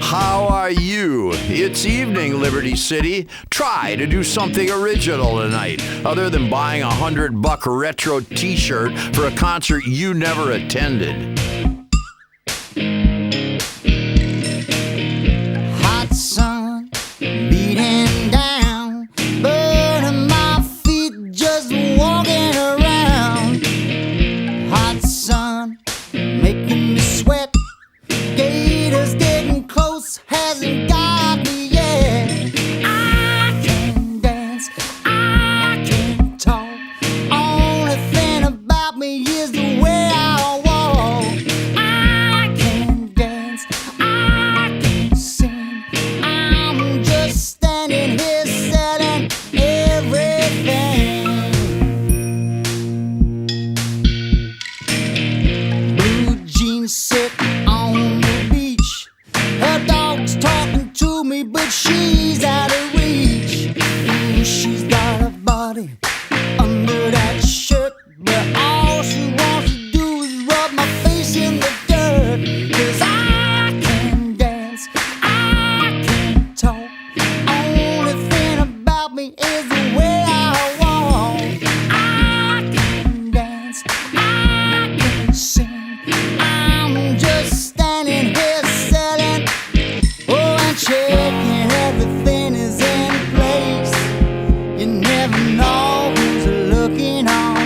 How are you? It's evening, Liberty City. Try to do something original tonight, other than buying $100 retro t-shirt for a concert you never attended. Hot sun beating down, burning my feet just walking around. Hot sun making me sweat, gators getting close, hasn't got me yet. I can dance, I can talk, only thing about me is the way I walk. I can dance, I can sing, I'm just standing here selling everything. Blue jeans sit on the beach, her dog's talking to me, but she's out of reach. Ooh, she's got a body under that shirt, but all she wants to do is rub my face in the dirt. 'Cause I can dance, I can talk, only thing about me is the way I walk. I can dance, I can sing, I'm just standing here selling, oh, and checking everything is in place. You never know who's looking on.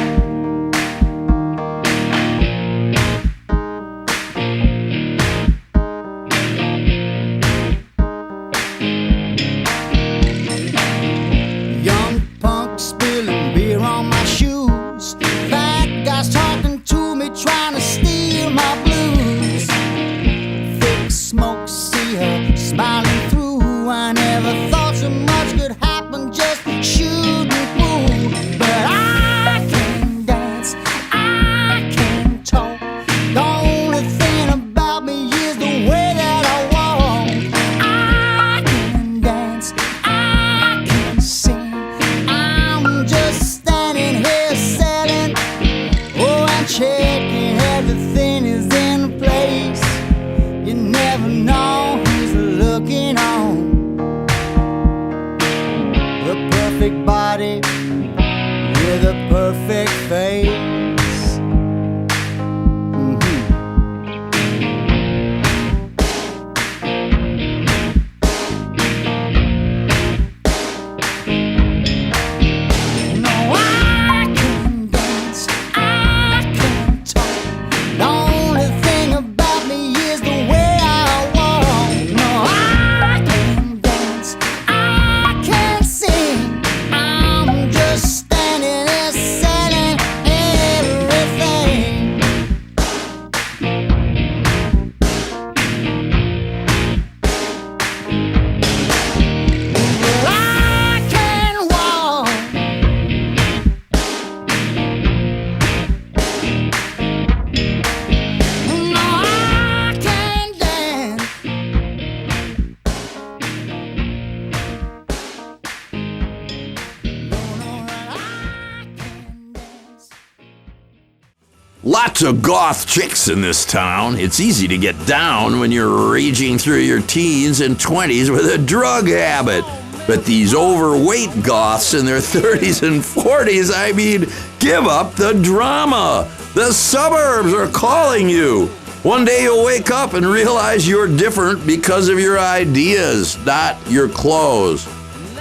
Young punk spilling beer on my shoes, fat guys talking to me, trying to steal my blues. Thick smoke, see her smiling through. I never thought so much could happen just shooting pool. But I can dance, I can talk, the only thing about me is the way that I walk. I can dance, I can sing, I'm just standing here selling, oh, and checking everything is in place. You never know who's looking on. A perfect Lots of goth chicks in this town. It's easy to get down when you're raging through your teens and 20s with a drug habit. But these overweight goths in their 30s and 40s, I mean, give up the drama. The suburbs are calling you. One day you'll wake up and realize you're different because of your ideas, not your clothes.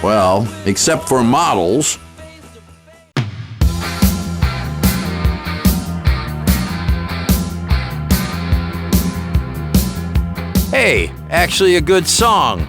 Well, except for models. Hey, actually a good song.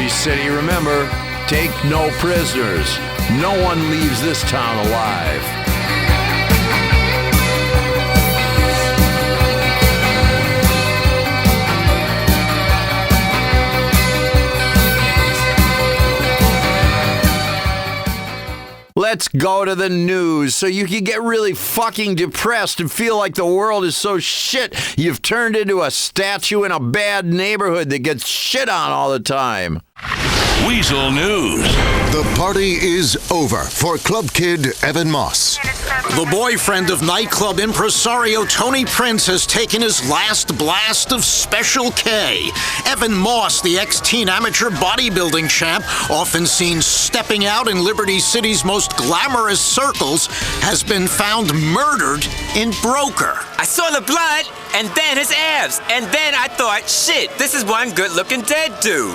City, remember, take no prisoners. No one leaves this town alive. Let's go to the news so you can get really fucking depressed and feel like the world is so shit you've turned into a statue in a bad neighborhood that gets shit on all the time. Weasel News. The party is over for Club Kid Evan Moss. The boyfriend of nightclub impresario Tony Prince has taken his last blast of Special K. Evan Moss, the ex-teen amateur bodybuilding champ, often seen stepping out in Liberty City's most glamorous circles, has been found murdered in Broker. I saw the blood, and then his abs, and then I thought, shit, this is one good-looking dead dude.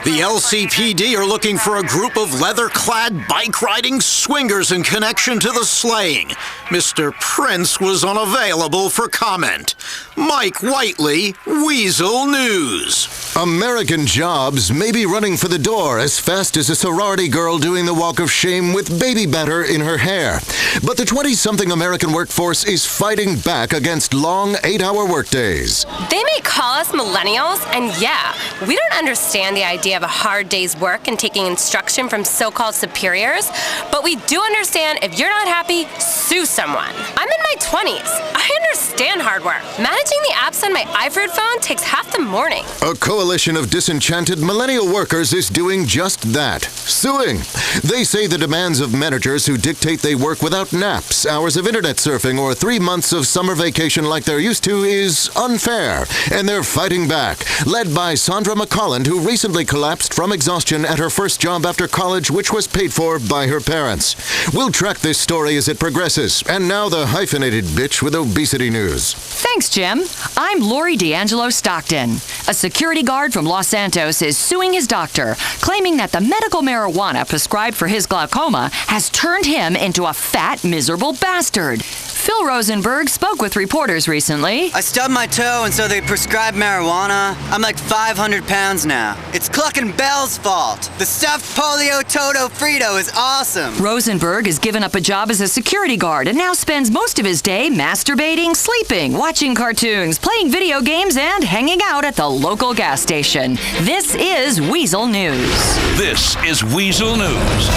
The LCPD are looking for a group of leather-clad bike-riding swingers in connection to the slaying. Mr. Prince was unavailable for comment. Mike Whiteley, Weasel News. American jobs may be running for the door as fast as a sorority girl doing the walk of shame with baby batter in her hair. But the 20-something American workforce is fighting back against long 8-hour workdays. They may call us millennials, and yeah, we don't understand the idea of a hard day's work and taking instruction from so-called superiors, but we do understand if you're not happy, sue someone. I'm in my 20s. I understand hard work. Managing the apps on my iPhone phone takes half the morning. A coalition of disenchanted millennial workers is doing just that, suing. They say the demands of managers who dictate they work without naps, hours of internet surfing, or 3 months of summer vacation like they're used to is unfair, and they're fighting back, led by Sandra McColland, who recently collapsed from exhaustion at her first job after college, which was paid for by her parents. We'll track this story as it progresses, and now the hyphenated bitch with obesity news. Thanks, Jim. I'm Lori D'Angelo Stockton. A security guard from Los Santos is suing his doctor, claiming that the medical marijuana prescribed for his glaucoma has turned him into a fat, miserable bastard. Phil Rosenberg spoke with reporters recently. I stubbed my toe, and so they prescribed marijuana. I'm like 500 pounds now. It's Cluckin' Bell's fault. The stuffed polio Toto Frito is awesome. Rosenberg has given up a job as a security guard and now spends most of his day masturbating, sleeping, watching cartoons, playing video games, and hanging out at the local gas station. This is Weasel News. This is Weasel News.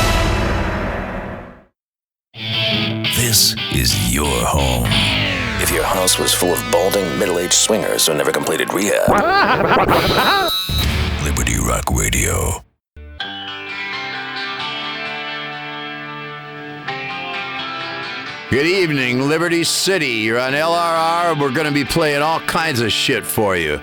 This is your home. If your house was full of balding, middle-aged swingers who never completed rehab. Liberty Rock Radio. Good evening, Liberty City. You're on LRR, and we're going to be playing all kinds of shit for you.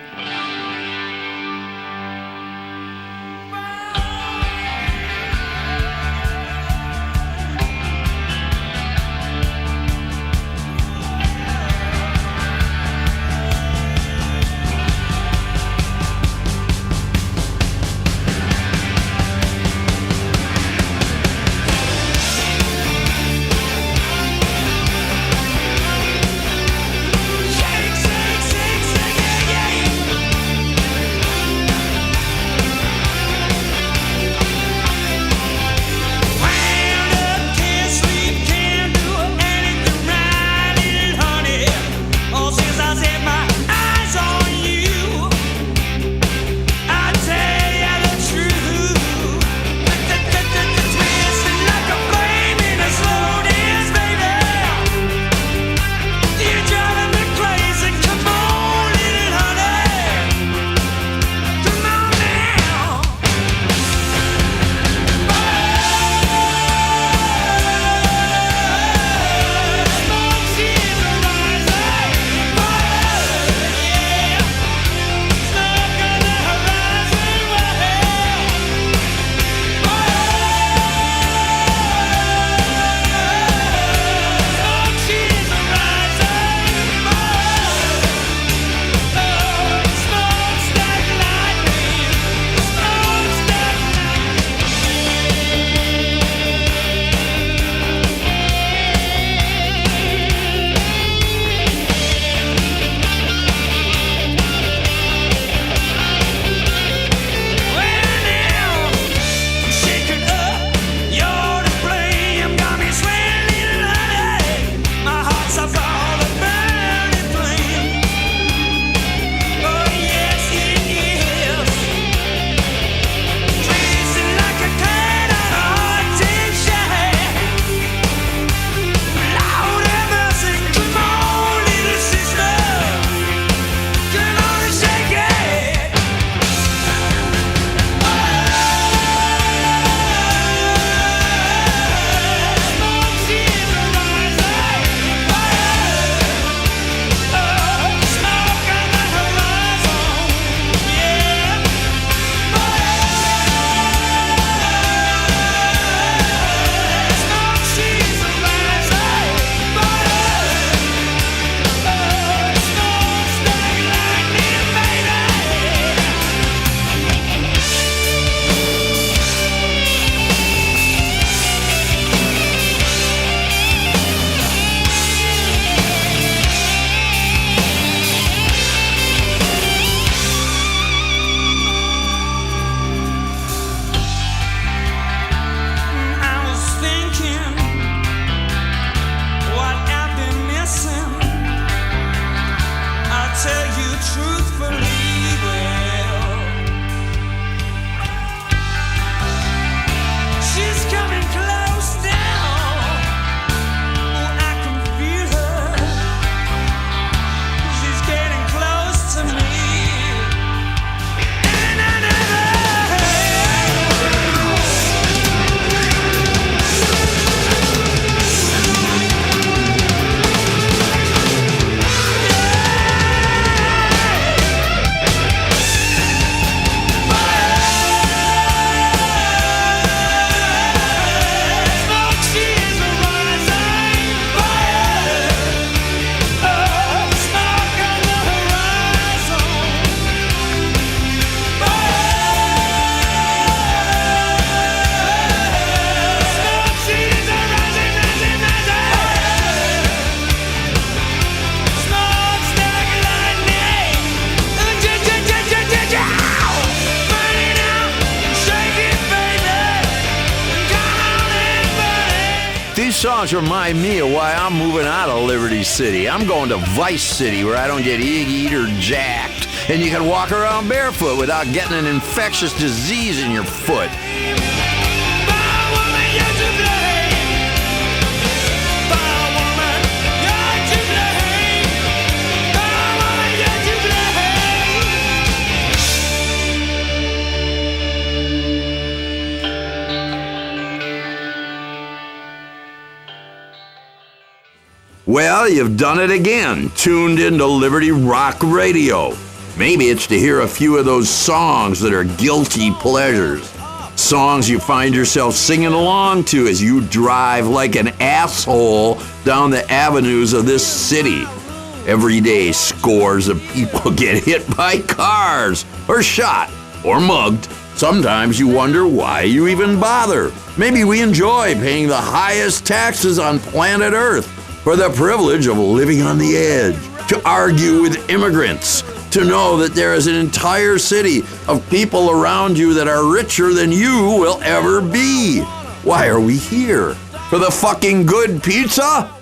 songs remind me of why I'm moving out of Liberty City. I'm going to Vice City where I don't get egg-eat or jacked. And you can walk around barefoot without getting an infectious disease in your foot. Well, you've done it again, tuned into Liberty Rock Radio. Maybe it's to hear a few of those songs that are guilty pleasures. Songs you find yourself singing along to as you drive like an asshole down the avenues of this city. Every day, scores of people get hit by cars, or shot, or mugged. Sometimes you wonder why you even bother. Maybe we enjoy paying the highest taxes on planet Earth for the privilege of living on the edge, to argue with immigrants, to know that there is an entire city of people around you that are richer than you will ever be. Why are we here? For the fucking good pizza?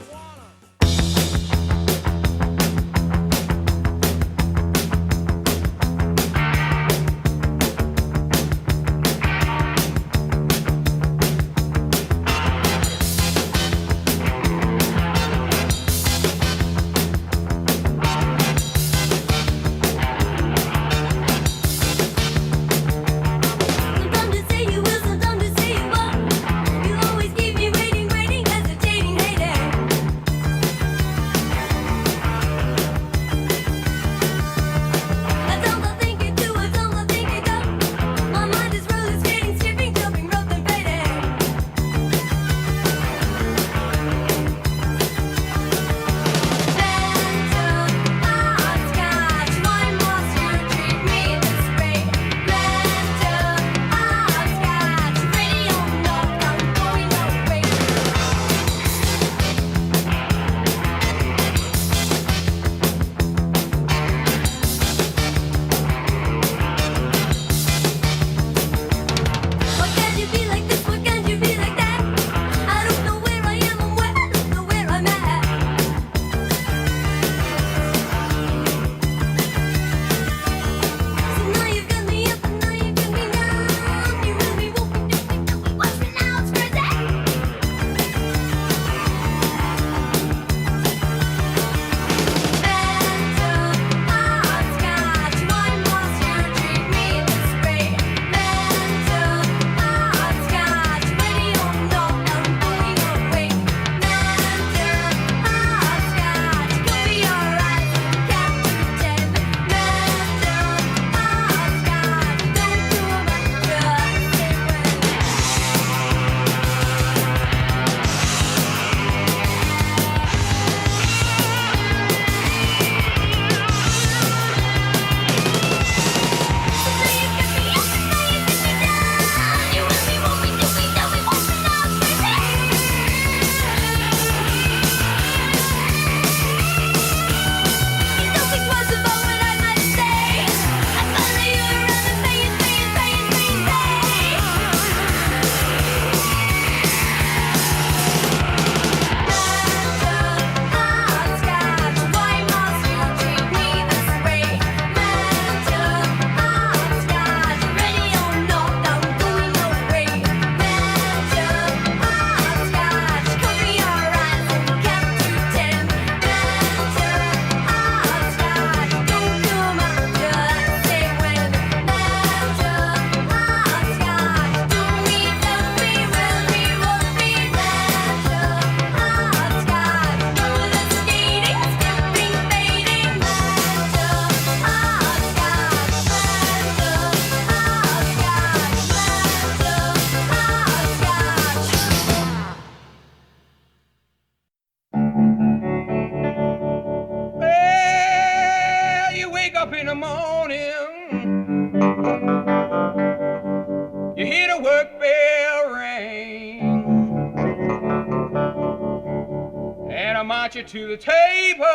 You to the table.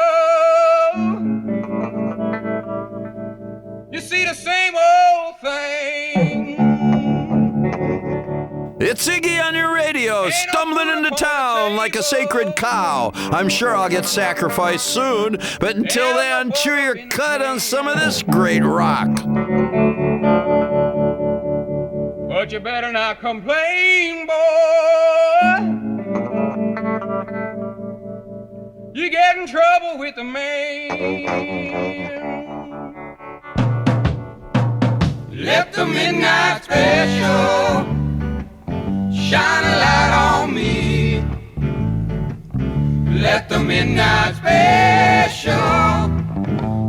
You see the same old thing. It's Iggy on your radio, stumbling into town like a sacred cow. I'm sure I'll get sacrificed soon, but until then, chew your cud on some of this great rock. But you better not complain, boy. You get in trouble with the man. Let the midnight special shine a light on me. Let the midnight special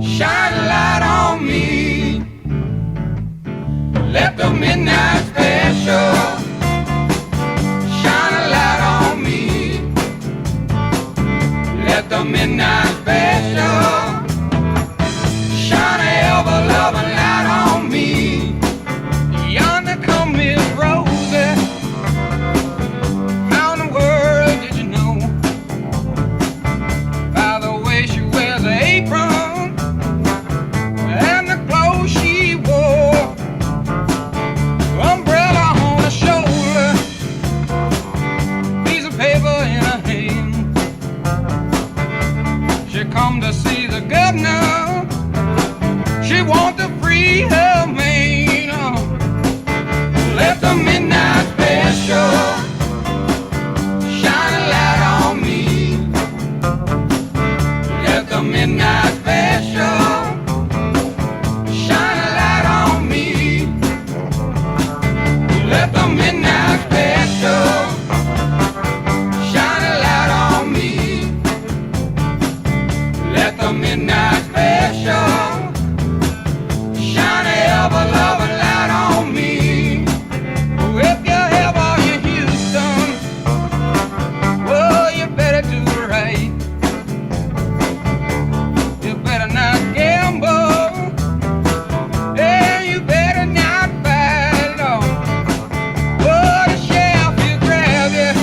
shine a light on me. Let the midnight special shine a light on me. Let the midnight special shine a ever-loving light on me. Yonder come Miss Rosie. How in the world did you know? By the way she wears an apron and the clothes she wore. Umbrella on her shoulder, piece of paper in her hand. She come to see the governor. She want to free her man. Let the midnight special shine a light on me. Let the midnight special shine a light on me. Let the midnight special shine a light on me. Let the midnight special shine a ever-loving light on me. If you ever in Houston, well, you better do it right. You better not gamble, and you better not fight it off. Oh, the sheriff will grab you,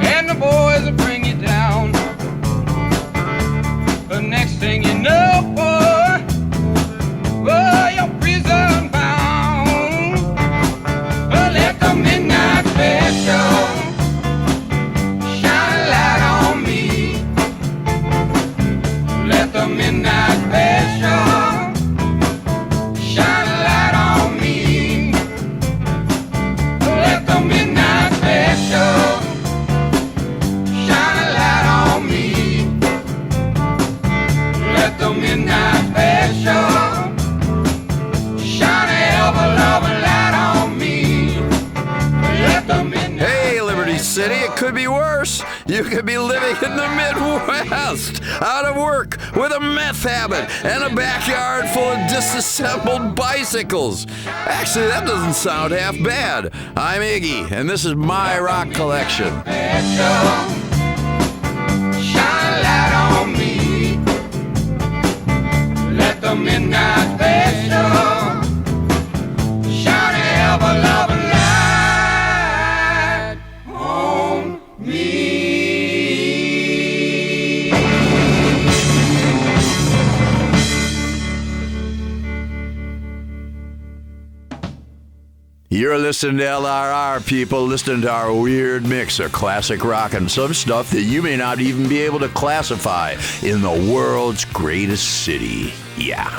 and the boys will bring you down. The next thing you know, boy, oh, you're prison bound. Oh, let the midnight special shine a light on me. Let the midnight special shine a light on me. Let the midnight special shine a light on me. Let the midnight special shine a ever-loving light on me. Let the midnight. Hey, Liberty City, it could be worse. You could be living in the Midwest, out of work, with a meth habit, and a backyard full of disassembled bicycles. Actually, that doesn't sound half bad. I'm Iggy, and this is my rock collection. Shine a light on me. Let the midnight special shine a ever-loving light on me. You're listening to LRR, people. Listening to our weird mix of classic rock and some stuff that you may not even be able to classify in the world's greatest city. Yeah,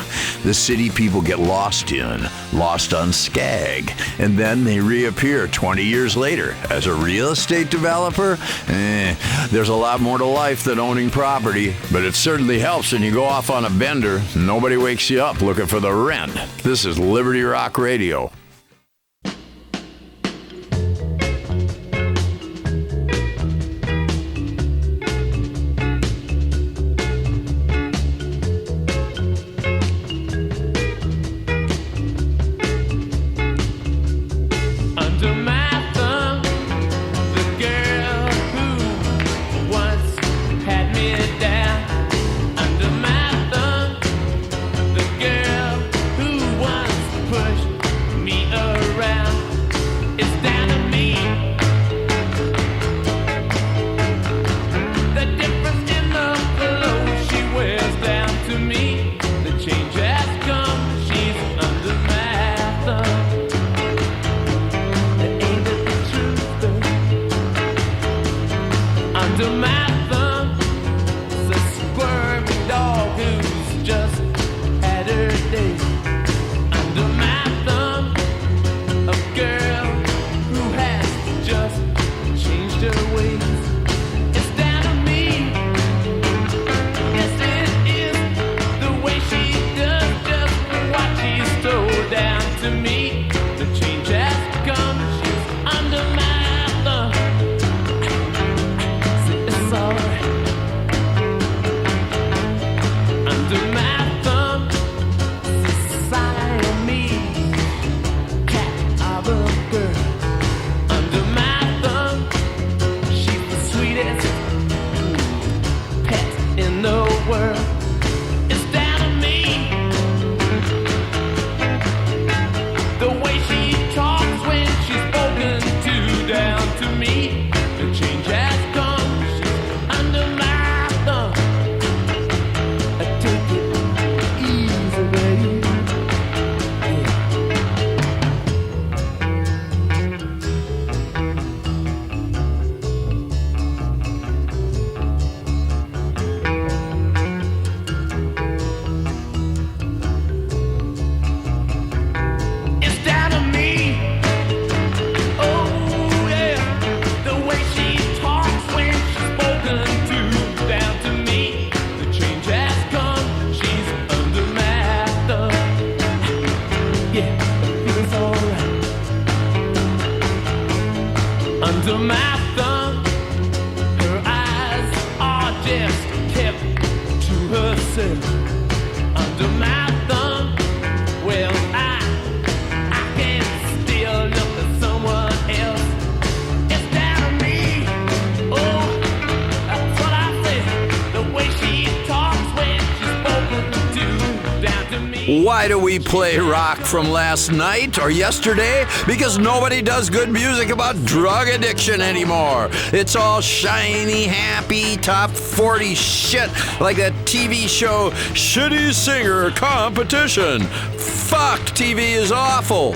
the city people get lost in, lost on Skag, and then they reappear 20 years later as a real estate developer. There's a lot more to life than owning property, but it certainly helps when you go off on a bender and nobody wakes you up looking for the rent. This is Liberty Rock Radio. Me under my thumb. Her eyes are just kept to herself. Under my thumb, well, I can still look at someone else instead of me. Oh, that's what I said. The way she talks when she's spoken to, down to me. Why do we play rock from last night or yesterday? Because nobody does good music about drug addiction anymore. It's all shiny, happy, top 40 shit like that TV show Shitty Singer Competition. Fuck, TV is awful.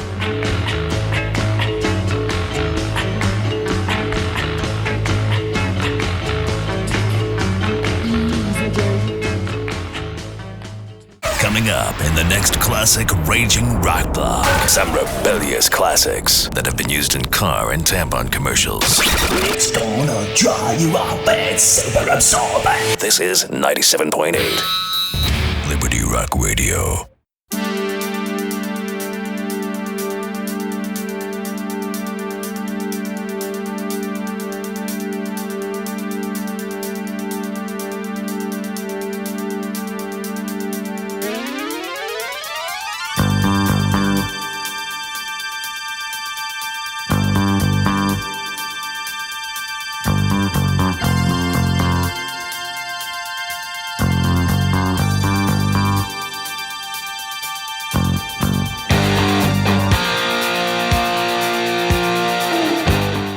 Coming up in the next classic Raging Rock Block, some rebellious classics that have been used in car and tampon commercials. It's gonna dry you up and super absorbent. This is 97.8 Liberty Rock Radio.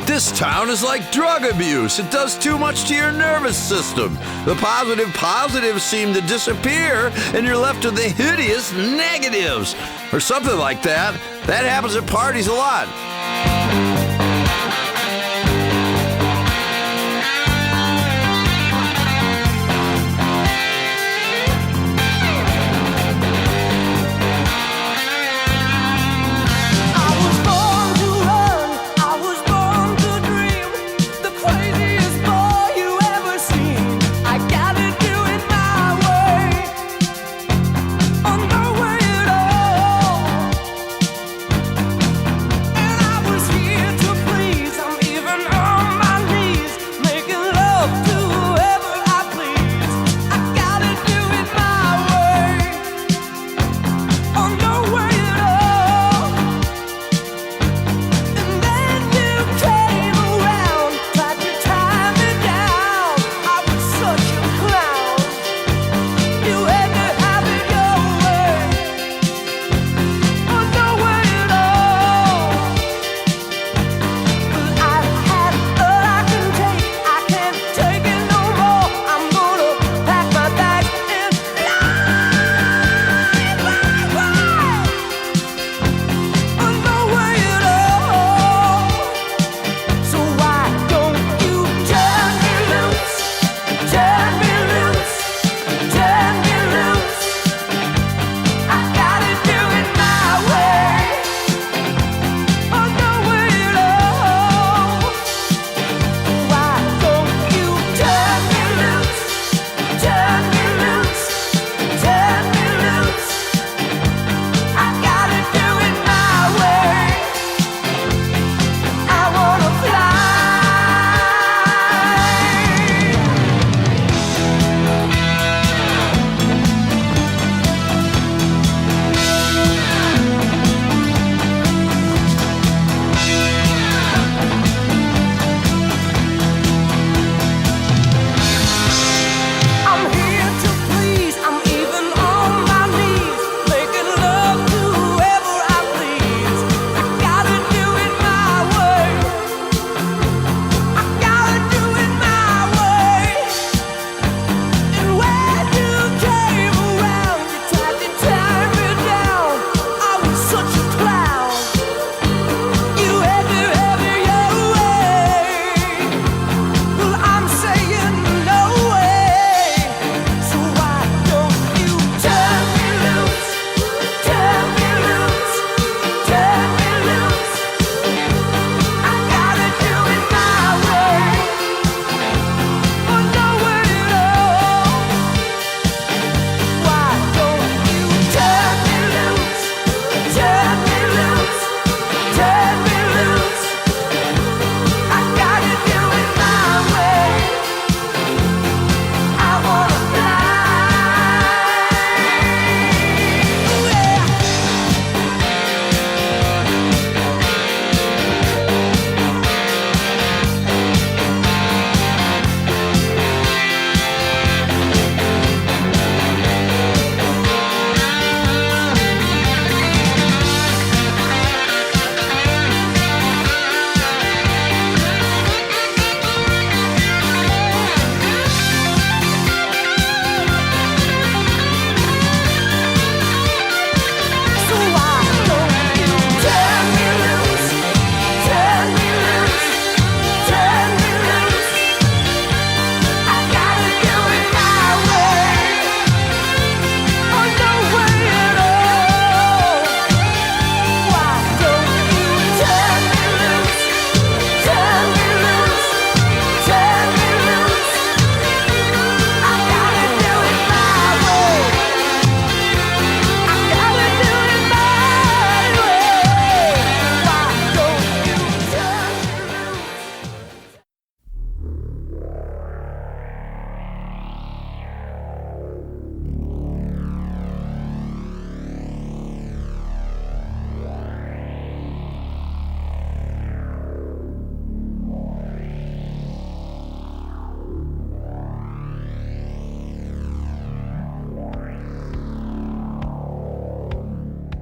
This town is like drug abuse. It does too much to your nervous system. The positives seem to disappear, and you're left with the hideous negatives. Or something like that. That happens at parties a lot. And I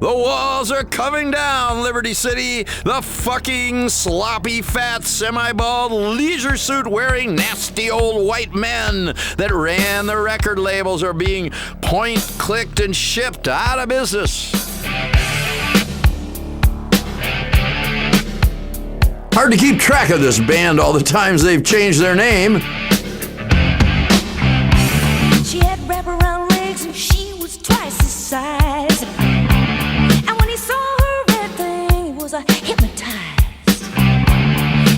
The walls are coming down, Liberty City. The fucking sloppy, fat, semi-bald, leisure suit-wearing, nasty old white men that ran the record labels are being point-clicked and shipped out of business. Hard to keep track of this band all the times they've changed their name. She had wraparound legs and she was twice his size. And when he saw her, everything was hypnotized.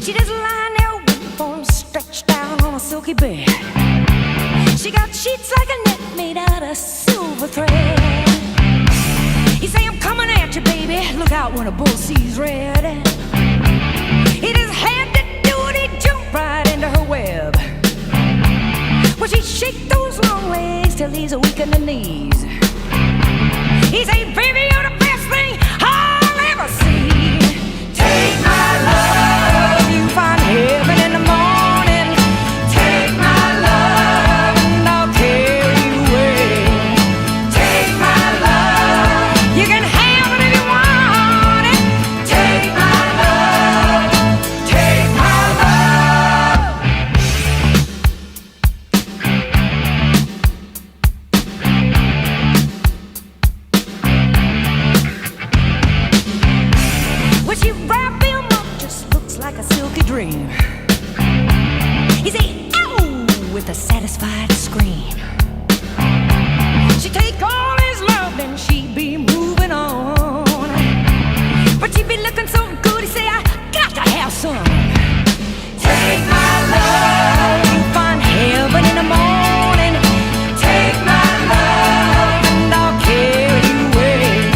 She just lying there with arms stretched out on a silky bed. She got sheets like a net made out of silver thread. He say, I'm coming at you, baby. Look out when a bull sees red. He just had to do it. He jumped right into her web. Well, she shake those long legs till he's weak in the knees. He say, baby, you're the best thing I'll ever see. Take my love, you find heaven in the morning. Take my love and I'll carry you away. Take my love, you can have it if you want it. Take my love, take my love. When she wrap him up, just looks like a silky dream. He say, ow, with a satisfied scream. She take all his love and she be moving on. But she be looking so good, he say, I got to have some. Take my love, you find heaven in the morning. Take my love and I'll carry you away.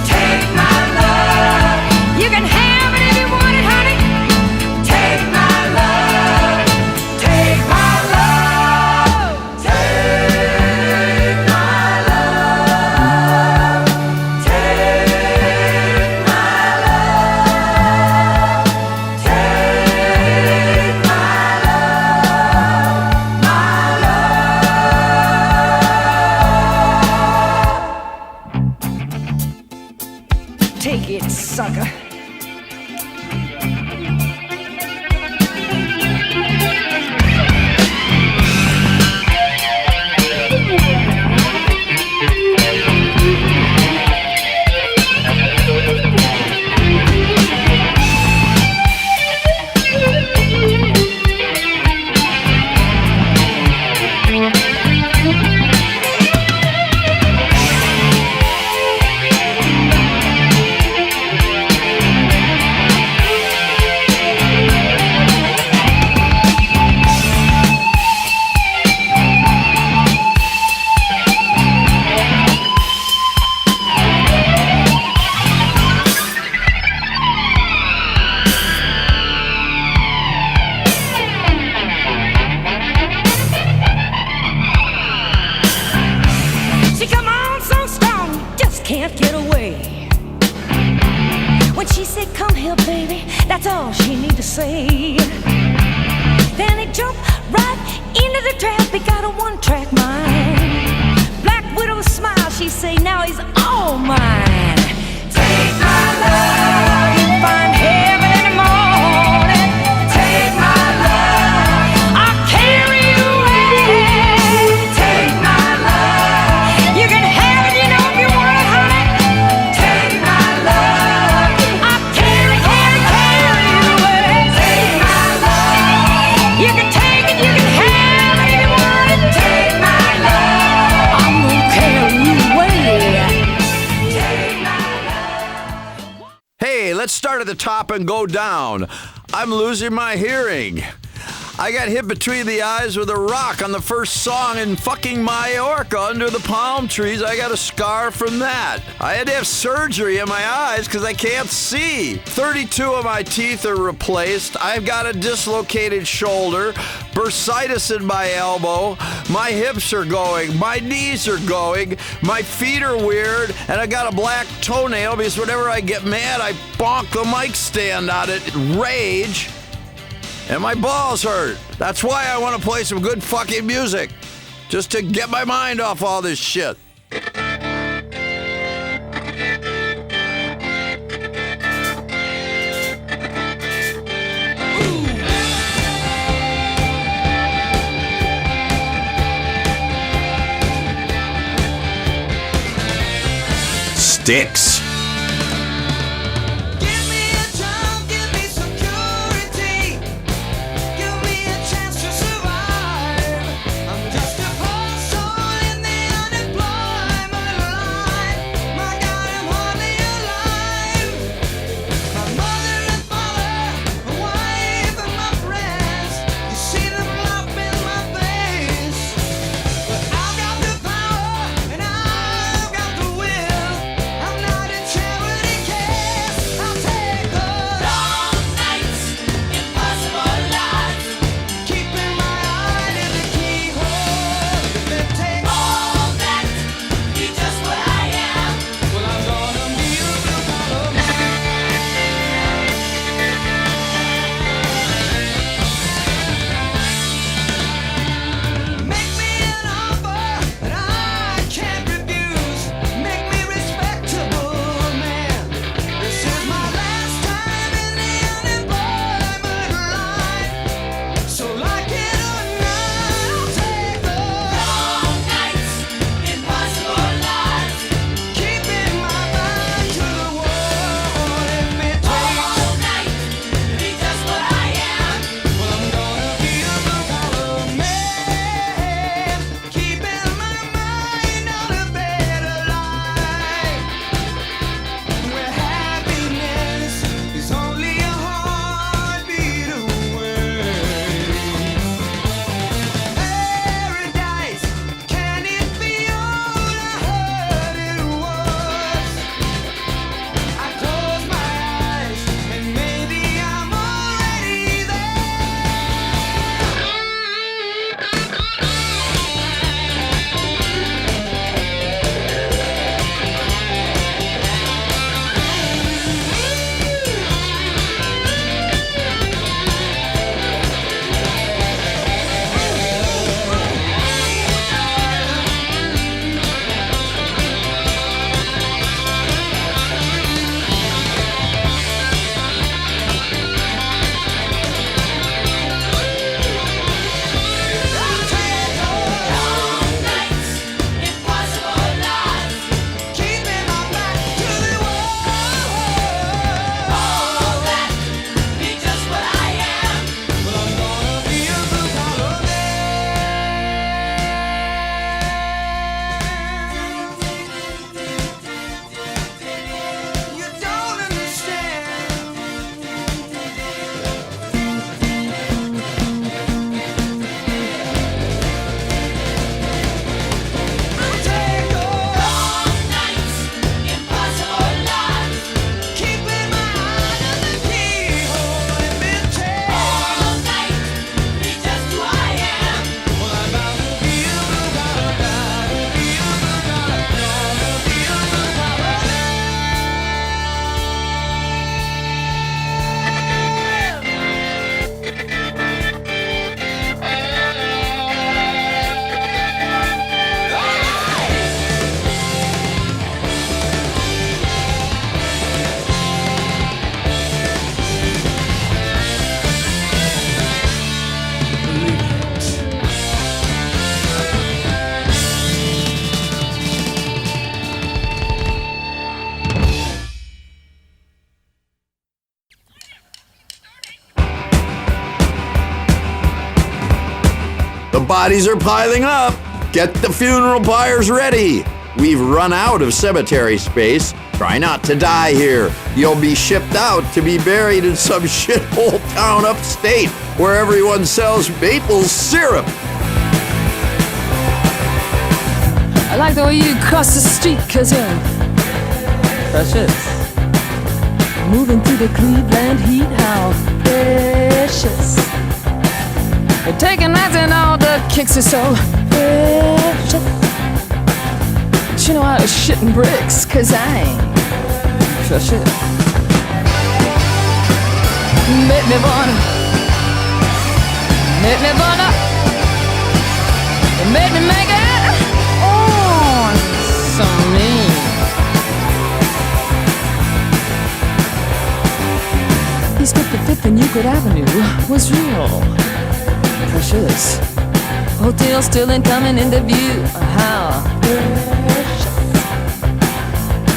Take my love, you can have it if you want it, honey. Take my love, take my love, take my love, take my love, take my love. Take it, sucker. She come on so strong, you just can't get away. When she said, come here, baby, that's all she need to say. Then he jumped right into the trap, he got a one-track mind. Black widow smile, she say, now he's all mine. Take my love, you find heaven in the morning. Take my love, I'll carry you away. Take my love, you can have it, you know, if you want it, honey. Take my love, I'll carry you away. Take my love, you can take it, you can have it if you want it. Take my love, I'm gonna carry you away. Take my love. Hey, let's start at the top and go down. I'm losing my hearing. I got hit between the eyes with a rock on the first song in fucking Majorca under the palm trees. I got a scar from that. I had to have surgery in my eyes because I can't see. 32 of my teeth are replaced. I've got a dislocated shoulder, bursitis in my elbow. My hips are going. My knees are going. My feet are weird. And I got a black toenail because whenever I get mad, I bonk the mic stand on it. Rage. And my balls hurt. That's why I want to play some good fucking music. Just to get my mind off all this shit. sticks. The bodies are piling up. Get the funeral pyres ready. We've run out of cemetery space. Try not to die here. You'll be shipped out to be buried in some shithole town upstate where everyone sells maple syrup. I like the way you cross the street, cause you're precious. Moving through the Cleveland heat, how precious. You're taking nights and all the kicks are so precious. But you know I was shitting bricks, cause I ain't precious. Make me wanna, make me wanna, make me make it on some me. East 55th and Euclid Avenue was real precious. Hotel still ain't coming into view. How precious.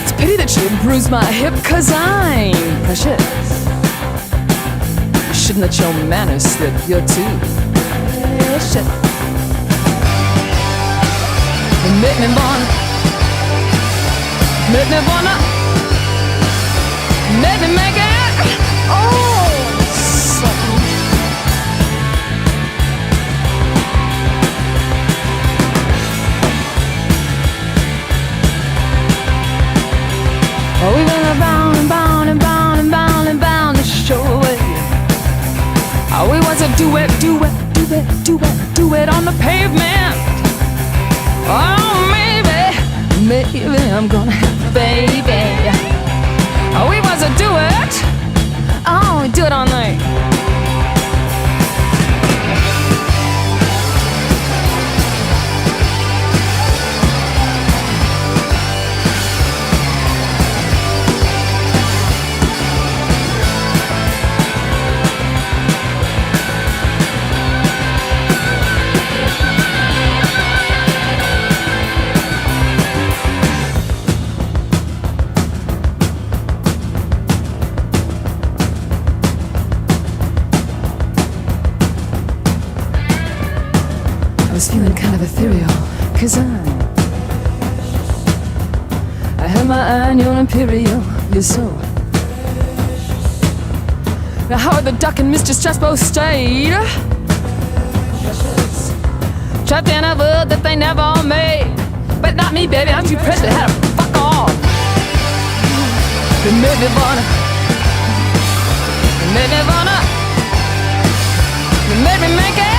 It's Pity that you bruised my hip, 'cause I'm precious. You shouldn't let your manners slip, you're too precious. Make me wanna, make me wanna, make me make it, oh, something. Oh, we're gonna bound and bound and bound and bound and bound the show away. Oh, we want to do it, do it, do it, do it, do it on the pavement. Oh, maybe I'm gonna have a baby. Oh, we want to do it. Oh, we do it all night. I was feeling kind of ethereal, 'cause I had my eye on your imperial, you're so. Now Howard the Duck and Mr. Stress both stayed trapped in a world that they never made. But not me, baby, I'm too precious, I had to fuck off. It made me wanna, it made me wanna, it made me make it.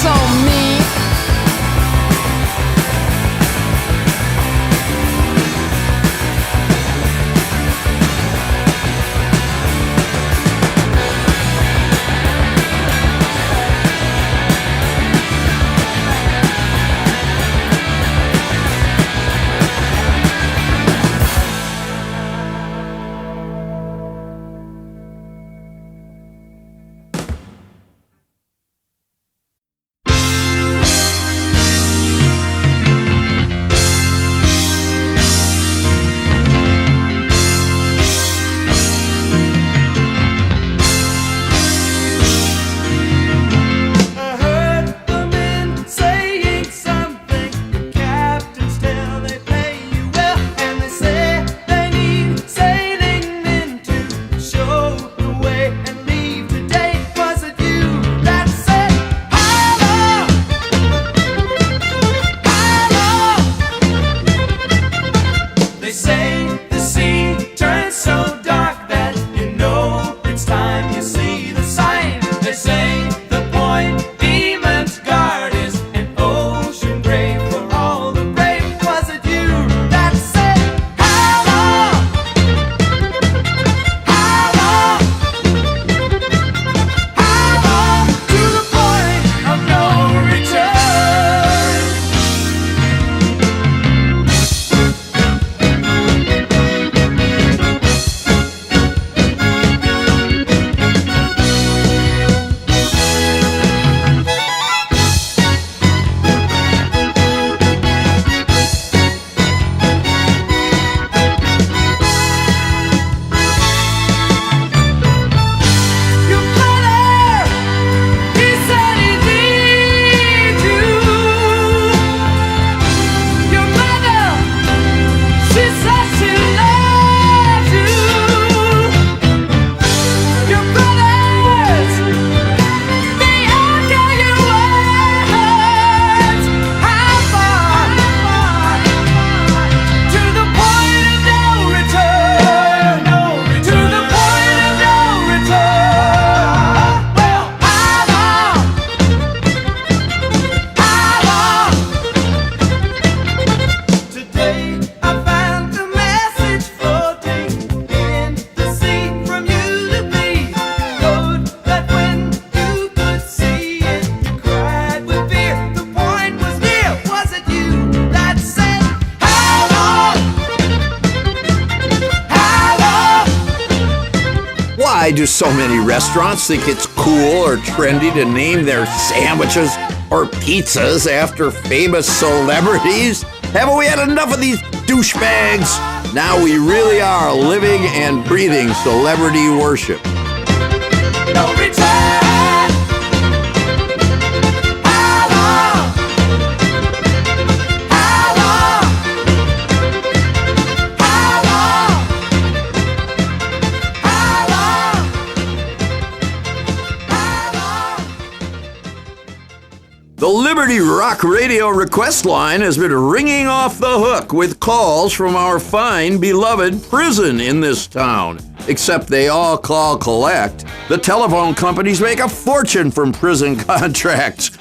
So mean. Why do so many restaurants think it's cool or trendy to name their sandwiches or pizzas after famous celebrities? Haven't we had enough of these douchebags. Now we really are living and breathing celebrity worship. No return. How long? How long? How long? How long? The Liberty Rock Radio request line has been ringing off the hook with calls from our fine, beloved prison in this town. Except they all call collect. The telephone companies make a fortune from prison contracts.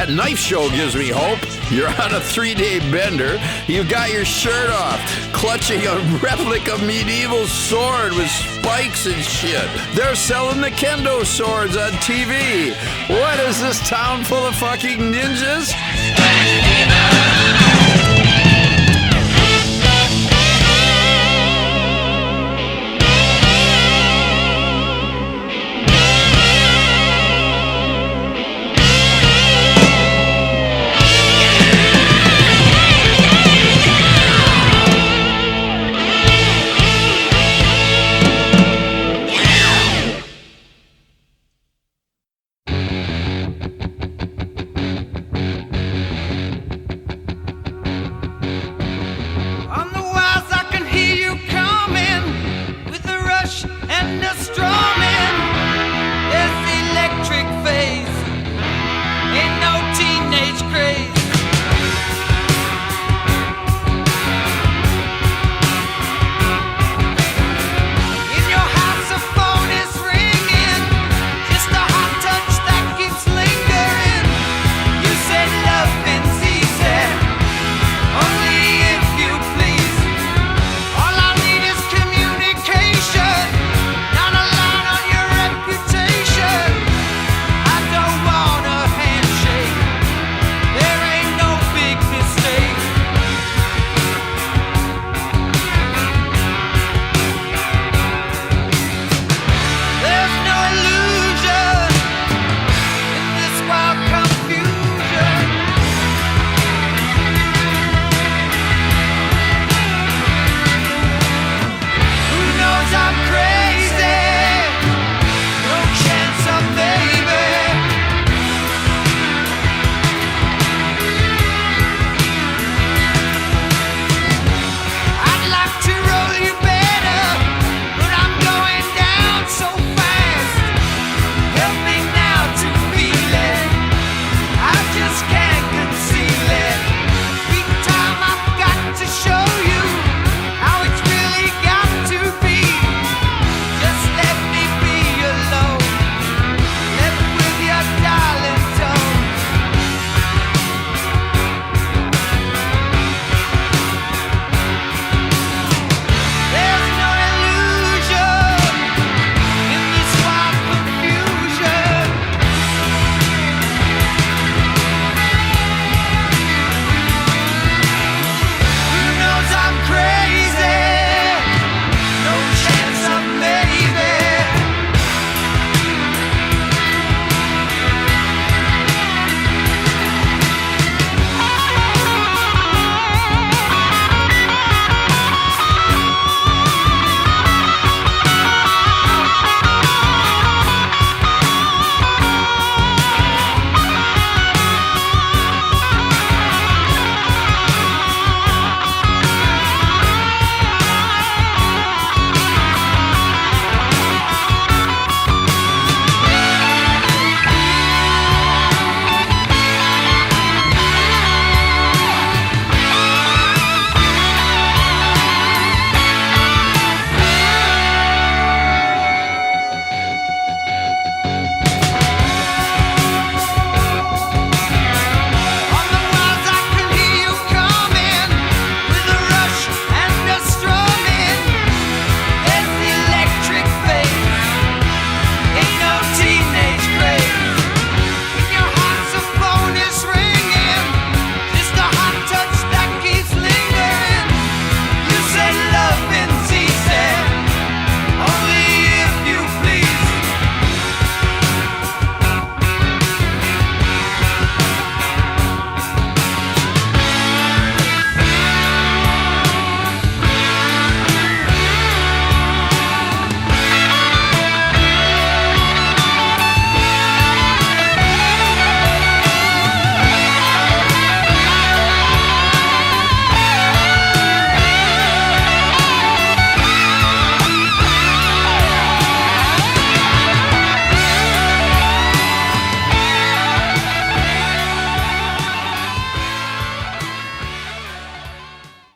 Knife show gives me hope. You're on a 3-day bender. You've got your shirt off, clutching a replica medieval sword with spikes and shit. They're selling the kendo swords on TV. What is this town full of fucking ninjas? On the wires I can hear you coming with a rush and a struggle.